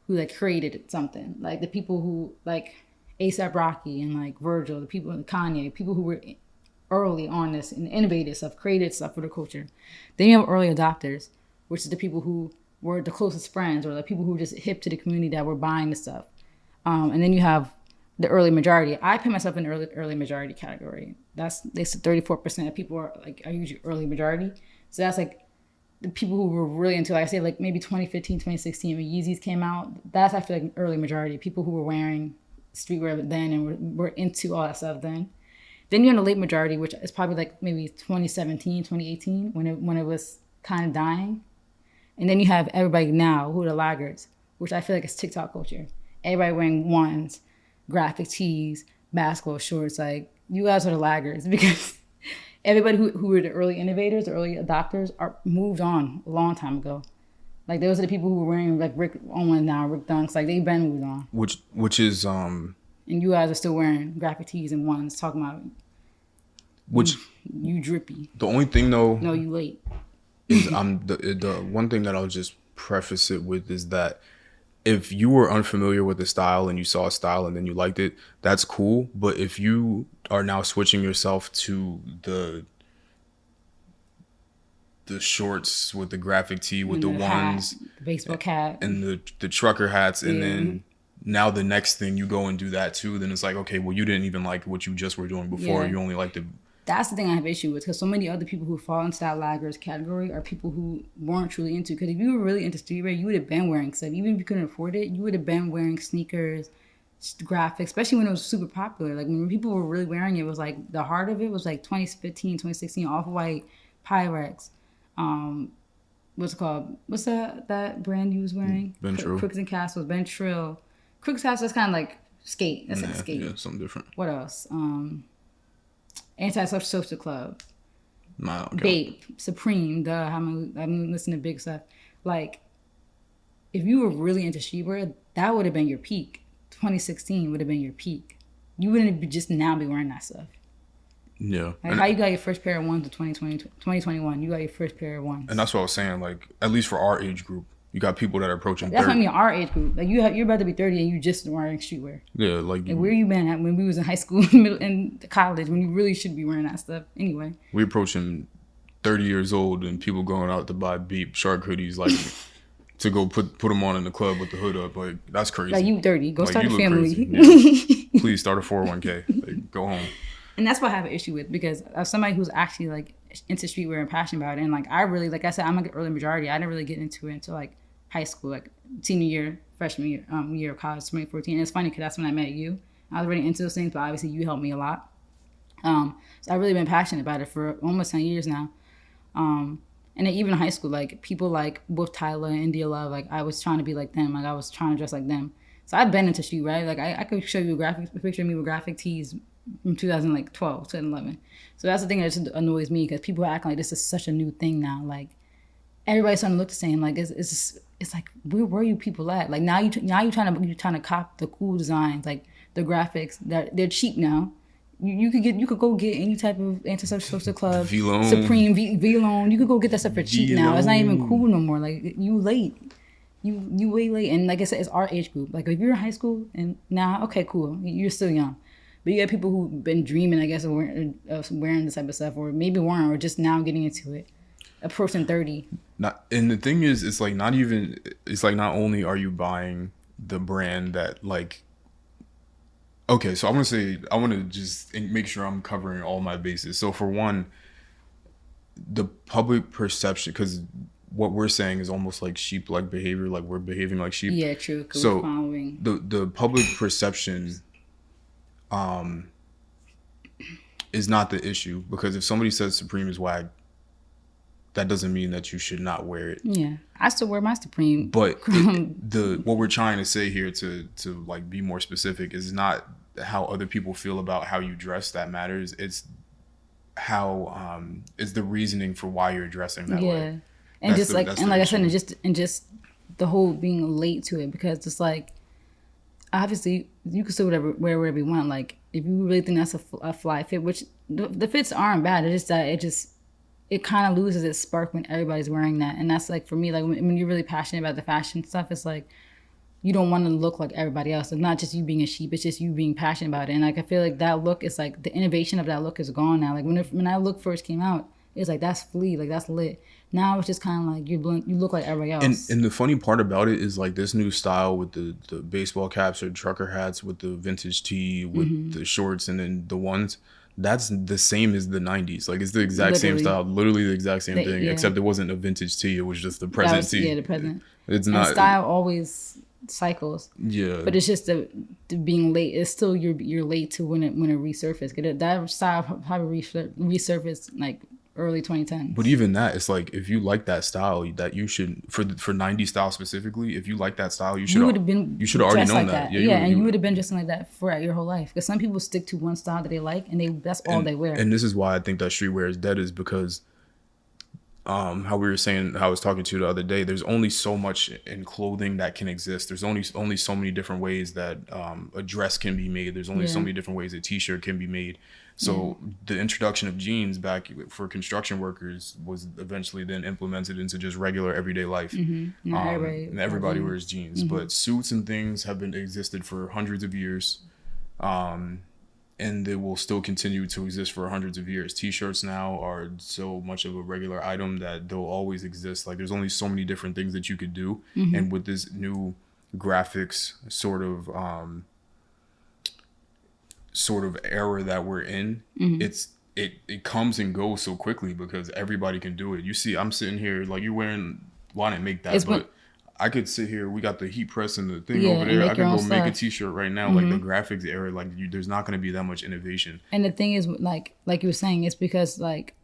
who like created something, like the people who like A$AP Rocky and like Virgil, the people Kanye, people who were early on this and innovated stuff, created stuff for the culture. Then you have early adopters, which is the people who were the closest friends, or the people who were just hip to the community that were buying the stuff. And then you have the early majority. I put myself in the early majority category. They said 34% of people are usually early majority. So that's like the people who were really into, like I say, like maybe 2015, 2016 when Yeezys came out. That's, I feel like, early majority. People who were wearing streetwear then and were into all that stuff then. Then you have the late majority, which is probably like maybe 2017, 2018 when it was kind of dying. And then you have everybody now who are the laggards, which I feel like is TikTok culture. Everybody wearing ones, graphic tees, basketball shorts. Like, you guys are the laggards, because everybody who were the early innovators, the early adopters, are moved on a long time ago. Like, those are the people who were wearing like Rick Owens now, Rick Dunks. Like, they've been moved on. Which is And you guys are still wearing graphic tees and ones, talking about you drippy. The only thing though. No, you late. Is the one thing that I'll just preface it with is that if you were unfamiliar with the style and you saw a style and then you liked it, that's cool. But if you are now switching yourself to the shorts with the graphic tee, with and the ones, hat, the baseball cap, and the trucker hats, and then now the next thing you go and do that too, then it's like, okay, well, you didn't even like what you just were doing before. You only liked the. That's the thing I have issue with, because so many other people who fall into that laggards category are people who weren't truly into. Because if you were really into streetwear, you would have been wearing stuff. Even if you couldn't afford it, you would have been wearing sneakers, graphics, especially when it was super popular. Like, when people were really wearing it, was like the heart of it was like 2015, 2016, Off-White, Pyrex. What's it called? What's that brand you was wearing? Ventril. Crooks and Castles, Ventril. Crooks and Castles is kind of like skate. That's like skate. Yeah, something different. What else? Anti-Social Club. Nah, okay. Bape, Supreme, I'm listening to big stuff. Like, if you were really into streetwear, that would have been your peak. 2016 would have been your peak. You wouldn't be just now be wearing that stuff. Yeah. Like, how you got your first pair of ones in 2021? You got your first pair of ones. And that's what I was saying. Like, at least for our age group, you got people that are approaching 30. That's what I mean, our age group. Like, you're about to be 30 and you just wearing streetwear. Yeah, like where you been at when we was in high school, middle, and college, when you really should be wearing that stuff anyway. We approaching 30 years old and people going out to buy Beep Shark hoodies, like to go put them on in the club with the hood up. Like, that's crazy. Like, you 30. Go start a family. Yeah. Please start a 401k. Like, go home. And that's what I have an issue with, because of somebody who's actually like into streetwear and passionate about it. And like, I really, like I said, I'm like an early majority. I didn't really get into it until like high school, like senior year, freshman year of college, 2014. And it's funny because that's when I met you. I was already into those things, but obviously you helped me a lot. So I've really been passionate about it for almost 10 years now. And then even in high school, like people like with Tyler and India Love, like I was trying to be like them, like I was trying to dress like them. So I've been into street, right? Like I could show you a picture of me with graphic tees from 2012, 2011. So that's the thing that just annoys me because people are acting like this is such a new thing now. Like everybody's starting to look the same. Like it's like where were you people at? Like now you're trying to cop the cool designs, like the graphics that they're cheap now. You could go get any type of antisocial club, V-Lone. Supreme, V-Lone. You could go get that stuff for cheap now. It's not even cool no more. Like you late. You way late. And like I said, it's our age group. Like if you're in high school and now, okay, cool. You're still young. But you got people who've been dreaming, I guess, of wearing this type of stuff, or maybe weren't, or just now getting into it. Approaching 30. And the thing is, it's like not only are you buying the brand that like. Okay, so I want to just make sure I'm covering all my bases. So for one, the public perception, because what we're saying is almost like sheep-like behavior, like we're behaving like sheep. Yeah, true. Because So we're following. the public perception is not the issue, because if somebody says Supreme is whack, that doesn't mean that you should not wear it. Yeah, I still wear my Supreme. But what we're trying to say here to like be more specific is not how other people feel about how you dress that matters. It's how it's the reasoning for why you're dressing that way. And just like I said, and just the whole being late to it, because it's like obviously you can still wear whatever you want. Like if you really think that's a fly fit, which the fits aren't bad. It's just that it kind of loses its spark when everybody's wearing that. And that's like, for me, like when you're really passionate about the fashion stuff, it's like, you don't want to look like everybody else. It's not just you being a sheep, it's just you being passionate about it. And like, I feel like that look is like, the innovation of that look is gone now. Like when that look first came out, it's like, that's flea, like that's lit. Now it's just kind of like, you look like everybody else. And the funny part about it is like this new style with the baseball caps or trucker hats with the vintage tee with the shorts and then the ones, that's the same as the 90s. Like it's the exact same style, literally the exact same thing, except it wasn't a vintage tee. It was just the present tee. Yeah, the present. It's not. And style always cycles. Yeah. But it's just the being late. It's still you're late to when it resurfaced. That style probably resurfaced like early 2010. But even that, it's like if you like that style, that you should for 90s style specifically. If you like that style, you should have already known like that. Yeah, you would have been dressing like that throughout your whole life. Because some people stick to one style that they like, and that's all they wear. And this is why I think that streetwear is dead, is because how we were saying, how I was talking to you the other day, there's only so much in clothing that can exist. There's only so many different ways that a dress can be made. There's only so many different ways a t-shirt can be made. So the introduction of jeans back for construction workers was eventually then implemented into just regular everyday life. And everybody wears jeans. But suits and things have been existed for hundreds of years. And they will still continue to exist for hundreds of years. T-shirts now are so much of a regular item that they'll always exist. Like there's only so many different things that you could do. And with this new graphics sort of era that we're in, it comes and goes so quickly because everybody can do it. You see, I'm sitting here like you're wearing. Well, I didn't make that, but I could sit here. We got the heat press and the thing over there. I could go make a t-shirt right now. Like the graphics era, like there's not going to be that much innovation. And the thing is, like you were saying, it's because like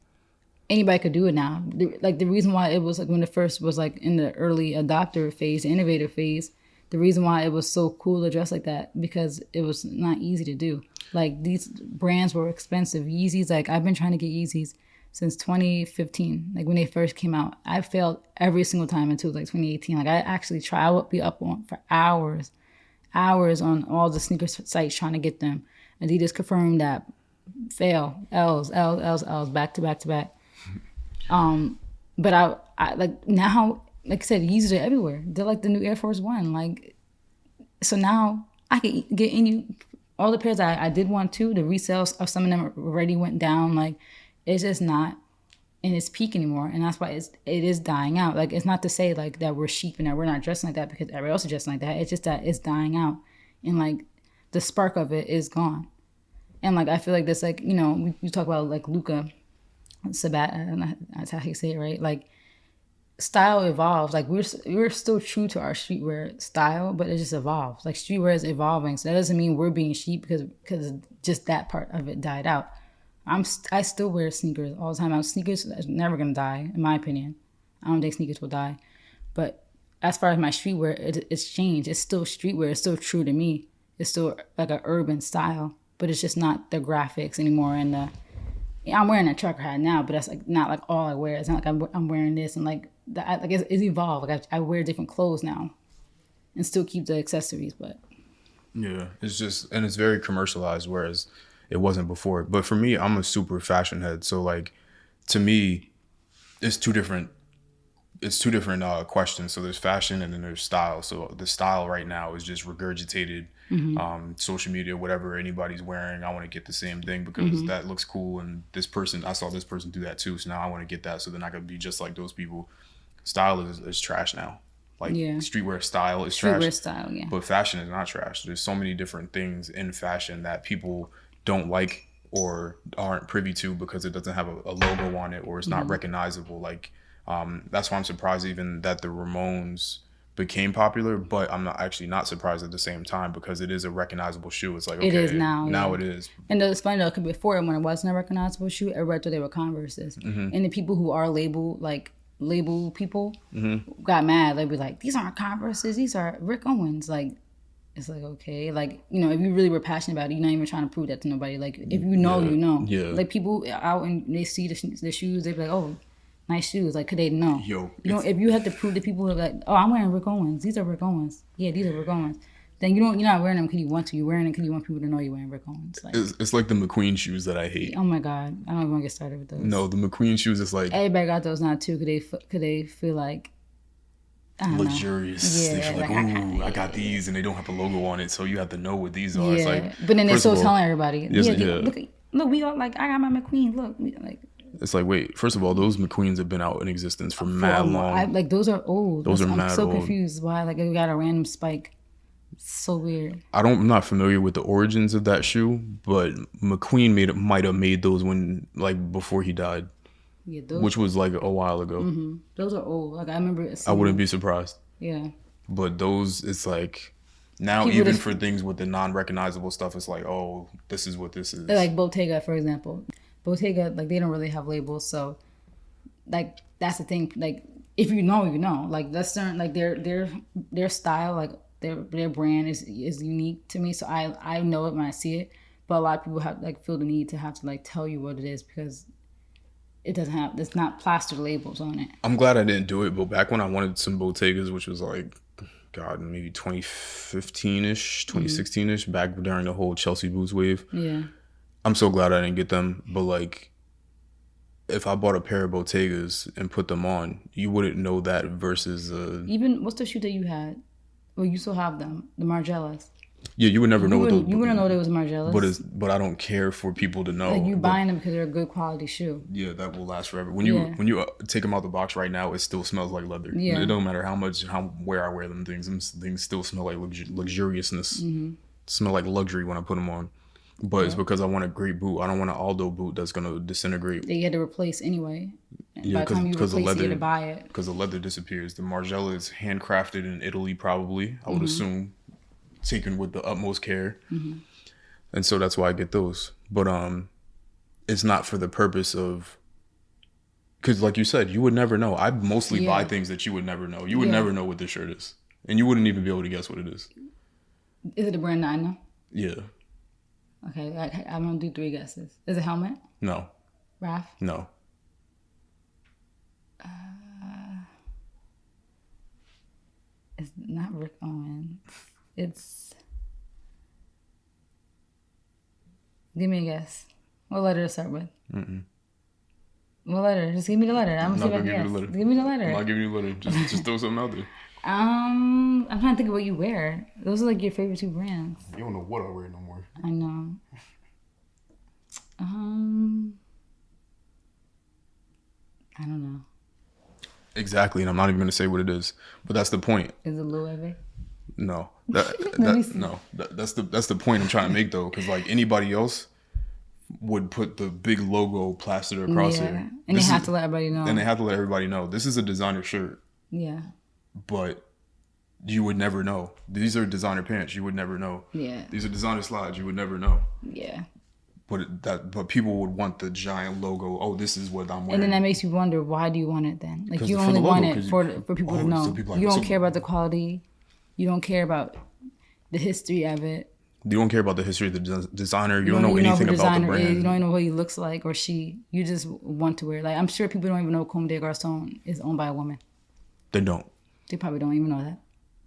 anybody could do it now. Like the reason why it was like when it first was like in the early adopter phase, the innovator phase, the reason why it was so cool to dress like that, because it was not easy to do. Like these brands were expensive. Yeezys, like I've been trying to get Yeezys since 2015, like when they first came out. I failed every single time until like 2018. Like I actually I would be up on for hours on all the sneaker sites trying to get them. Adidas confirmed that fail, L's, back to back. But I like now, like I said, Yeezys are everywhere. They're like the new Air Force One. Like, so now I can get all the pairs I did want to. The resales of some of them already went down. Like, it's just not in its peak anymore, and that's why it is dying out. Like, it's not to say like that we're sheep and that we're not dressing like that because everybody else is dressing like that. It's just that it's dying out, and like the spark of it is gone. And like I feel like this, like, you know, we talk about like Luka Sabat, that's how you say it, right? Like, style evolves. Like we're still true to our streetwear style, but it just evolves. Like streetwear is evolving, so that doesn't mean we're being sheep because just that part of it died out. I still wear sneakers all the time. Sneakers are never gonna die, in my opinion. I don't think sneakers will die. But as far as my streetwear, it's changed. It's still streetwear. It's still true to me. It's still like an urban style, but it's just not the graphics anymore. And I'm wearing a trucker hat now, but that's like not like all I wear. It's not like I'm wearing this and like that. Like it's evolved. Like I wear different clothes now, and still keep the accessories. But yeah, it's just, and it's very commercialized, whereas it wasn't before. But for me, I'm a super fashion head, so like to me, it's two different questions. So there's fashion and then there's style. So the style right now is just regurgitated social media, whatever anybody's wearing. I want to get the same thing because that looks cool. And I saw this person do that too. So now I want to get that. So then I could be just like those people. Style is trash now. Like streetwear style is trash. Streetwear style, yeah. But fashion is not trash. There's so many different things in fashion that people don't like or aren't privy to because it doesn't have a logo on it or it's not recognizable. Like, that's why I'm surprised even that the Ramones became popular, but I'm not surprised at the same time because it is a recognizable shoe. It's like, okay, it is now. Now it is. And it's funny though, because before when it wasn't a recognizable shoe, everybody thought they were Converses. And the people who are label people got mad. They'd be like, these aren't Converses, these are Rick Owens. Like, it's like, okay, like, you know, if you really were passionate about it, you're not even trying to prove that to nobody. Like, if you know, you know. Yeah. Like, people out and they see the shoes, they be like, oh, nice shoes. Like, could they know? Yo, you know, if you have to prove to people like, oh, I'm wearing Rick Owens. These are Rick Owens. Yeah, these are Rick Owens. Then you're not wearing them because you want to. You're wearing them because you want people to know you're wearing Rick Owens. Like, it's like the McQueen shoes that I hate. Oh my God, I don't even want to get started with those. No, the McQueen shoes is like everybody got those now too. Could they feel like luxurious? Yeah, they feel like, ooh, I got these, and they don't have a logo on it, so you have to know what these are. It's like, but then they're still telling everybody. Yes, Look, we all like. I got my McQueen. Look, like. It's like, wait, first of all, those McQueens have been out in existence for mad long. Like, those are old. Those are mad old. I'm so confused why, like, we got a random spike. So weird. I'm not familiar with the origins of that shoe, but McQueen might have made those when, like, before he died. Yeah, which was like a while ago. Mm-hmm. Those are old. Like, I remember. I wouldn't be surprised. Yeah. But those, it's like, now people even for things with the non-recognizable stuff, it's like, oh, this is what this is. Like Bottega, for example. Bottega, like, they don't really have labels, so, like, that's the thing. Like, if you know, you know. Like, that's certain, like, their style, like, their brand is unique to me, so I know it when I see it. But a lot of people have like feel the need to have to like tell you what it is because it's not plastered labels on it. I'm glad I didn't do it, but back when I wanted some Bottegas, which was like, God, maybe 2015-ish, 2016-ish, back during the whole Chelsea Boots wave. Yeah. I'm so glad I didn't get them, but like, if I bought a pair of Bottegas and put them on, you wouldn't know that versus even what's the shoe that you had? Well, you still have them, the Margielas. Yeah, you would never know. You wouldn't know they was Margielas. But I don't care for people to know. Like you buying them because they're a good quality shoe. Yeah, that will last forever. When you take them out the box right now, it still smells like leather. Yeah. It don't matter where I wear them. Things still smell like luxuriousness. Mm-hmm. Smell like luxury when I put them on. But it's because I want a great boot. I don't want an Aldo boot that's gonna disintegrate. That you had to replace anyway. And by the time you replace it, you had to buy it. Because the leather disappears. The Margiela is handcrafted in Italy, probably. I would assume, taken with the utmost care. Mm-hmm. And so that's why I get those. But it's not for the purpose of. Because like you said, you would never know. I mostly buy things that you would never know. You would never know what this shirt is, and you wouldn't even be able to guess what it is. Is it a brand that I know? Yeah. Okay, I'm gonna do 3 guesses. Is it Helmet? No. Raf? No. It's not Rick Owens. It's. Give me a guess. What letter to start with? What letter? Just give me the letter. I'm gonna see if I can guess. Give me the letter. I'm not giving you the letter. Just throw something out there. I'm trying to think of what you wear. Those are like your favorite 2 brands. You don't know what I wear no more. I know. I don't know. Exactly, and I'm not even gonna say what it is. But that's the point. Is it Louis Vuitton? No. That's the point I'm trying to make though, because like anybody else would put the big logo plastered across it. And they have to let everybody know. And they have to let everybody know. This is a designer shirt. Yeah. But you would never know. These are designer pants. You would never know. Yeah. These are designer slides. You would never know. Yeah. but people would want the giant logo. Oh, this is what I'm wearing. And then that makes you wonder, why do you want it then? Like, you for only the logo, want it 'cause for people to know. so people like, You don't so- care about the quality. You don't care about the history of it. You don't care about the history of the designer. You don't know even anything who the about the designer brand. is. You don't even know what he looks like or she. You just want to wear. Like, I'm sure people don't even know Comme des Garçons is owned by a woman. They don't. They probably don't even know that.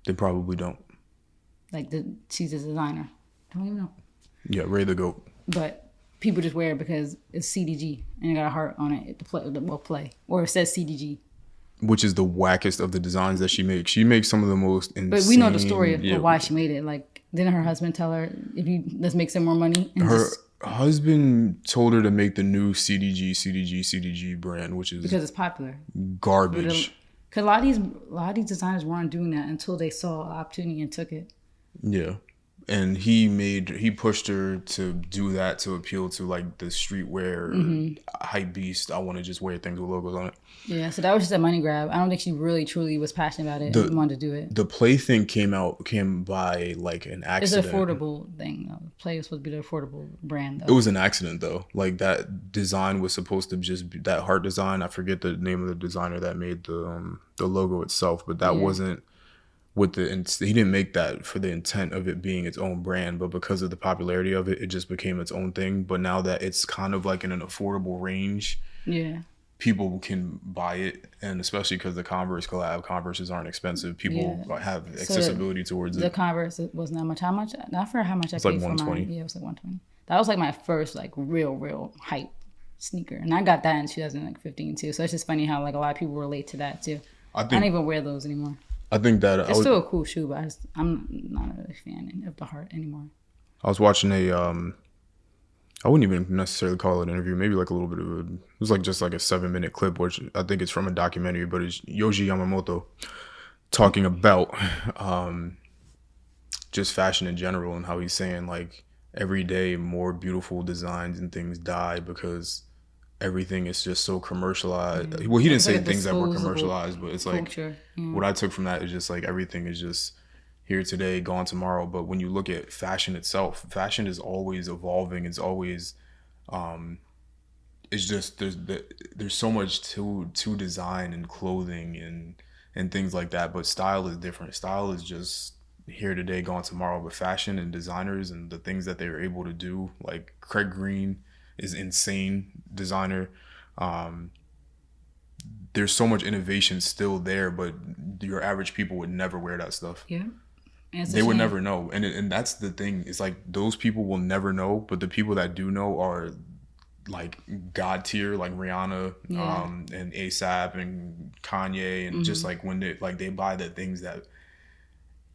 They probably don't. Like, she's a designer. Don't even know. Yeah, Ray the Goat. But people just wear it because it's CDG and it got a heart on it to play. Or it says CDG. Which is the wackest of the designs that she makes. She makes some of the most insane. But we know the story of why she made it. Like, didn't her husband tell her, let's make some more money? And Her husband told her to make the new CDG brand, which is because it's popular. garbage. Because a lot of these designers weren't doing that until they saw an opportunity and took it. Yeah. And he pushed her to do that to appeal to like the streetwear hype beast. I want to just wear things with logos on it. Yeah, so that was just a money grab. I don't think she really truly was passionate about it and wanted to do it. The Play thing came by like an accident. It's an affordable thing though. Play was supposed to be the affordable brand though. It was an accident though. Like that design was supposed to just be that heart design. I forget the name of the designer that made the logo itself, but that wasn't with he didn't make that for the intent of it being its own brand, but because of the popularity of it, it just became its own thing. But now that it's kind of like in an affordable range, people can buy it, and especially because the Converse collab, Converses aren't expensive. People have accessibility towards the it. Converse was not much. How much? Not for how much I It's paid like for mine. $120. Yeah, it was like $120. That was like my first like real hype sneaker, and I got that in 2015 too. So it's just funny how like a lot of people relate to that too. I don't even wear those anymore. I think that It's still a cool shoe, but I'm not really a fan of the heart anymore. I was watching I wouldn't even necessarily call it an interview, maybe like a little bit of it was like just like a 7-minute clip, which I think it's from a documentary, but it's Yohji Yamamoto talking about just fashion in general and how he's saying like every day more beautiful designs and things die because everything is just so commercialized. Well, he didn't say things that were commercialized, but it's like what I took from that is just like everything is just here today, gone tomorrow. But when you look at fashion itself, fashion is always evolving. It's always, it's just there's so much to design and clothing and things like that. But style is different. Style is just here today, gone tomorrow. But fashion and designers and the things that they were able to do, like Craig Green is insane designer. There's so much innovation still there, but your average people would never wear that stuff. Yeah. They would never know. And that's the thing. It's like those people will never know, but the people that do know are like God tier, like Rihanna, and ASAP and Kanye, and just like when they buy the things that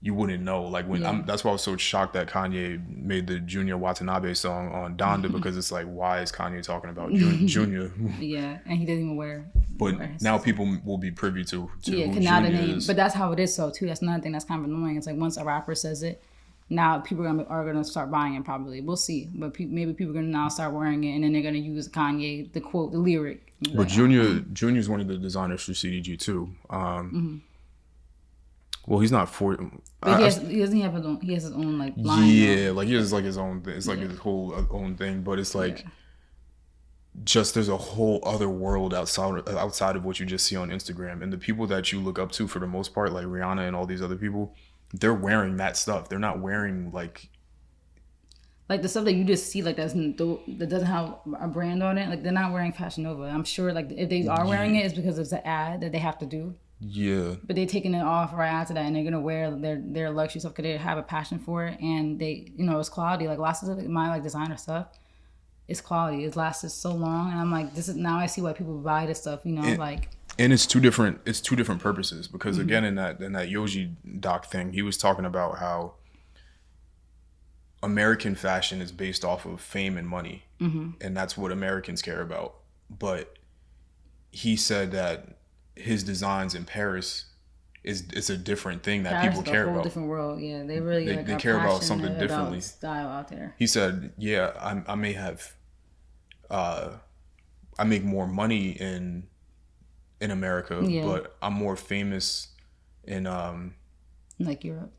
you wouldn't know. Like when that's why I was so shocked that Kanye made the Junior Watanabe song on Donda, because it's like, why is Kanye talking about Junior? Yeah, and he doesn't even wear. But now people will be privy to who now the Junior name. is. But that's how it is, so too. That's another thing that's kind of annoying. It's like once a rapper says it, now people are gonna start buying it. Probably, we'll see. But maybe people are gonna now start wearing it, and then they're gonna use Kanye, the quote, the lyric. But Junior's one of the designers for CDG too. Well, he's not for. But he doesn't have his own. He has his own like line. Yeah, like he has like his own. It's like his whole own thing. But it's like, just there's a whole other world outside of what you just see on Instagram, and the people that you look up to for the most part, like Rihanna and all these other people, they're wearing that stuff. They're not wearing like the stuff that you just see, like that doesn't have a brand on it. Like they're not wearing Fashion Nova. I'm sure like if they are wearing it, it's because it's an ad that they have to do. Yeah. But they're taking it off right after that, and they're gonna wear their luxury stuff because they have a passion for it, and they, it's quality. Like lots of my like designer stuff, it's quality. It lasted so long, and I'm like, this is now I see why people buy this stuff. And it's two different purposes, because again in that Yohji doc thing, he was talking about how American fashion is based off of fame and money, and that's what Americans care about. But he said that his designs in Paris it's a different thing that people care about. Different world, yeah. They really they care about something differently. About style out there. He said, "Yeah, I may have, I make more money in America, but I'm more famous in like Europe."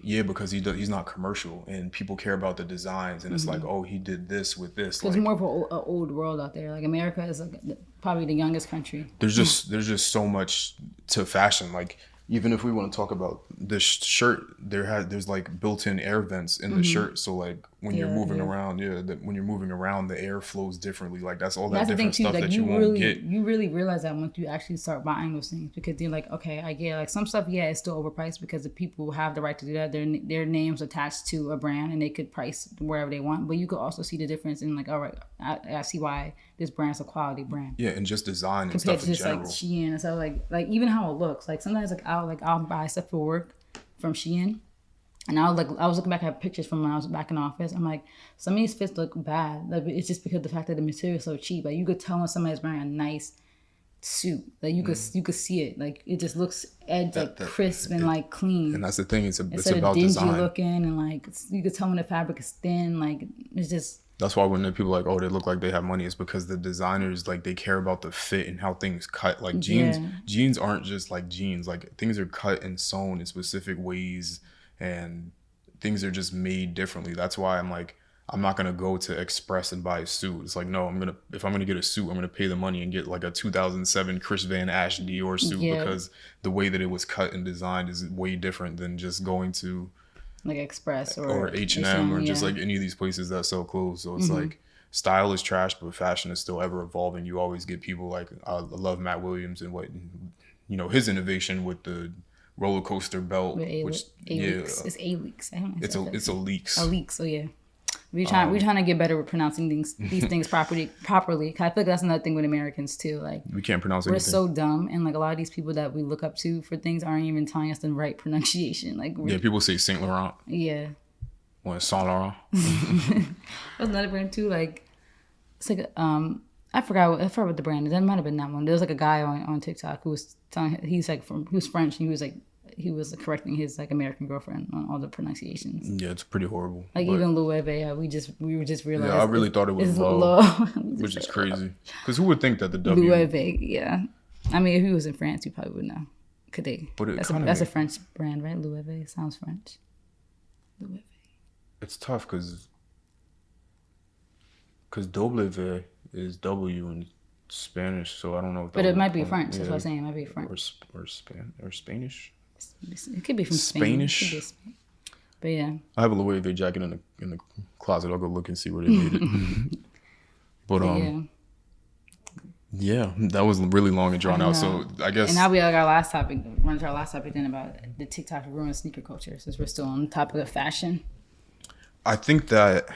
Yeah, because he's not commercial, and people care about the designs, and it's like, oh, he did this with this. It's Like, more of an old world out there. Like America is like probably the youngest country. there's just so much to fashion. Like, even if we want to talk about this shirt, there's like built-in air vents in the shirt, so like when you're moving around, when you're moving around, the air flows differently. Like that's all that That's the thing different too. stuff Like that you won't really, get. you really realize that once you actually start buying those things, because you're like, okay, I get like some stuff. Yeah, it's still overpriced because the people have the right to do that. Their names attached to a brand, and they could price wherever they want. But you could also see the difference in like, all right, I see why this brand's a quality brand. Yeah, and just design and Compared stuff to in just general. like Shein and stuff like even how it looks. Like sometimes I'll buy stuff for work from Shein, and I was looking back at pictures from when I was back in the office. I'm like, some of these fits look bad. Like it's just because of the fact that the material is so cheap. Like you could tell when somebody's wearing a nice suit. Like you could see it. Like it just looks crisp and like clean. And that's the thing. It's Instead about of dingy design. looking and like you could tell when the fabric is thin. Like it's just. That's why when the people are like, oh, they look like they have money, it's because the designers, like, they care about the fit and how things cut. Like jeans aren't just like jeans. Like things are cut and sewn in specific ways, and things are just made differently. That's why I'm like, I'm not gonna go to Express and buy a suit. It's like, no, if I'm gonna get a suit, I'm gonna pay the money and get like a 2007 Chris Van Ash Dior suit because the way that it was cut and designed is way different than just going to like Express or H&M or just like any of these places that sell clothes. So it's like style is trash, but fashion is still ever evolving. You always get people like, I love Matt Williams and his innovation with the roller coaster belt, which it's A-Leaks. It's a Leaks. A Leaks. Oh yeah. We're trying to get better at pronouncing these things properly. 'Cause I feel like that's another thing with Americans too. Like We can't pronounce we're anything. so dumb, and like a lot of these people that we look up to for things aren't even telling us the right pronunciation. Like People say Saint Laurent. Yeah. Or Saint Laurent. There's another brand too. Like it's like I forgot what the brand is. That might have been that one. There was like a guy on TikTok who was telling he was French, and he was correcting his like American girlfriend on all the pronunciations. Yeah, it's pretty horrible. Like but, even Loewe, we were just realizing. Yeah, I really thought it was low. Which is crazy. Because who would think that the W... Loewe, yeah. I mean, if he was in France, you probably would know. Could they? But that's a French brand, right? Loewe sounds French. Loewe. It's tough because W is W in Spanish, so I don't know. If but it might be French. That's what I'm saying. It might be French or Spanish. It could be from Spanish. But yeah, I have a Loewe jacket in the closet. I'll go look and see where they made it. But yeah, that was really long and drawn out. So I guess. And now we have our last topic. Run to our last topic then about the TikTok ruined sneaker culture. Since we're still on the topic of fashion. I think that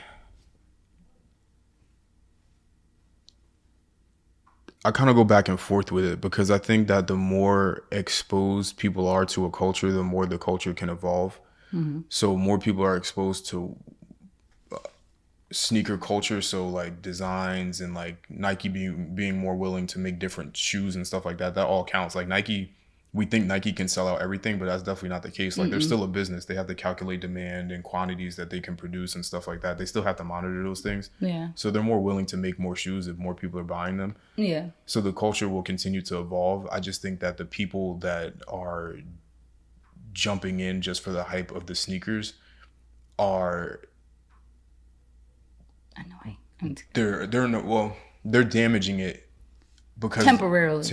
I kind of go back and forth with it because I think that the more exposed people are to a culture, the more the culture can evolve. Mm-hmm. So more people are exposed to sneaker culture, so like designs and like Nike being more willing to make different shoes and stuff like that. That all counts. Like Nike, we think Nike can sell out everything, but that's definitely not the case. Like they're still a business. They have to calculate demand and quantities that they can produce and stuff like that. They still have to monitor those things. Yeah. So they're more willing to make more shoes if more people are buying them. Yeah. So the culture will continue to evolve. I just think that the people that are jumping in just for the hype of the sneakers are they're damaging it because temporarily.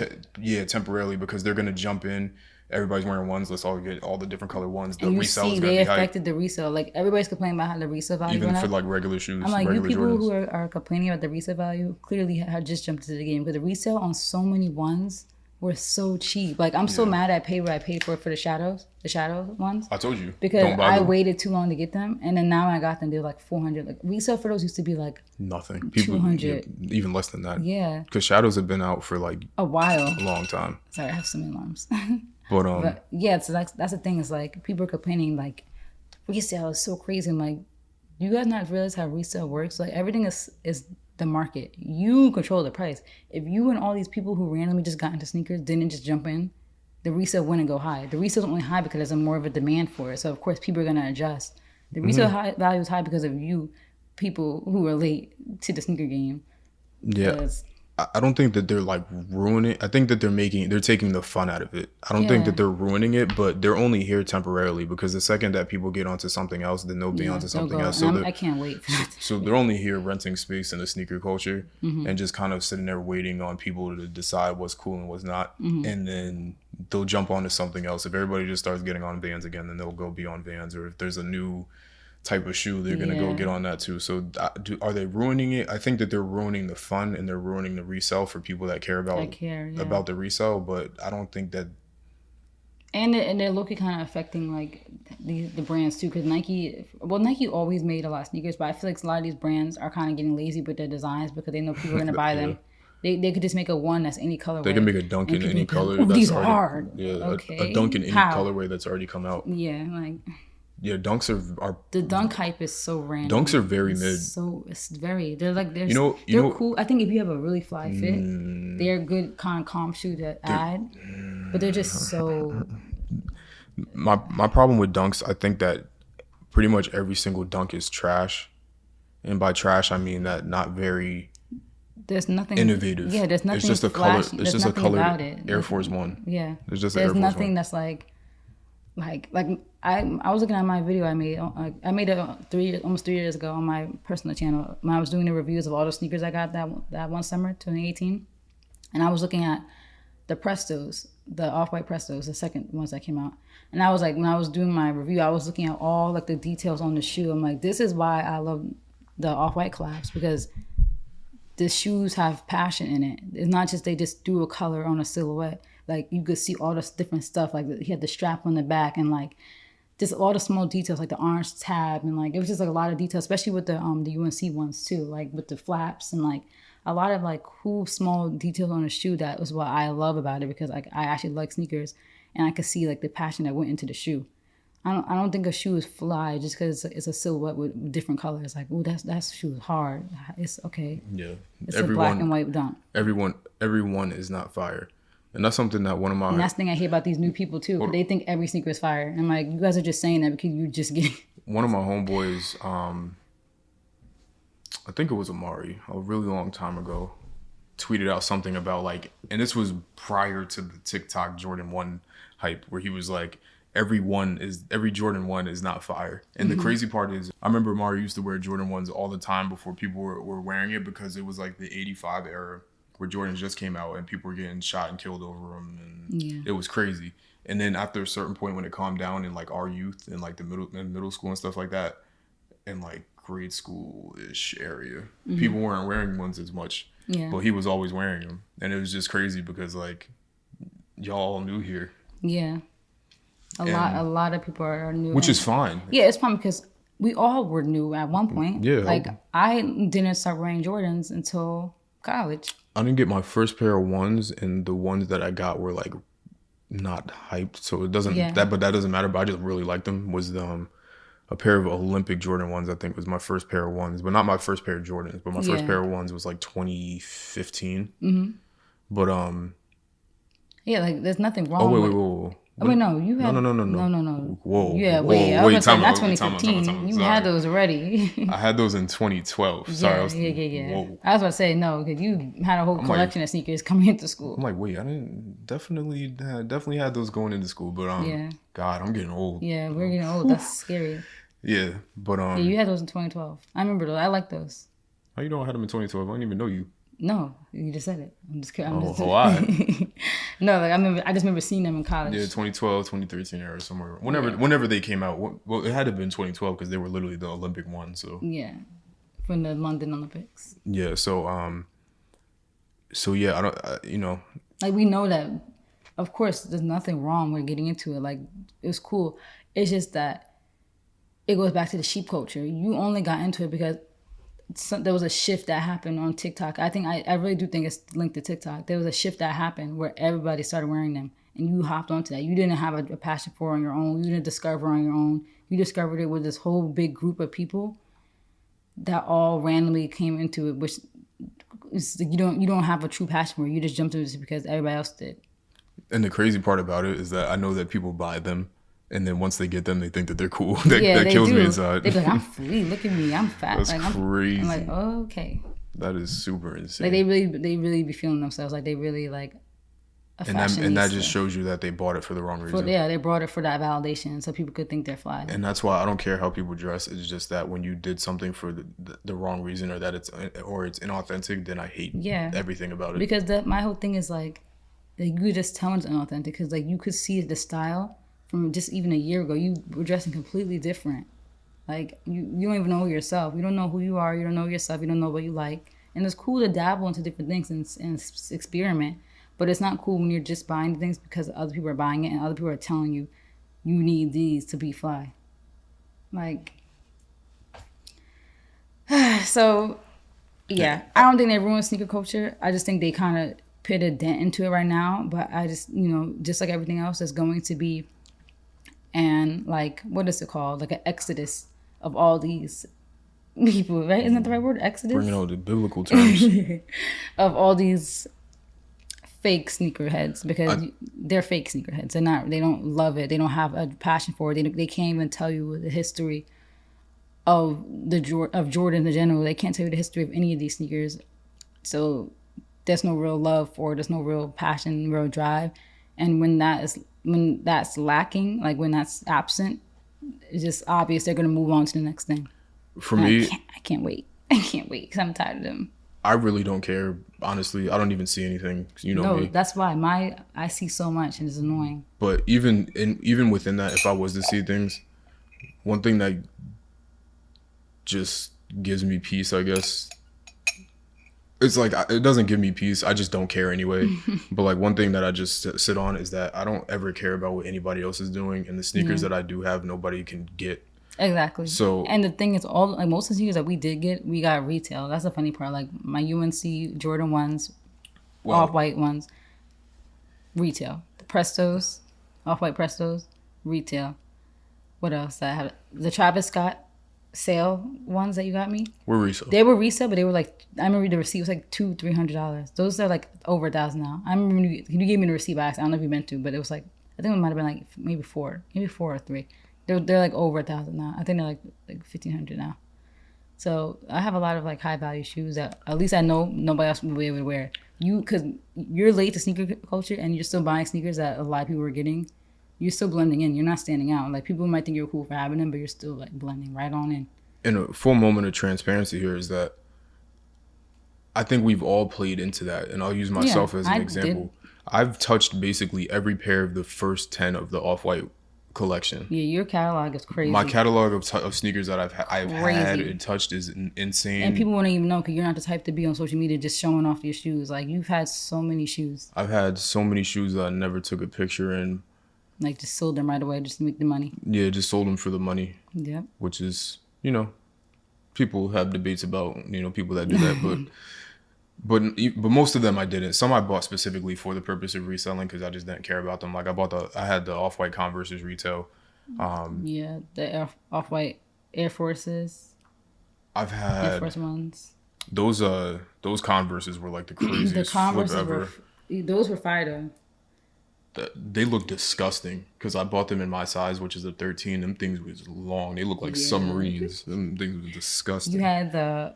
Temporarily because they're gonna jump in. Everybody's wearing ones. Let's all get all the different color ones. The and you resale see is gonna they be affected hype. the resale. Like everybody's complaining about how the resale value Even went for up. like regular shoes. I'm like, you people Jordans. who are complaining about the resale value clearly have just jumped into the game because the resale on so many ones were so cheap. Like I'm so mad I paid what I paid for the shadow ones. I told you because don't buy I them. waited too long to get them, and then now I got them. They're like $400. Like resale for those used to be like nothing. People, 200, even less than that. Yeah, because shadows have been out for like a while, a long time. Sorry, I have so many alarms. But yeah, so that's the thing. Is like people are complaining like resale is so crazy. I'm like, you guys not realize how resale works? Like everything is the market. You control the price. If you and all these people who randomly just got into sneakers didn't just jump in, the resale wouldn't go high. The resale's only high because there's more of a demand for it. So of course people are gonna adjust. The resale value is high because of you people who are late to the sneaker game. Yeah. I don't think that they're like ruining. I think that they're taking the fun out of it. I don't think Yeah. that they're ruining it, but they're only here temporarily because the second that people get onto something else, then they'll be onto they'll something go. else. And So I can't wait for that. so they're only here renting space in the sneaker culture Mm-hmm. and just kind of sitting there waiting on people to decide what's cool and what's not. Mm-hmm. And then they'll jump onto something else. If everybody just starts getting on Vans again, then they'll go be on Vans. Or if there's a new type of shoe, they're gonna go Yeah. get on that too. So are they ruining it? I think that they're ruining the fun and they're ruining the resale for people that care about Yeah. about the resale. But I don't think that And they're looking kind of affecting like the brands too, because Nike always made a lot of sneakers, but I feel like a lot of these brands are kind of getting lazy with their designs because they know people are gonna buy them. They could just make a one that's any colorway. they can make a dunk in And any people color. be like, "Ooh, these are already, hard." Yeah, Okay. a dunk in any How? colorway that's already come out. Yeah, like Yeah, dunks are the dunk hype is so random. dunks are very mid. So they're like they're You they're know- cool. I think if you have a really fly fit, they're a good kind of comp shoe to add. But they're just so My problem with dunks, I think that pretty much every single dunk is trash. And by trash I mean that not very there's nothing innovative. Yeah, there's nothing. It's just a color. flashy. It's There's just a nothing color about it. Air Force One. Yeah, It's just an Air there's Force nothing One. that's like I was looking at my video I made. I made it almost 3 years ago on my personal channel when I was doing the reviews of all the sneakers I got that one summer 2018, and I was looking at the Prestos, the off-white Prestos, the second ones that came out, and I was like, when I was doing my review, I was looking at all like the details on the shoe. I'm like, this is why I love the off-white collabs, because the shoes have passion in it. It's not just they just do a color on a silhouette. Like you could see all this different stuff. Like he had the strap on the back and like just all the small details, like the orange tab, and like it was just like a lot of details, especially with the UNC ones too, like with the flaps and like a lot of like cool small details on the shoe. That was what I love about it, because like I actually like sneakers and I could see like the passion that went into the shoe. I don't think a shoe is fly just because it's a silhouette with different colors. Like, oh, that shoe is hard. It's okay. Yeah. It's a black and white dunk. Everyone is not fire. And that's something that one of my And that's the thing I hate about these new people too. 'Cause they think every sneaker is fire. And I'm like, you guys are just saying that because you just get. one of my homeboys, I think it was Amari, a really long time ago, tweeted out something about like, and this was prior to the TikTok Jordan 1 hype, where he was like, every Jordan 1 is not fire. And the crazy part is, I remember Amari used to wear Jordan 1s all the time before people were wearing it, because it was like the 85 era where Jordans just came out and people were getting shot and killed over them, and it was crazy. And then after a certain point, when it calmed down in like our youth and like the middle school and stuff like that, and like grade school-ish area, people weren't wearing ones as much. Yeah. But he was always wearing them. And it was just crazy because like y'all all new here. Yeah. A lot of people are new. Which and- is fine. Yeah, it's fun because we all were new at one point. Yeah. Like I didn't start wearing Jordans until college. I didn't get my first pair of ones, and the ones that I got were like not hyped. So it doesn't Yeah. that doesn't matter, but I just really liked them. Was a pair of Olympic Jordan 1s, I think was my first pair of ones, but not my first pair of Jordans, but my first Yeah. pair of ones was like 2015. But Yeah, like there's nothing wrong. oh wait, with, whoa. Oh, wait, no, you had No. No. Whoa. Yeah, whoa, wait. I was gonna say time not out, time out, 2015. time out. You Sorry. had those already. I had those in 2012. Sorry, I was, yeah. Whoa. I was about to say no because you had a whole like- collection of sneakers coming into school. I'm like, wait, I didn't definitely had those going into school, but Yeah. God, I'm getting old. Yeah, we're getting old. That's scary. Yeah, but Yeah, you had those in 2012. I remember those. I like those. how you know I had them in 2012? I didn't even know you. No, you just said it. I'm just kidding. Oh, why? No, like I just remember seeing them in college. Yeah, 2012, 2013 era somewhere. Whenever they came out. Well, it had to have been 2012 because they were literally the Olympic ones. So Yeah, from the London Olympics. yeah, so yeah, I don't, Like we know that, of course, there's nothing wrong with getting into it. Like it's cool. It's just that it goes back to the sheep culture. You only got into it because there was a shift that happened on TikTok. I really do think it's linked to TikTok. There was a shift that happened where everybody started wearing them, and you hopped onto that. You didn't have a passion for it on your own. You didn't discover on your own. You discovered it with this whole big group of people that all randomly came into it, which is you don't have a true passion for it. You just jumped into it because everybody else did. and the crazy part about it is that I know that people buy them, and then once they get them, they think that they're cool. that Yeah, they kills do. me inside. They're like, I'm free. Look at me. I'm fat. That's like, crazy. I'm like, oh, okay. That is super insane. Like they really be feeling themselves. Like they really like a and that just fashionista. shows you that they bought it for the wrong reason. Yeah, they brought it for that validation, so people could think they're fly. And that's why I don't care how people dress. It's just that when you did something for the wrong reason, or that it's inauthentic, then I hate everything about it. Because my whole thing is like you could just tell it's inauthentic because like you could see the style from just even a year ago. You were dressing completely different. Like you don't even know yourself. You don't know who you are. You don't know yourself. You don't know what you like. And it's cool to dabble into different things and experiment. But it's not cool when you're just buying things because other people are buying it and other people are telling you you need these to be fly. Like, so, yeah. I don't think they ruined sneaker culture. I just think they kind of put a dent into it right now. But I just, just like everything else, there's going to be what is it called? Like an exodus of all these people, right? Isn't that the right word? Exodus? Bringing all the biblical terms. Of all these fake sneakerheads because they're fake sneakerheads. They don't love it. They don't have a passion for it. They can't even tell you the history of Jordan in general. They can't tell you the history of any of these sneakers. So there's no real love for it. There's no real passion, real drive. And when that's lacking, like when that's absent, it's just obvious they're going to move on to the next thing. For me, I can't wait. I can't wait because I'm tired of them. I really don't care. Honestly, I don't even see anything. Me. That's why I see so much and it's annoying. But even within that, if I was to see things, one thing that just gives me peace, I guess, it's like it doesn't give me peace. I just don't care anyway. But like one thing that I just sit on is that I don't ever care about what anybody else is doing, and the sneakers that I do have, nobody can get. Exactly. So, and the thing is, most of the sneakers that we did get, we got retail. That's the funny part. Like my UNC Jordan ones, Off-White ones, retail. The Prestos, Off-White Prestos, retail. What else? I have the Travis Scott sale ones that you got me. We're resale. They were resale, but they were like, I remember the receipt was like $200-$300. Those are like over $1,000 now. I remember you gave me the receipt back. I don't know if you meant to, but it was like, I think it might have been like maybe four or three. They're like over $1,000 now. I think they're like $1,500 now. So I have a lot of like high value shoes that at least I know nobody else will be able to wear. Because you're late to sneaker culture and you're still buying sneakers that a lot of people are getting. You're still blending in. You're not standing out. Like people might think you're cool for having them, but you're still like blending right on in. And a full moment of transparency here is that I think we've all played into that, and I'll use myself as an example. I've touched basically every pair of the first 10 of the Off-White collection. Yeah, your catalog is crazy. My catalog of sneakers that I've had and touched is insane. And people won't even know because you're not the type to be on social media just showing off your shoes. Like you've had so many shoes. I've had so many shoes that I never took a picture in. Like just sold them right away just to make the money. Yeah, just sold them for the money. Yeah. Which is, people have debates about, people that do that, but most of them I didn't. Some I bought specifically for the purpose of reselling because I just didn't care about them. Like I had the Off-White Converses retail. The Off-White Air Forces. I've had Air Force ones. Those Converses were like the craziest The Converses flip ever. Those were fire though. They look disgusting because I bought them in my size, which is a 13. Them things was long. They look like submarines. Them things were disgusting. You had the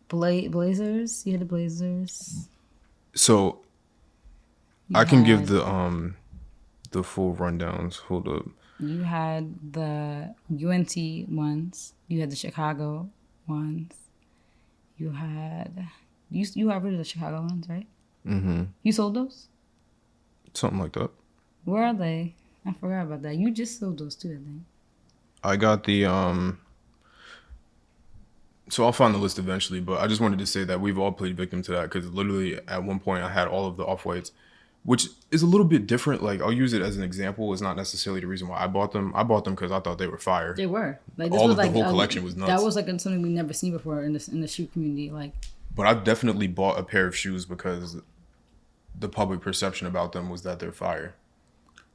Blazers. You had the Blazers. So I can give the full rundowns. Hold up. You had the UNT ones. You had the Chicago ones. You got rid of the Chicago ones, right? Mm-hmm. You sold those? Something like that. Where are they? I forgot about that. You just sold those too, I think. I got the so I'll find the list eventually, but I just wanted to say that we've all played victim to that because literally at one point I had all of the Off-Whites, which is a little bit different. Like I'll use it as an example. It's not necessarily the reason why I bought them. I bought them because I thought they were fire. They were. Like this all was of like the whole collection was nuts. That was like something we never seen before in the shoe community. Like, but I've definitely bought a pair of shoes because the public perception about them was that they're fire.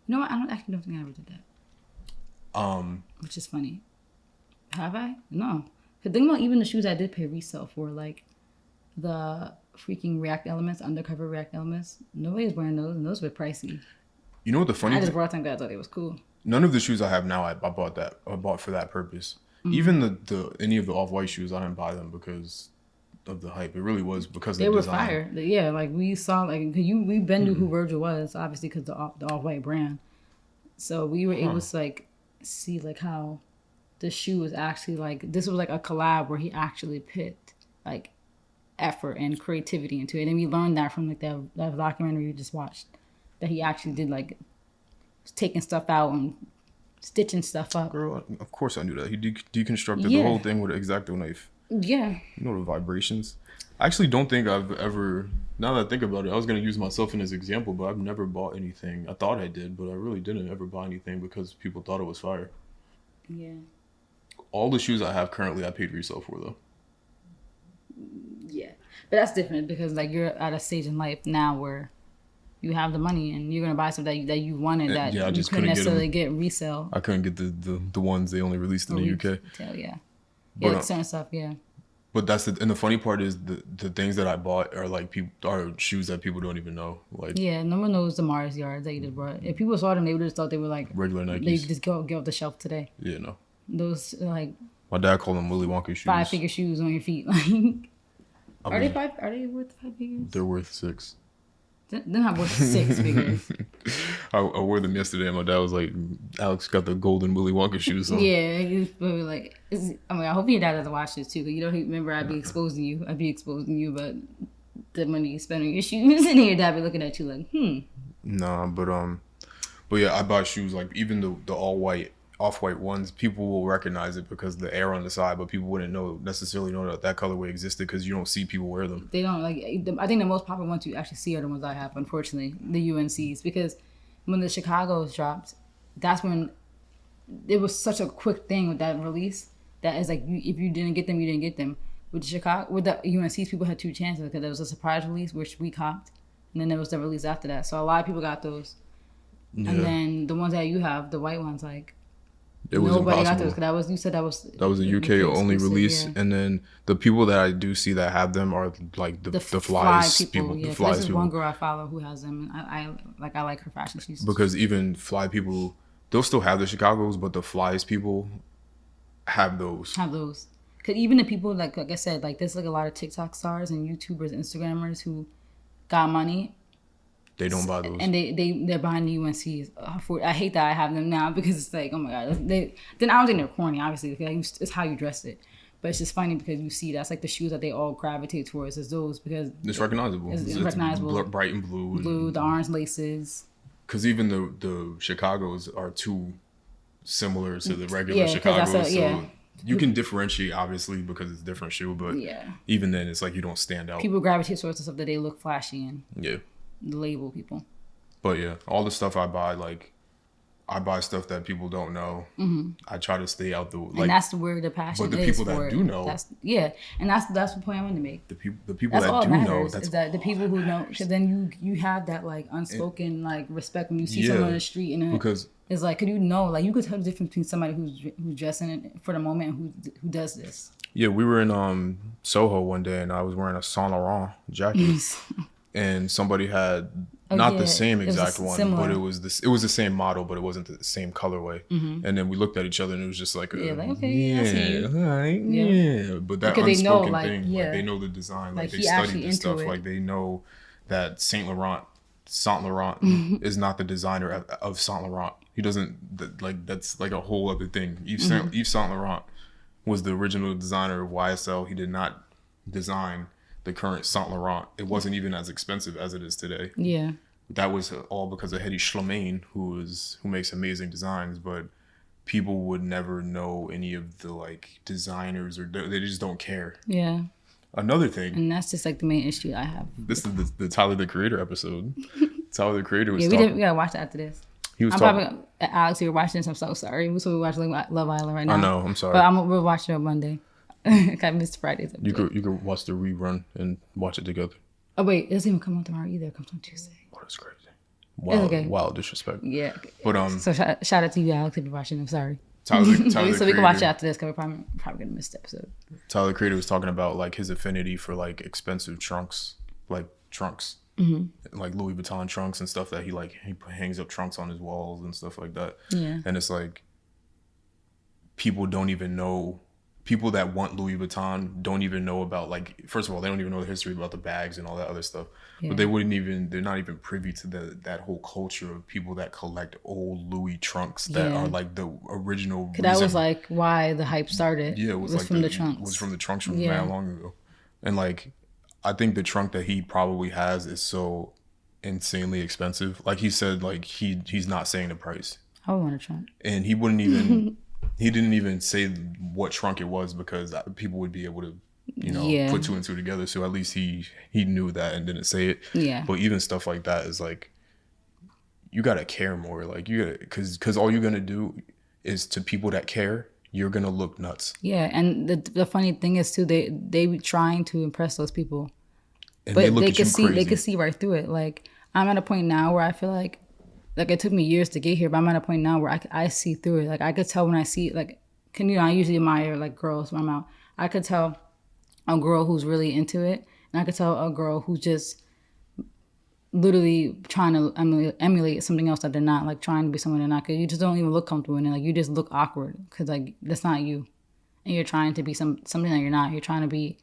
You know what? I don't think I ever did that. Which is funny. Have I? No. Cause think about even the shoes I did pay resale for, like the freaking React Elements, undercover React Elements. Nobody's wearing those, and those were pricey. You know what the funny? I just brought them because I thought it was cool. None of the shoes I have now, I bought for that purpose. Mm-hmm. Even the any of the Off-White shoes, I didn't buy them because of the hype. It really was because of They the were design. fire. Yeah, like we saw, like we been knew who Virgil was, obviously, because the Off-White brand. So we were able to like see like how the shoe was actually like, this was like a collab where he actually put like effort and creativity into it, and we learned that from like that documentary we just watched, that he actually did like taking stuff out and stitching stuff up. Girl, of course I knew that. He deconstructed the Yeah. whole thing with an X-Acto knife. Yeah, You know the vibrations. I actually don't think I've ever. Now that I think about it, I was gonna use myself in as example, but I've never bought anything. I thought I did, but I really didn't ever buy anything because people thought it was fire. yeah, All the shoes I have currently, I paid resale for though. yeah. But that's different because like you're at a stage in life now where you have the money and you're gonna buy stuff that you wanted that Yeah, I you just couldn't couldn't get 'em. necessarily get resale. I couldn't get the ones they only released in the UK. Retail, yeah. But, Yeah, like certain stuff, yeah. But that's and the funny part is the things that I bought are like are shoes that people don't even know, like Yeah, no one knows the Mars yards that you just brought. If people saw them, they would just thought they were like regular they Nikes. just get off the shelf today. Yeah, no. Those like My dad called them Willy Wonka shoes. 5-figure shoes on your feet. Like, are they five? Are they worth 5 figures? They're worth 6. They're not worth 6 figures. I wore them yesterday, and my dad was like, "Alex got the golden Willy Wonka shoes on." Yeah, you probably like. I mean, I hope your dad doesn't watch this too, because you don't remember I'd be exposing you. But the money you spend on your shoes, and then your dad be looking at you like, Nah, but yeah, I buy shoes like even the all white, off-white ones. People will recognize it because the air on the side, but people wouldn't necessarily know that colorway existed because you don't see people wear them. They don't like. I think the most popular ones you actually see are the ones I have. Unfortunately, the UNCs, because when the Chicago's dropped, that's when it was such a quick thing with that release. That is like, if you didn't get them, you didn't get them. With the UNCs, people had 2 chances because there was a surprise release which we copped, and then there was the release after that. So a lot of people got those, Yeah, and then the ones that you have, the white ones, like it was nobody got impossible. those. Cause you said that was A UK only exclusive, release, yeah. and then the people that I do see that have them are like the flies people, Yeah, the 'cause flies there's people. one girl I follow who has them. And I like her fashion. She's Because even fly people, they'll still have the Chicago's, but the flies people have those. have those. Cause even the people like I said, like there's like a lot of TikTok stars and YouTubers, Instagrammers who got money They don't buy those. and they're buying the UNCs. I hate that I have them now because it's like, oh my god. Then I don't think they're corny, obviously. Because it's how you dress it. But it's just funny because you see that's like the shoes that they all gravitate towards is those because It's recognizable. It's recognizable. Bright and blue. blue, the orange laces. Because even the Chicago's are too similar to the regular Yeah, 'cause Chicago's. that's So you can differentiate, obviously, because it's a different shoe. But Yeah. even then, it's like you don't stand out. People gravitate towards the stuff that they look flashy in. Yeah. The label people. But yeah, all the stuff I buy, like, I buy stuff that people don't know. I try to stay out the And like that's where the passion is. but the people that for it. do know- And that's the point I wanted to make. the people That's that all do that know. matters That's is that the people who know, because then you have that like unspoken like respect when you see Yeah, someone on the street and because it's like, could you know, like you could tell the difference between somebody who's dressing it for the moment and who does this. yeah, we were in Soho one day and I was wearing a Saint Laurent jacket and somebody had not yeah, the same it was exact one, similar. but it was the same model, but it wasn't the same colorway. And then we looked at each other and it was just like, Yeah, like, okay, yeah, I see you. all right, Yeah. yeah. But that Because they know, unspoken like, thing, yeah. like they know the design, like Like, they he studied actually this into stuff, it. like they know that Saint Laurent is not the designer of Saint Laurent. He doesn't like that's like a whole other thing. Yves Saint Laurent was the original designer of YSL. He did not design the current Saint Laurent. It wasn't even as expensive as it is today. Yeah. That was all because of Hedi Schlomain, who makes amazing designs, but people would never know any of the like designers or they just don't care. Yeah. Another thing, And that's just like the main issue I have. this is the Tyler the Creator episode. Tyler the Creator was Yeah, talking. we gotta watch that after this. He was I'm talking. probably Alex, you're watching this. I'm so sorry. So we watch Love Island right now. I know. I'm sorry. But we'll watch it on Monday. I missed Friday's episode. You could watch the rerun and watch it together. Oh wait, it doesn't even come on tomorrow either. It comes on Tuesday. Oh, that's crazy. Wow, okay. wow, disrespect. Yeah. But So shout out to you, Alex, if you're watching. I'm sorry. Tyler So we can watch it after this because we're probably gonna miss the episode. Tyler the Creator was talking about like his affinity for like expensive trunks, like trunks, like Louis Vuitton trunks and stuff that he hangs up trunks on his walls and stuff like that. Yeah. And it's like people don't even know people that want Louis Vuitton don't even know about, like, first of all, they don't even know the history about the bags and all that other stuff. Yeah. But they're not even privy to that whole culture of people that collect old Louis trunks that Yeah. are like the original reason. That was like why the hype started. Yeah, it was like from the trunks. Was from the trunks from Yeah. mad long ago. And like, I think the trunk that he probably has is so insanely expensive. Like he said, like he's not saying the price. I want a trunk. And he wouldn't even he didn't even say what trunk it was, because people would be able to, you know, Yeah. put two and two together. So at least he knew that and didn't say it. Yeah. But even stuff like that is like, you gotta care more. Like you gotta, because all you're gonna do is, to people that care, you're gonna look nuts. Yeah, and the funny thing is too, they be trying to impress those people, And but look they at can you see crazy. right through it. Like I'm at a point now where I feel like it took me years to get here, but I'm at a point now where I see through it. Like I could tell when I see, like, I usually admire like girls when I'm out. I could tell a girl who's really into it, and I could tell a girl who's just literally trying to emulate something else that they're not, like trying to be someone they're not, because you just don't even look comfortable in it. Like you just look awkward because like that's not you, and you're trying to be something that you're not. You're trying to be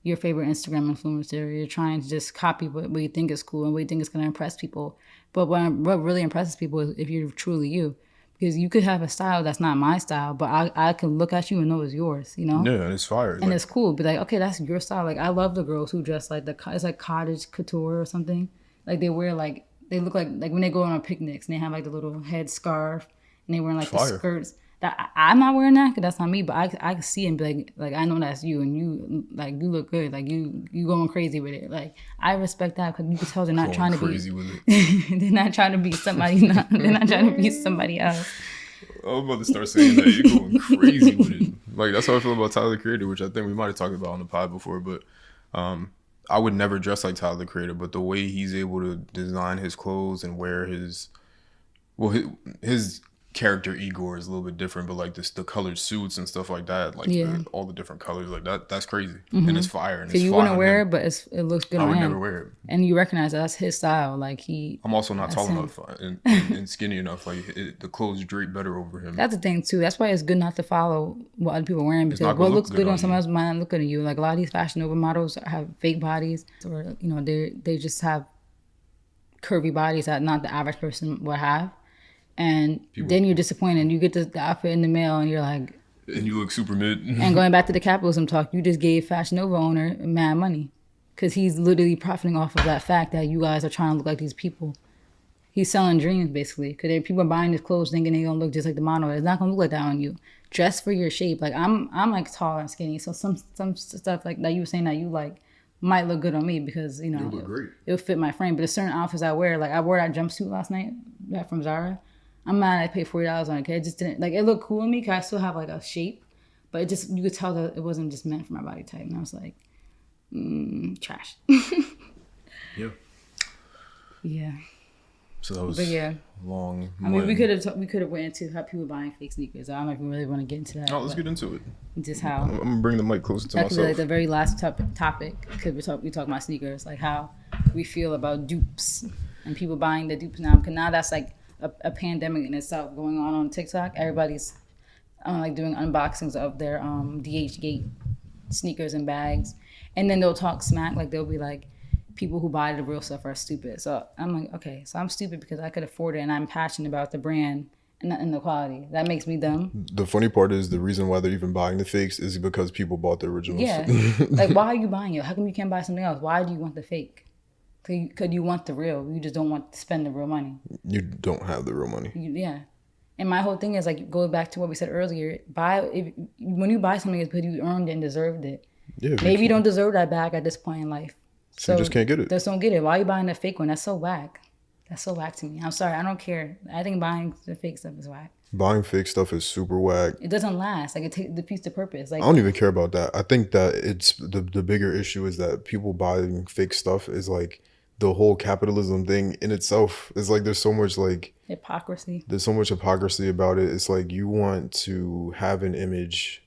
your favorite Instagram influencer. You're trying to just copy what you think is cool and what you think is going to impress people. But what really impresses people is if you're truly you. Because you could have a style that's not my style, but I can look at you and know it's yours, you know? Yeah, and it's fire. And it's cool. Be like, okay, that's your style. Like, I love the girls who dress like it's like cottage couture or something. Like, they wear like, they look like when they go on picnics and they have like the little head scarf and they wear like the skirts. That I'm not wearing that because that's not me, but I can see and be like I know that's you, and you look good, like you going crazy with it. Like I respect that because you can tell they're not trying to be crazy with it. they're not trying to be somebody. They're not trying to be somebody else. I was about to start saying that. You're going crazy with it. Like, that's how I feel about Tyler the Creator, which I think we might have talked about on the pod before. But I would never dress like Tyler the Creator, but the way he's able to design his clothes and wear his character Igor is a little bit different, but like the colored suits and stuff like that, like all the different colors, like that's crazy. And it's fire. And So you wouldn't wear it, but it looks good on him. I would never wear it. And you recognize that's his style. Like I'm also not tall enough and skinny enough. Like the clothes drape better over him. That's the thing too. That's why it's good not to follow what other people are wearing, because what looks good on someone else might not look good on you. Like a lot of these Fashion Nova models have fake bodies, or you know they just have curvy bodies that not the average person would have. And then you're disappointed. You get the outfit in the mail and you're like... And you look super mid. And going back to the capitalism talk, you just gave Fashion Nova owner mad money. Because he's literally profiting off of that fact that you guys are trying to look like these people. He's selling dreams, basically. Because people are buying his clothes thinking they're going to look just like the model. It's not going to look like that on you. Dress for your shape. Like, I'm like tall and skinny. So some stuff like that you were saying that you like might look good on me because, you know, it'll fit my frame. But there's certain outfits I wear. Like, I wore that jumpsuit last night from Zara. I'm mad I paid $40 on it. It just didn't, like, it looked cool on me because I still have like a shape, but it just, you could tell that it wasn't just meant for my body type. And I was like, trash. Yeah. Yeah. So that was long. I mean, we could have went into how people buying fake sneakers. I don't know if we really want to get into that. No, let's get into it. Just how. I'm gonna bring the mic closer to that myself. could be like the very last topic because we talk about sneakers, like how we feel about dupes and people buying the dupes now. Because now that's like a pandemic in itself going on TikTok. Everybody's like doing unboxings of their DH Gate sneakers and bags, and then they'll talk smack, like they'll be like, people who buy the real stuff are stupid. So I'm like, okay, so I'm stupid because I could afford it and I'm passionate about the brand and the quality. That makes me dumb. The funny part is the reason why they're even buying the fakes is because people bought the originals. Yeah, like why are you buying it? How come you can't buy something else? Why do you want the fake? Because you want the real. You just don't want to spend the real money. You don't have the real money. Yeah. And my whole thing is like, go back to what we said earlier. When you buy something, it's because you earned it and deserved it. Yeah. Maybe you don't deserve that bag at this point in life. So you just can't get it. Just don't get it. Why are you buying a fake one? That's so whack. That's so whack to me. I'm sorry. I don't care. I think buying the fake stuff is whack. Buying fake stuff is super whack. It doesn't last. Like it defeats the purpose. Like I don't even care about that. I think that it's the bigger issue is that people buying fake stuff is like the whole capitalism thing in itself. Is like there's so much like hypocrisy. There's so much hypocrisy about it. It's like you want to have an image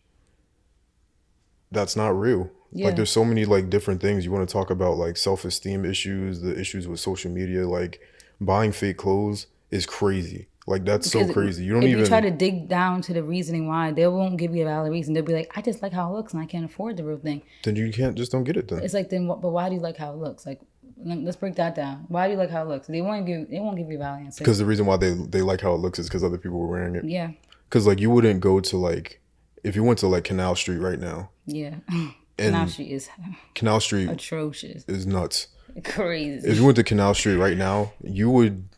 that's not real. Yeah. Like there's so many like different things you want to talk about, like self-esteem issues, the issues with social media. Like buying fake clothes is crazy. Like, that's so crazy. You don't if even... you try to dig down to the reasoning why, they won't give you a valid reason. They'll be like, I just like how it looks and I can't afford the real thing. Then you don't get it then. It's like, then what, but why do you like how it looks? Like, let's break that down. Why do you like how it looks? They won't give you a valid answer. Because the reason why they like how it looks is because other people were wearing it. Yeah. Because, like, you wouldn't go to, like, if you went to, like, Canal Street right now. Yeah. Canal Street atrocious. Is nuts. Crazy. If you went to Canal Street right now, you would...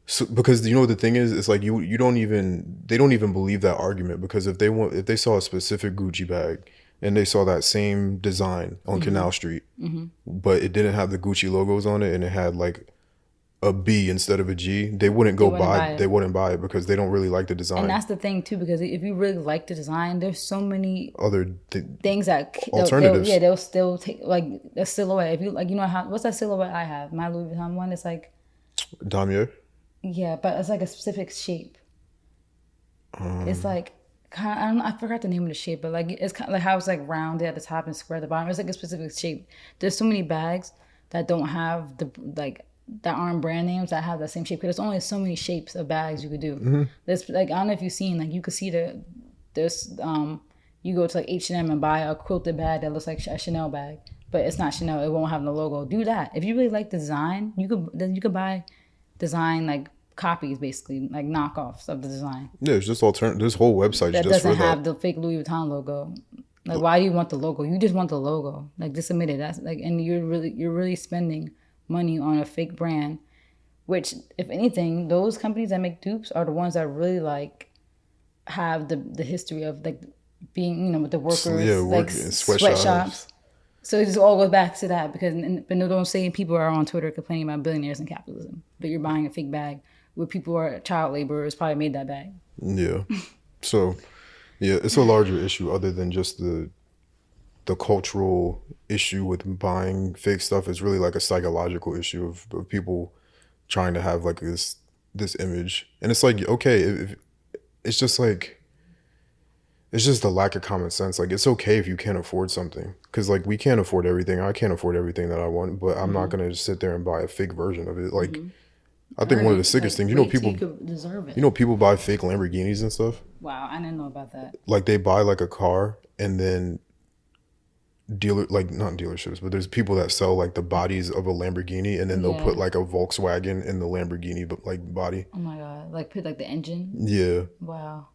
So, because you know what the thing is, it's like they don't even believe that argument, because if they saw a specific Gucci bag and they saw that same design on Canal Street, but it didn't have the Gucci logos on it and it had like a B instead of a G, they wouldn't buy it because they don't really like the design. And that's the thing too, because if you really like the design, there's so many other things that alternatives. They'll still take, like the silhouette. If you like, you know how, what's that silhouette I have? My Louis Vuitton one. It's like Damier. Yeah, but it's like a specific shape. It's like kind of, I forgot the name of the shape, but like it's kind of like how it's like rounded at the top and square at the bottom. It's like a specific shape. There's so many bags that don't have that aren't brand names that have that same shape, because there's only so many shapes of bags you could do. There's like, I don't know if you've seen, like you could see there's you go to like H&M and buy a quilted bag that looks like a Chanel bag, but it's not Chanel. It won't have no logo. Do that if you really like the design. You could buy design like copies, basically like knockoffs of the design. Yeah, it's just this whole website that just doesn't have the fake Louis Vuitton logo. Like, why do you want the logo? You just want the logo. Like, just admit it. That's like, and you're really spending money on a fake brand, which, if anything, those companies that make dupes are the ones that really like have the history of like being, you know, with the workers, like sweatshops. So it just all goes back to that, because but no, don't say people are on Twitter complaining about billionaires and capitalism, but you're buying a fake bag where people are child laborers probably made that bag. Yeah. So, yeah, it's a larger issue other than just the cultural issue with buying fake stuff. It's really like a psychological issue of people trying to have like this image, and it's like, okay, it's just like. It's just a lack of common sense. Like, it's okay if you can't afford something, because like we can't afford everything. I can't afford everything that I want, but I'm not gonna just sit there and buy a fake version of it. Like, I think one of the sickest things, people deserve it. You know, people buy fake Lamborghinis and stuff. Wow, I didn't know about that. Like, they buy like a car, and then not dealerships, but there's people that sell like the bodies of a Lamborghini, and then they'll put like a Volkswagen in the Lamborghini like body. Oh my god! Like, put like the engine. Yeah. Wow.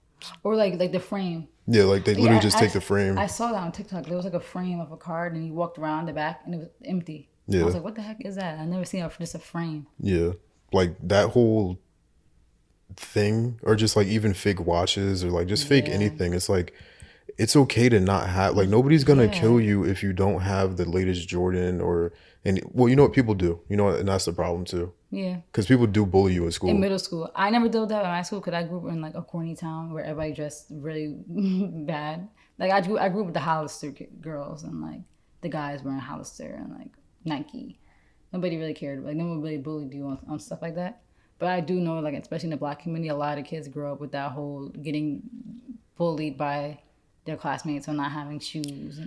Or like the frame. Yeah, like they literally just take the frame. I saw that on TikTok. There was like a frame of a car, and you walked around the back, and it was empty. Yeah. I was like, what the heck is that? I've never seen just a frame. Yeah. Like, that whole thing, or just like even fake watches, or like just fake anything. It's like, it's okay to not have, like, nobody's gonna kill you if you don't have the latest Jordan well, you know what people do, you know, and that's the problem too. Yeah. Because people do bully you in school. In middle school. I never did that in high school, because I grew up in like a corny town where everybody dressed really bad. Like, I grew up with the Hollister girls, and like the guys wearing Hollister and like Nike. Nobody really cared. Like, no one really bullied you on stuff like that. But I do know, like, especially in the Black community, a lot of kids grow up with that whole getting bullied by their classmates on not having shoes.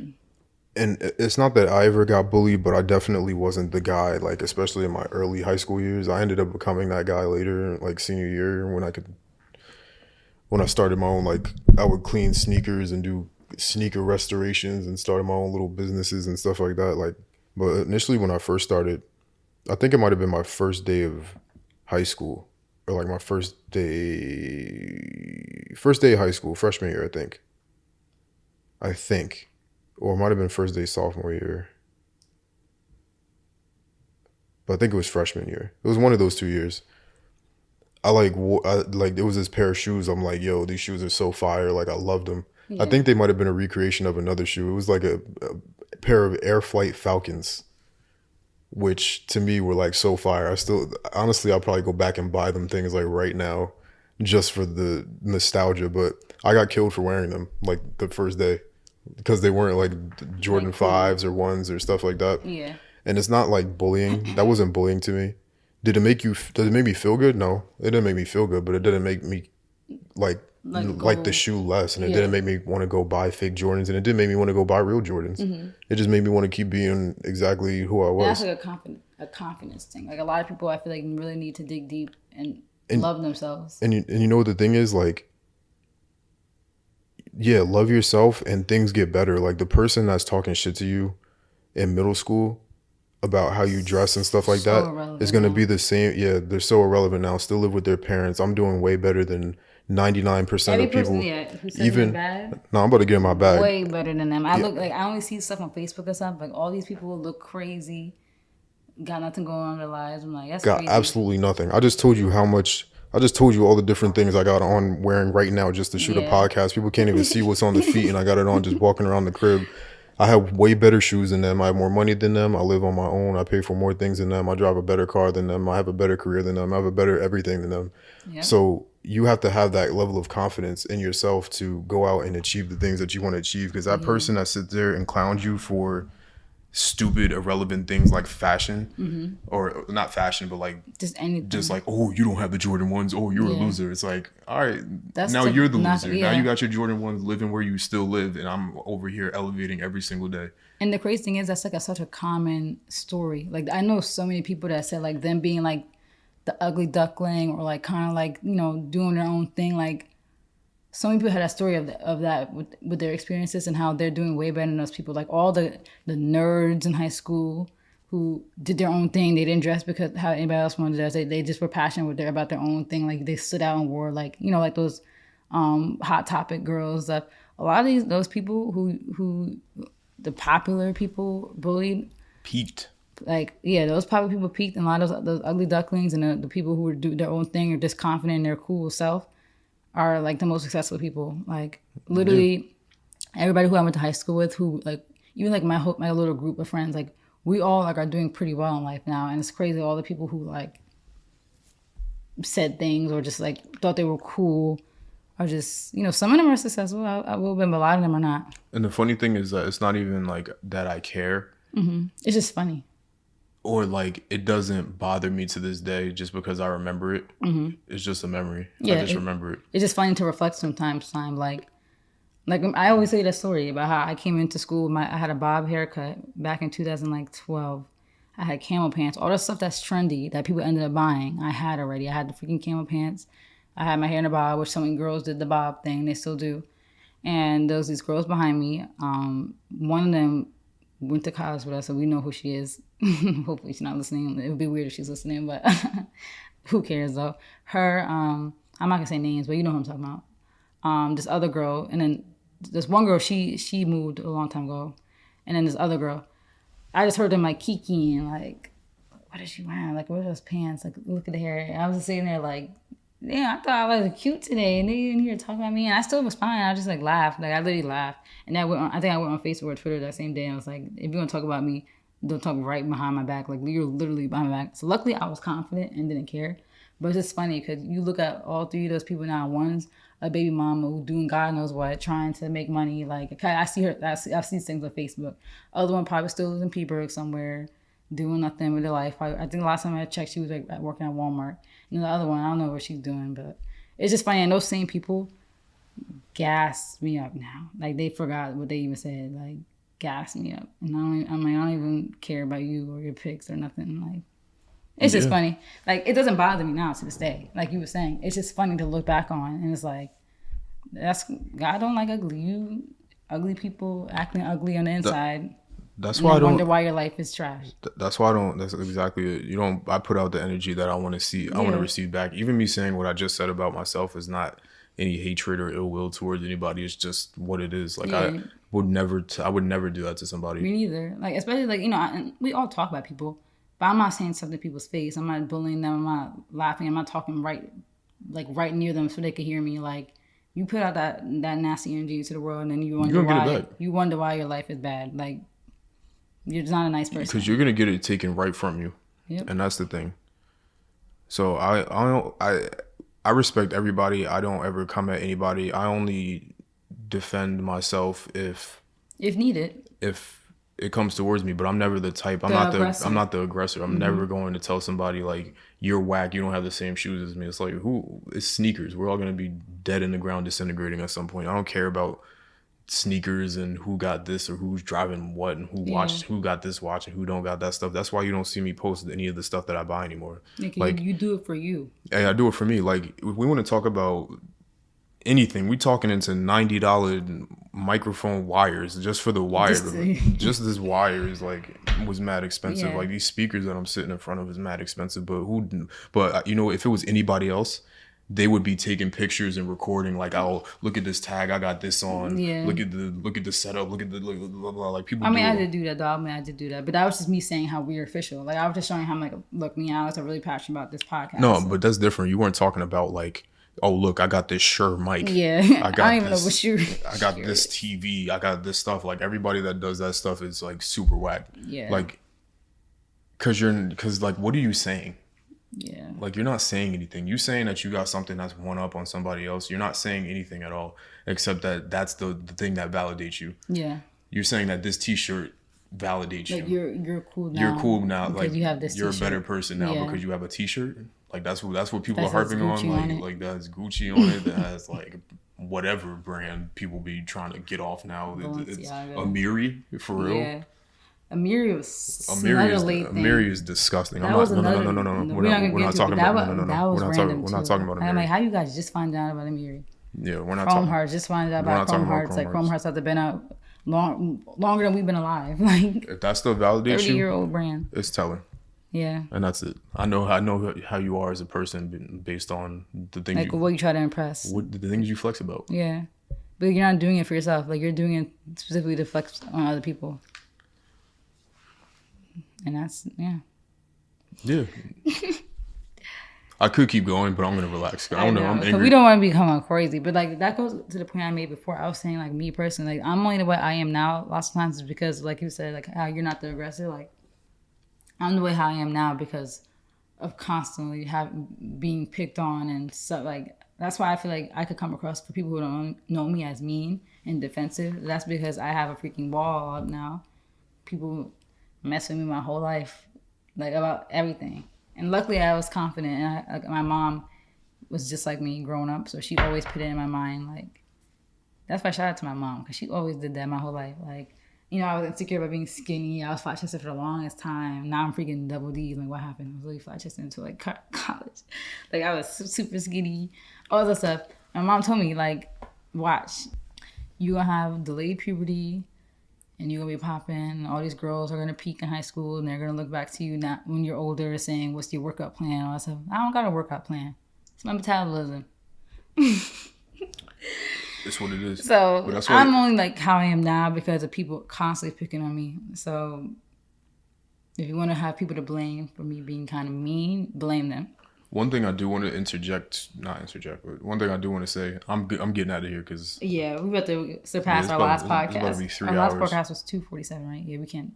And it's not that I ever got bullied, but I definitely wasn't the guy, like, especially in my early high school years. I ended up becoming that guy later, like senior year, when I started my own, like, I would clean sneakers and do sneaker restorations and started my own little businesses and stuff like that. Like, but initially when I first started, I think it might have been my first day of high school, or like my first day of high school, freshman year, I think. Or it might have been first day sophomore year. But I think it was freshman year. It was one of those 2 years. I there was this pair of shoes. I'm like, yo, these shoes are so fire. Like, I loved them. Yeah. I think they might have been a recreation of another shoe. It was like a pair of Air Flight Falcons, which to me were like so fire. Honestly, I'll probably go back and buy them things like right now just for the nostalgia. But I got killed for wearing them like the first day, because they weren't like Jordan 5s or 1s or stuff like that. Yeah. And it's not like bullying. That wasn't bullying to me. Did it make me feel good? No, it didn't make me feel good, but it didn't make me like the shoe less. And it didn't make me want to go buy fake Jordans, and it didn't make me want to go buy real Jordans. Mm-hmm. It just made me want to keep being exactly who I was. And that's like a confidence thing. Like, a lot of people, I feel like, really need to dig deep and love themselves. And you know what the thing is, like, yeah, love yourself and things get better. Like the person that's talking shit to you in middle school about how you dress and stuff like So that irrelevant is going to now. be the same. Yeah, they're so irrelevant now. Still live with their parents. I'm doing way better than 99% Every of people. person, yeah, who says Even they're bad, no, I'm about to get in my bag. way better than them. I look like I only see stuff on Facebook or something. Like all these people look crazy, got nothing going on in their lives. I'm like, that's Got crazy. absolutely nothing. I just told you how much. I just told you all the different things I got on wearing right now just to shoot a Yeah. podcast. People can't even see what's on the feet, and I got it on just walking around the crib. I have way better shoes than them. I have more money than them. I live on my own. I pay for more things than them. I drive a better car than them. I have a better career than them. I have a better everything than them. Yeah. So you have to have that level of confidence in yourself to go out and achieve the things that you want to achieve. Because that person that sits there and clowns you for stupid, irrelevant things like fashion, or not fashion, but like Just anything. just like, oh, you don't have the Jordan 1s. Oh, you're a Yeah. loser. It's like, all right, That's now to you're the not- loser. yeah. Now you got your Jordan 1s living where you still live, and I'm over here elevating every single day. And the crazy thing is, that's like such a common story. Like I know so many people that said like them being like the ugly duckling or like kind of like, you know, doing their own thing. Like so many people had a story of that with their experiences and how they're doing way better than those people. Like all the nerds in high school who did their own thing. They didn't dress because how anybody else wanted to dress. They just were passionate about their own thing. Like they stood out and wore like, you know, like those Hot Topic girls. That a lot of those people who the popular people bullied, Peaked. like yeah, those popular people peaked, and a lot of those ugly ducklings and the people who do their own thing or just confident in their cool self are like the most successful people. Like literally everybody who I went to high school with, who like even like my little group of friends, like we all like are doing pretty well in life now, and it's crazy all the people who like said things or just like thought they were cool are just, you know, some of them are successful. I will admit, but a lot of them are not. And the funny thing is that it's not even like that I care, It's just funny. or like it doesn't bother me to this day just because I remember it. It's just a memory. Yeah, I just remember it. It's just funny to reflect sometimes. Like I always say that story about how I came into school. I had a bob haircut back in 2012. I had camel pants, all the stuff that's trendy that people ended up buying. I had already. I had the freaking camel pants. I had my hair in a bob, which so many girls did the bob thing. They still do. And there was these girls behind me. One of them went to college with us, so we know who she is. Hopefully she's not listening. It would be weird if she's listening, but who cares though? Her, I'm not gonna say names, but you know who I'm talking about. This other girl, and then this one girl, she moved a long time ago. And then this other girl, I just heard them like kikiing, like, what is she wearing? Like, what are those pants? Like, look at the hair. And I was just sitting there like, yeah, I thought I was cute today, and they in here talking about me, and I still was fine. I just like laughed, like I literally laughed, and I think I went on Facebook or Twitter that same day. And I was like, if you want to talk about me, don't talk right behind my back. Like you're literally behind my back. So luckily, I was confident and didn't care. But it's just funny because you look at all three of those people now. One's a baby mama who doing God knows what, trying to make money. Like I see her, I see things on Facebook. Other one probably still lives in Peterborough somewhere, doing nothing with her life. I think the last time I checked, she was like working at Walmart. And the other one, I don't know what she's doing, but it's just funny. And those same people gas me up now. Like they forgot what they even said. Like gas me up, and I don't even care about you or your pics or nothing. Like it's just funny. Like it doesn't bother me now to this day. Like you were saying, it's just funny to look back on, and it's like God don't like ugly people acting ugly on the inside. That's And why I I don't. wonder why your life is trash. That's why I don't. That's exactly it. You don't. I put out the energy that I want to see. I want to Yeah. receive back. Even me saying what I just said about myself is not any hatred or ill will towards anybody. It's just what it is. Like Yeah. I would never. I would never do that to somebody. Me neither. Like especially like, you know, and we all talk about people, but I'm not saying stuff to people's face. I'm not bullying them. I'm not laughing. I'm not talking right near them so they can hear me. Like you put out that nasty energy into the world, and then you wonder gonna get why it back. you wonder why your life is bad. Like you're just not a nice person. Because you're gonna get it taken right from you. Yep. And that's the thing. So I respect everybody. I don't ever come at anybody. I only defend myself if If needed. it comes towards me. But I'm never the type. I'm The not aggressor. I'm not the aggressor. I'm never going to tell somebody like you're whack. You don't have the same shoes as me. It's like it's sneakers. We're all gonna be dead in the ground, disintegrating at some point. I don't care about sneakers and who got this or who's driving what and who got this watch and who don't got that stuff. That's why you don't see me post any of the stuff that I buy anymore. Like you do it for you. Hey, I do it for me. Like if we want to talk about anything, we talking into $90 microphone wires just for the wire. Just this wire is like was mad expensive. Yeah. Like these speakers that I'm sitting in front of is mad expensive. But you know, if it was anybody else, they would be taking pictures and recording. Like, oh, look at this tag, I got this on. Yeah. Look at the setup. Look at the blah, blah. Like people. I mean, do I it. did do that, though. I mean, I did do that, but that was just me saying how we're official. Like I was just showing how I'm like, look, me and Alex are really passionate about this podcast. No, but that's different. You weren't talking about like, oh look, I got this Shure mic. Yeah, I don't even know what you. I got this TV. I got this stuff. Like everybody that does that stuff is like super whack. Yeah. Like, cause like, what are you saying? Yeah. Like you're not saying anything. You saying that you got something that's one up on somebody else. You're not saying anything at all, except that that's the thing that validates you. Yeah. You're saying that this T-shirt validates Like you. you're cool now. You're cool now. Because Like you have this you're t-shirt. a better person now Yeah. because you have a T-shirt. Like that's what people That are says harping on. Gucci on it. Like that has Gucci on it. That has like whatever brand people be trying to get off now. It's Balenciaga. Amiri for real. Yeah. Amiri was Amiri is, late thing. Amiri is disgusting. That was No. another- We're not not gonna get talking into it, about. but No. that was We're random not too. talking about I'm Amiri. like, how you guys just find out about Amiri? Yeah, we're not Chrome talking. Hearts just find out We're about not Chrome talking about Hearts. Like Chrome Chrome Hearts. Hearts have been out longer than we've been alive. Like If that stuff validates 30-year-old you, brand. it's telling. Yeah. And that's it. I know how you are as a person based on the things Like what you try to impress. the things you flex about. Yeah. But you're not doing it for yourself. Like you're doing it specifically to flex on other people. And that's yeah. Yeah. I could keep going, but I'm gonna relax. I don't know. I'm 'Cause angry. we don't want to become crazy, but like that goes to the point I made before. I was saying like me personally, like I'm only the way I am now. Lots of times is because like you said, like how you're not the aggressor. Like I'm the way how I am now because of constantly being picked on and stuff. Like that's why I feel like I could come across for people who don't know me as mean and defensive. That's because I have a freaking wall up now. People mess with me my whole life, like about everything. And luckily, I was confident, and my mom was just like me growing up, so she always put it in my mind. Like that's why I shout out to my mom because she always did that my whole life. Like you know, I was insecure about being skinny. I was flat chested for the longest time. Now I'm freaking double D's. Like what happened? I was really flat chested until like college. Like I was super skinny, all that stuff. My mom told me like, watch, you gonna have delayed puberty. And you're gonna be popping, and all these girls are gonna peak in high school, and they're gonna look back to you now when you're older, saying, "What's your workout plan?" All that stuff. I don't got a workout plan. It's my metabolism. It's what it is. So But that's why- I'm only like how I am now because of people constantly picking on me. So if you want to have people to blame for me being kind of mean, blame them. One thing I do want to but one thing I do want to say, I'm getting out of here because Yeah, we about to surpass it's our about- last it's about podcast. to be 3 Our last hours. podcast was 2:47, right? Yeah, we can't.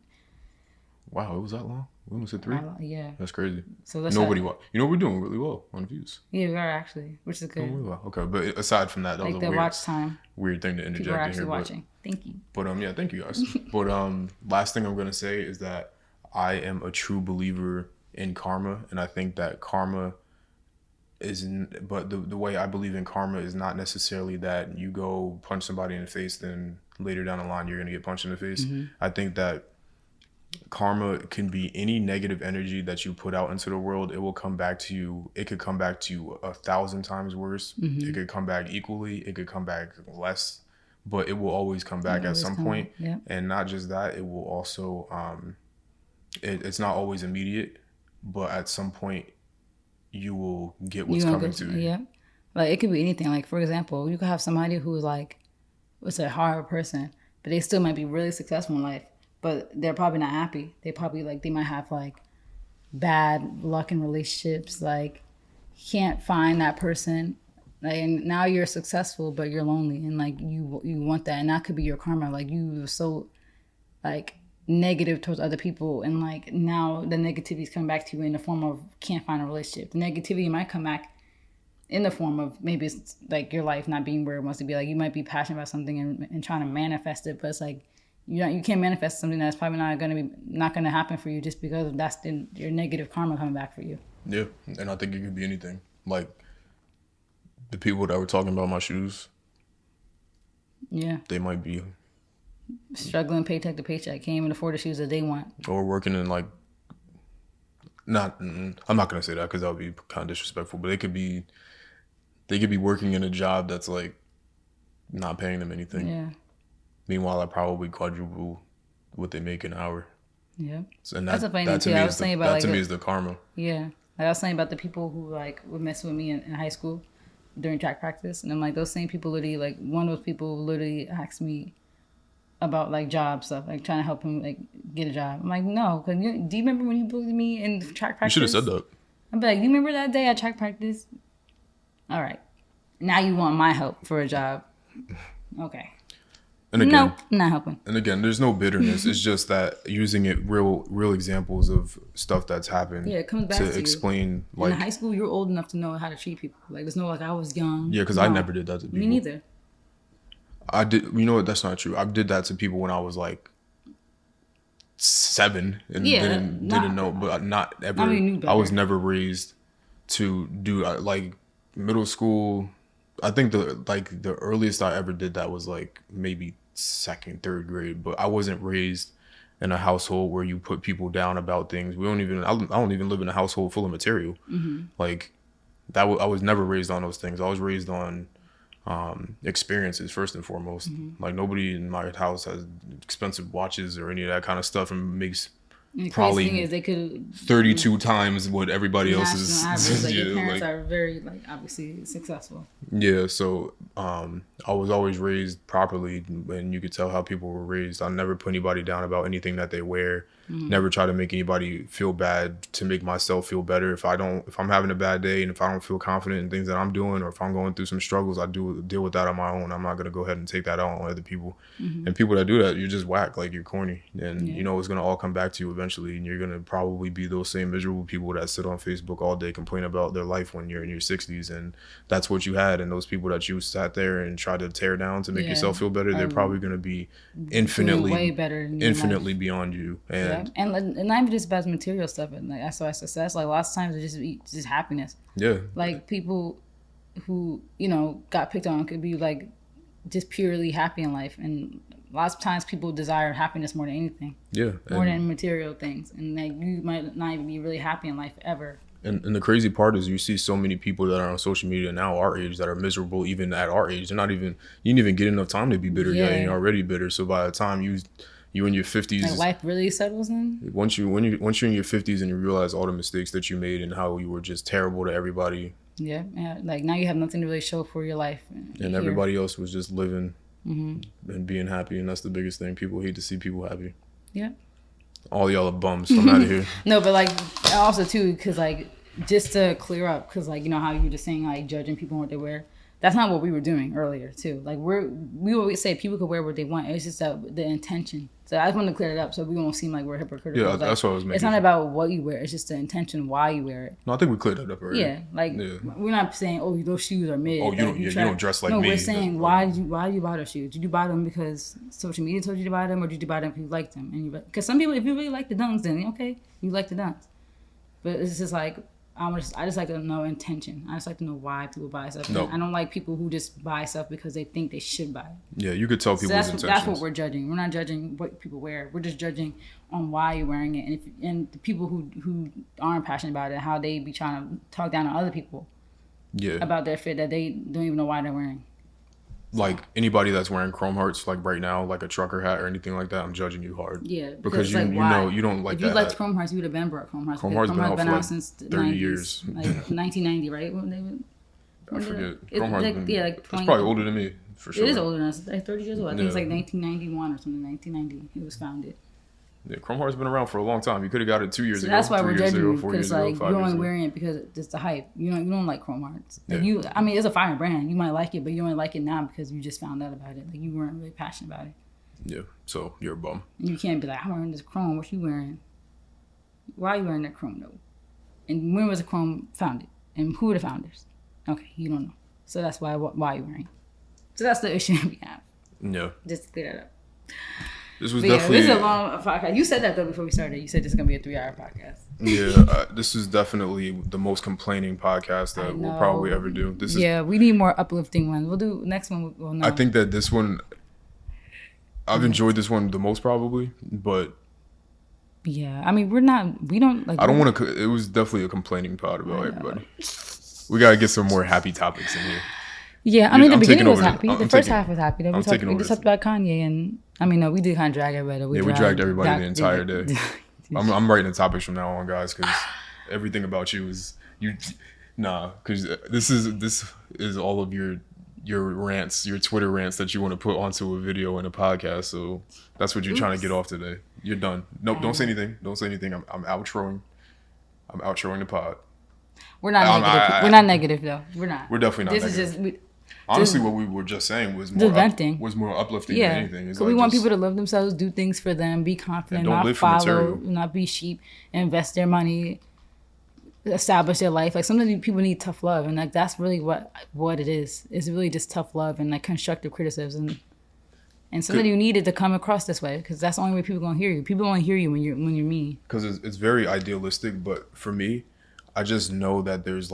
wow, it was that long. We almost hit 3. Yeah. That's crazy. So let's Nobody wa You know we're doing really well on views. Yeah, we are actually, which is Doing good. really well. Okay, but aside from that, that Like was a the weird, watch time, weird thing to people interject are in actually here. watching. Thank you. But yeah, thank you guys. But last thing I'm gonna say is that I am a true believer in karma, and I think that karma but the way I believe in karma is not necessarily that you go punch somebody in the face, then later down the line you're gonna get punched in the face. I think that karma can be any negative energy that you put out into the world. It will come back to you. It could come back to you 1,000 times worse. It could come back equally. It could come back less, but it will always come back at some point. Yeah. And not just that, it will also it's not always immediate, but at some point you will get what's coming to you. Yeah. Like it could be anything. Like for example, you could have somebody who's like, what's a hard person, but they still might be really successful in life, but they're probably not happy. They probably they might have like bad luck in relationships, like can't find that person. Like, and now you're successful, but you're lonely, and like you want that, and that could be your karma. Like you were so like negative towards other people, and like now the negativity is coming back to you in the form of can't find a relationship. The negativity might come back in the form of maybe it's like your life not being where it wants to be. Like you might be passionate about something and trying to manifest it, but it's like you can't manifest something that's probably not gonna happen for you just because that's your negative karma coming back for you. Yeah, and I think it could be anything. Like the people that were talking about my shoes, Yeah. They might be Struggling paycheck to paycheck. Can't even afford the shoes that they want. or working in like not. I'm not gonna say that because that would be kind of disrespectful. But they could be working in a job that's like not paying them anything. Yeah. Meanwhile, I probably quadruple what they make an hour. Yeah. And That's a funny that to thing, too. me I is was the, saying about, that like, to me the- is the karma. Yeah. Like I was saying about the people who like would mess with me in high school during track practice. And I'm like, those same people literally, like one of those people literally asked me about like job stuff, like trying to help him like get a job. I'm like, no, because do you remember when you bullied me in track You practice? should have said that. I'm like, you remember that day at track practice? All right. Now you want my help for a job. Okay. And again, Nope, not helping. And again, there's no bitterness. It's just that using it real examples of stuff that's happened. Yeah, it comes back to you. explain In like high school, you're old enough to know how to treat people. Like, there's no like I was young. yeah, because No. I never did that to people. Me neither. I did. You know what? That's not true. I did that to people when I was like 7 and Yeah, didn't know, but not ever. I mean, you knew I was better. never raised to do like middle school. I think the earliest I ever did that was like maybe 2nd, 3rd grade, but I wasn't raised in a household where you put people down about things. I don't even live in a household full of material. Mm-hmm. Like that, I was never raised on those things. I was raised on experiences first and foremost. Mm-hmm. Like nobody in my house has expensive watches or any of that kind of stuff and makes And the Probably crazy thing is they could 32 times what everybody else is. national average. Like your Yeah, parents like- are very like obviously successful. Yeah, so I was always raised properly, and you could tell how people were raised. I never put anybody down about anything that they wear. Never try to make anybody feel bad to make myself feel better. If I'm having a bad day and if I don't feel confident in things that I'm doing, or if I'm going through some struggles, I deal with that on my own. I'm not gonna go ahead and take that out on other people. And people that do that, you're just whack, like you're corny, and Yeah. you know it's gonna all come back to you eventually, and you're gonna probably be those same miserable people that sit on Facebook all day complain about their life when you're in your 60s, and that's what you had. And those people that you sat there and tried to tear down to make Yeah. yourself feel better, they're probably gonna be infinitely way better than your life. infinitely beyond you. And Yeah. And not even just about material stuff, and like that's why success. Like lots of times it's just happiness. yeah, Like people who got picked on could be like just purely happy in life, and lots of times people desire happiness more than anything, yeah. more And, than material things, and like you might not even be really happy in life ever. and the crazy part is you see so many people that are on social media now our age that are miserable even at our age. They're not even, you didn't even get enough time to be bitter yet, Yeah. and you're already bitter. So by the time you're in your 50s, Like life really settles in. once you're in your 50s and you realize all the mistakes that you made and how you were just terrible to everybody, Yeah. Like now you have nothing to really show for your life. and here. everybody else was just living and being happy, and that's the biggest thing. People hate to see people happy. Yeah. All y'all are bums. I'm out of here. No, but like also too, because like just to clear up, because like how you were just saying like judging people on what they wear. That's not what we were doing earlier too. Like we always say people could wear what they want. It's just the intention. So I just wanted to clear it up so we won't seem like we're hypocritical. Yeah, Like, that's what I was making It's not sure. about what you wear. It's just the intention why you wear it. No, I think we cleared that up already. Yeah, like Yeah. we're not saying those shoes are mid. Oh, you like, don't dress like no, me. we're saying why did you buy those shoes? Did you buy them because social media told you to buy them, or did you buy them because you liked them? And because some people, if you really like the dunks, then okay, you like the dunks. But it's just like I just like to know intention. I just like to know why people buy stuff. No. I don't like people who just buy stuff because they think they should buy it. Yeah, you could tell So people's that's intentions. what we're judging. We're not judging what people wear. We're just judging on why you're wearing it, and the people who aren't passionate about it, how they be trying to talk down on other people Yeah, about their fit that they don't even know why they're wearing. like anybody that's wearing Chrome Hearts like right now, like a trucker hat or anything like that, I'm judging you hard. Yeah, because you like, you why? know you don't like If that. you liked hat. Chrome Hearts, you would have been brought Chrome Hearts. Chrome because Hearts been out for like since the 30 90s, years. like 1990, right? When they would, I forget. It- Chrome Hearts like, been, yeah, like it's 20 probably older than me for sure. It is older than us. Like 30 years old. I think it's Yeah. like 1991 or something. 1990, it was founded. Yeah, Chrome Hearts been around for a long time. You could have got it 2 years So ago. that's why 3 we're years judging ago, you, 4 because years ago, like 5 you're years only ago. wearing it because it's the hype. You don't like Chrome Hearts. Like Yeah. I mean, it's a fire brand. You might like it, but you only like it now because you just found out about it. Like you weren't really passionate about it. Yeah, so you're a bum. And you can't be like, I'm wearing this Chrome. What you wearing? Why are you wearing that Chrome though? And when was the Chrome founded? And who are the founders? Okay, you don't know. So that's why you wearing it. So that's the issue we have. Yeah, Just to clear that up. This was But yeah, definitely this is a long podcast. You said that though before we started. You said this is gonna be a 3-hour podcast. this is definitely the most complaining podcast I that we'll know. probably ever do. This is Yeah, we need more uplifting ones. We'll do next one. Well, no. I think that this one I've enjoyed this one the most probably, but Yeah, I mean, we don't like. I don't want to. It was definitely a complaining pod about everybody. We gotta get some more happy topics in here. Yeah, I mean, the I'm beginning taking was over happy. this. The I'm first taking- half was happy. Then I'm taking we over just this. talked about Kanye, and I mean, no, we did kind of drag everybody. We dragged everybody the entire day. I'm writing the topics from now on, guys, because everything about you is you. Nah, because this is all of your rants, your Twitter rants that you want to put onto a video and a podcast. So that's what you're trying to get off today. You're done. Nope, don't say anything. Don't say anything. I'm outroing. I'm outroing the pod. We're not negative. We're not negative though. We're not. We're definitely not This negative. is just. Honestly, what we were just saying was more venting. was more uplifting Yeah, than anything. It's because we want just- people to love themselves, do things for them, be confident, And don't not live for follow, material. not be sheep, invest their money, establish their life. Like sometimes people need tough love, and like that's really what it is. It's really just tough love and like constructive criticism. And sometimes you need it to come across this way because that's the only way people gonna hear you. People only hear you when you're me. because it's very idealistic, but for me, I just know that there's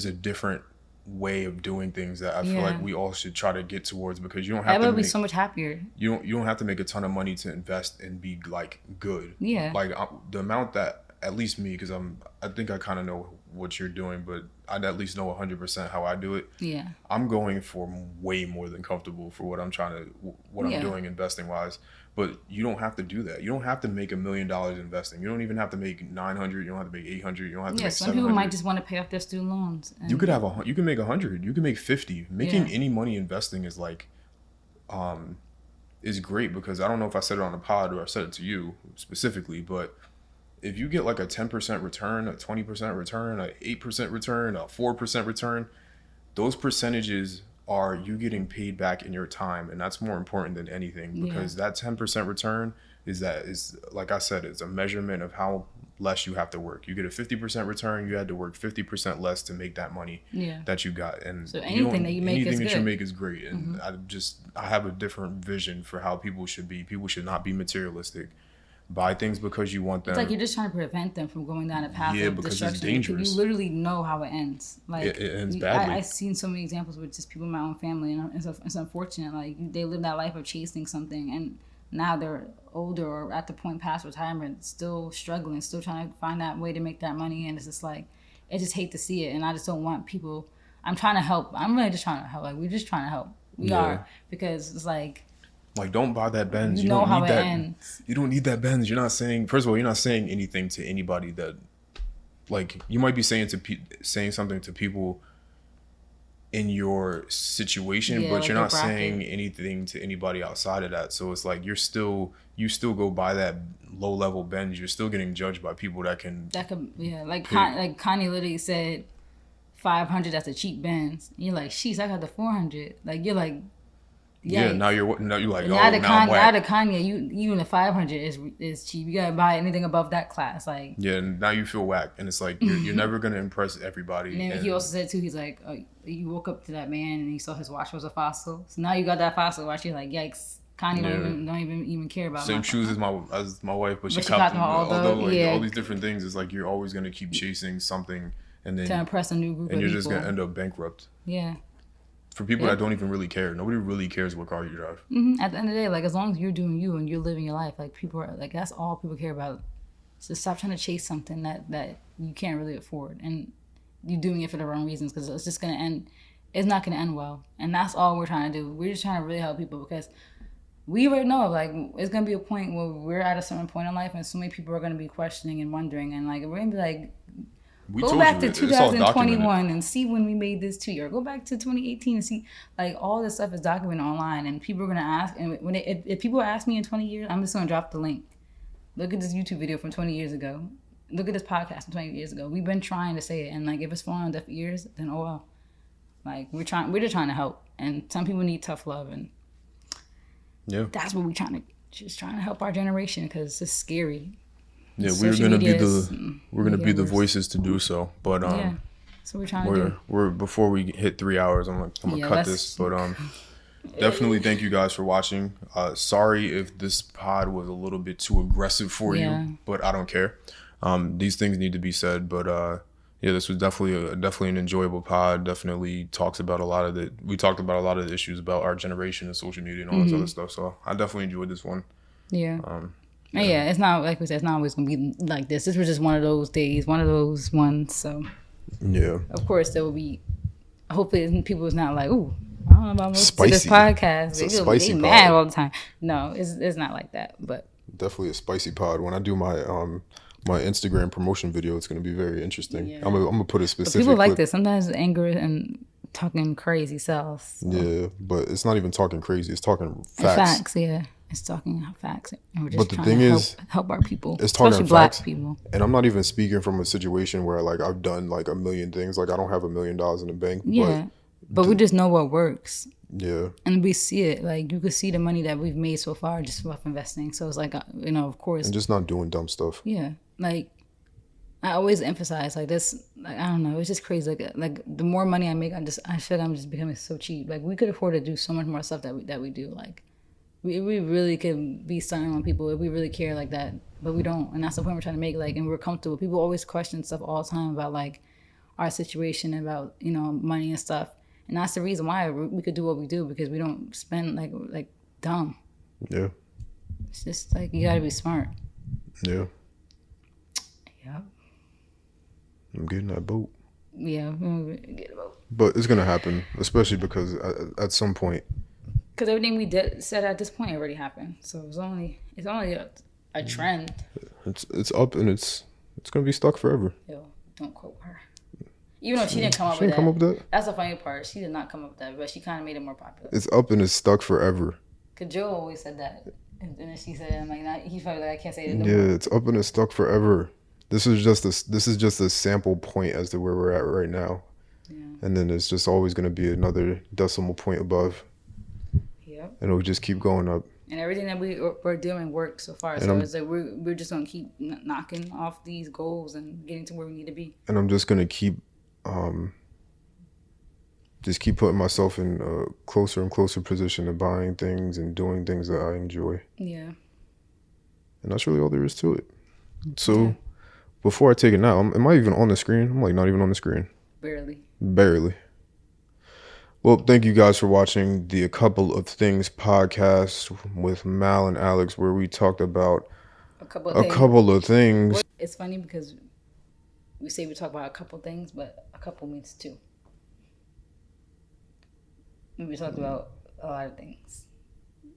a different way of doing things that I feel Yeah. like we all should try to get towards, because you don't have Everybody to would be make, so much happier. you don't have to make a ton of money to invest and be like good. Yeah. Like the amount that at least me, because I think I kind of know what you're doing, but I at least know 100% how I do it. Yeah. I'm going for way more than comfortable for what I'm Yeah. I'm doing investing wise. But you don't have to do that. You don't have to make $1 million investing. You don't even have to make 900. You don't have to make 800. You don't have to Yeah. make Some 700. people might just want to pay off their student loans. And You could have you can make 100. You can make 50. Making Yeah. any money investing is like, is great, because I don't know if I said it on the pod or I said it to you specifically, but if you get like a 10% return, a 20% return, a 8% return, a 4% return, those percentages are you getting paid back in your time, and that's more important than anything, because that 10% return is like I said, it's a measurement of how less you have to work. You get a 50% return, you had to work 50% less to make that money Yeah. that you got, and So anything that you make is anything that you good. make is great. And I have a different vision for how people should be. People should not be materialistic. Buy things because you want them. It's like you're just trying to prevent them from going down a path Yeah, of because it's destruction. dangerous. You literally know how it ends. Like It ends badly. I've seen so many examples with just people in my own family, and it's unfortunate. Like they live that life of chasing something, and now they're older or at the point past retirement, still struggling, still trying to find that way to make that money. And it's just like, I just hate to see it, and I just don't want people. I'm trying to help. I'm really just trying to help. Like we're just trying to help. We Yeah. are, because it's like. Like, don't buy that Benz. You know don't how need it that. ends. You don't need that Benz. You're not saying. First of all, you're not saying anything to anybody that, like, you might be saying saying something to people in your situation, Yeah, but like you're your not saying bracket. anything to anybody outside of that. So it's like you still go buy that low level Benz. You're still getting judged by people that can. That could, yeah, like Kanye literally said, 500. That's a cheap Benz. And you're like, sheesh, I got the 400. Like you're like, Yeah. yikes. Now you're like, And oh, now the now I'm whack. Kanye, you in the 500 is cheap. You gotta buy anything above that class. Like, Yeah, and now you feel whack, and it's like you're never gonna impress everybody. and then and he also said too, he's like, oh, you woke up to that man and you saw his watch was a fossil. So now you got that fossil watch. You're like, yikes. Kanye Yeah. don't even care about same my shoes as my wife, but she she copped copped them. them all, Although though, like yeah. all these different things, it's like you're always gonna keep chasing something, and to then impress a new group of you're just people. gonna end up bankrupt. Yeah. For people Yeah. that don't even really care, nobody really cares what car you drive. At the end of the day, like as long as you're doing you and you're living your life, like people are like that's all people care about. So stop trying to chase something that you can't really afford, and you're doing it for the wrong reasons, because it's just gonna end. It's not gonna end well, and that's all we're trying to do. We're just trying to really help people, because we already know like it's gonna be a point where we're at a certain point in life, and so many people are gonna be questioning and wondering, and like we're gonna be like. We Go told back you, to it's all documented. 2021 and see when we made this tweet, or go back to 2018 and see, like all this stuff is documented online, and people are gonna ask. And when if people ask me in 20 years, I'm just gonna drop the link. Look at this YouTube video from 20 years ago. Look at this podcast from 20 years ago. We've been trying to say it, and like if it's falling on deaf ears, then oh well. Like we're just trying to help, and some people need tough love, and Yeah, that's what we're trying to help our generation, because it's scary. yeah, Social media is- we're gonna be media the worse. voices to do so. But Yeah, so we're trying to do. we're before we hit 3 hours, I'm gonna Yeah, cut let's- this. But definitely thank you guys for watching. Sorry if this pod was a little bit too aggressive for you, but I don't care. These things need to be said, but yeah, this was definitely an enjoyable pod. Definitely talks about we talked about a lot of the issues about our generation and social media and all this other stuff. So I definitely enjoyed this one. Yeah. Yeah, it's not, like we said, it's not always gonna be like this. This was just one of those days, one of those ones. So Yeah. of course there will be. Hopefully people is not like, ooh, I don't know about most of this podcast. They mad all the time. No, it's not like that. But definitely a spicy pod. When I do my my Instagram promotion video, it's gonna be very interesting. Yeah. I'm gonna put a specific. But people like clip. this. Sometimes anger and talking crazy sells. So. Yeah, but it's not even talking crazy. It's talking facts. Facts, yeah. It's talking facts, and we're just But the trying thing to is, help our people, it's talking especially Black facts. people. And I'm not even speaking from a situation where like I've done like a million things. Like I don't have $1 million in the bank. Yeah, but we just know what works, Yeah. and we see it. Like you could see the money that we've made so far just off investing. So it's like of course, And just not doing dumb stuff. yeah. Like I always emphasize like this. Like I don't know, it's just crazy. Like the more money I make, I feel like I'm just becoming so cheap. Like we could afford to do so much more stuff that we do. Like. We really could be stunning on people if we really care like that, but we don't, and that's the point we're trying to make. Like, and we're comfortable. People always question stuff all the time about like our situation, about money and stuff, and that's the reason why we could do what we do, because we don't spend like dumb. Yeah. It's just like you gotta be smart. Yeah. Yeah. I'm getting that boat. Yeah, we're gonna get a boat. But it's gonna happen, especially because at some point. Because everything we said at this point already happened, so it's only a trend. It's up and it's gonna be stuck forever. Yo, don't quote her. Even though she didn't come up She with didn't come up with that. That's the funny part. She did not come up with that, but she kind of made it more popular. It's up and it's stuck forever. Cause Joe always said that, and then she said, "I'm like, nah, he felt like I can't say it." No Yeah, more. it's up and it's stuck forever. This is just a sample point as to where we're at right now, and then it's just always gonna be another decimal point above. Yep. And it'll just keep going up. And everything that we're doing works so far. So it's like we're just gonna keep knocking off these goals and getting to where we need to be. And I'm just gonna keep putting myself in a closer and closer position of buying things and doing things that I enjoy. Yeah. And that's really all there is to it. So before I take it now, am I even on the screen? I'm like not even on the screen. Barely. Well, thank you guys for watching the A Couple of Things podcast with Mal and Alex, where we talked about a couple of things. It's funny because we say we talk about a couple things, but a couple means two. We talked about a lot of things.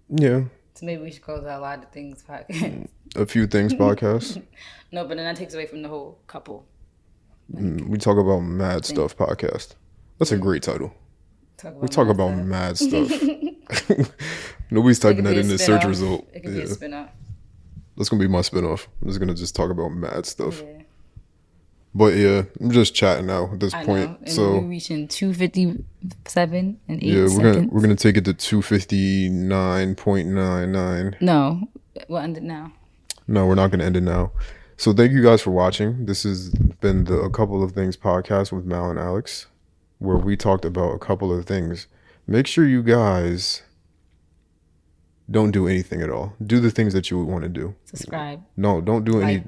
Yeah. So maybe we should call that a lot of things podcast. A few things podcast. No, but then that takes away from the whole couple. We talk about mad stuff podcast. That's a great title. We talk about mad stuff. Nobody's typing that in the search result. It could be a spin-off. That's going to be my spin-off. I'm just going to just talk about mad stuff. Yeah. But yeah, I'm just chatting now at this point. And so we're reaching 2:57 and 8 seconds. We're gonna take it to 2:59.99. No, we'll end it now. No, we're not gonna end it now. So thank you guys for watching. This has been the A Couple of Things podcast with Mal and Alex, where we talked about a couple of things. Make sure you guys don't do anything at all. Do the things that you would want to do. Subscribe. No, don't do any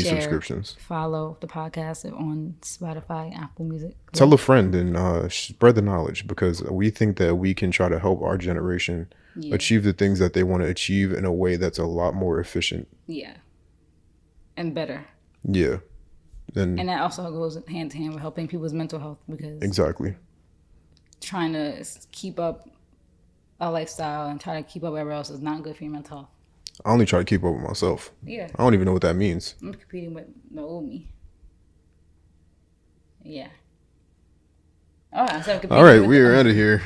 share, subscriptions. Follow the podcast on Spotify, Apple Music. Tell a friend and spread the knowledge, because we think that we can try to help our generation achieve the things that they want to achieve in a way that's a lot more efficient. Yeah. And better. Yeah. And that also goes hand to hand with helping people's mental health, because exactly. Trying to keep up a lifestyle and try to keep up everywhere else is not good for your mental health. I only try to keep up with myself. Yeah. I don't even know what that means. I'm competing with the old me. Yeah. All right. All right, we are out of here.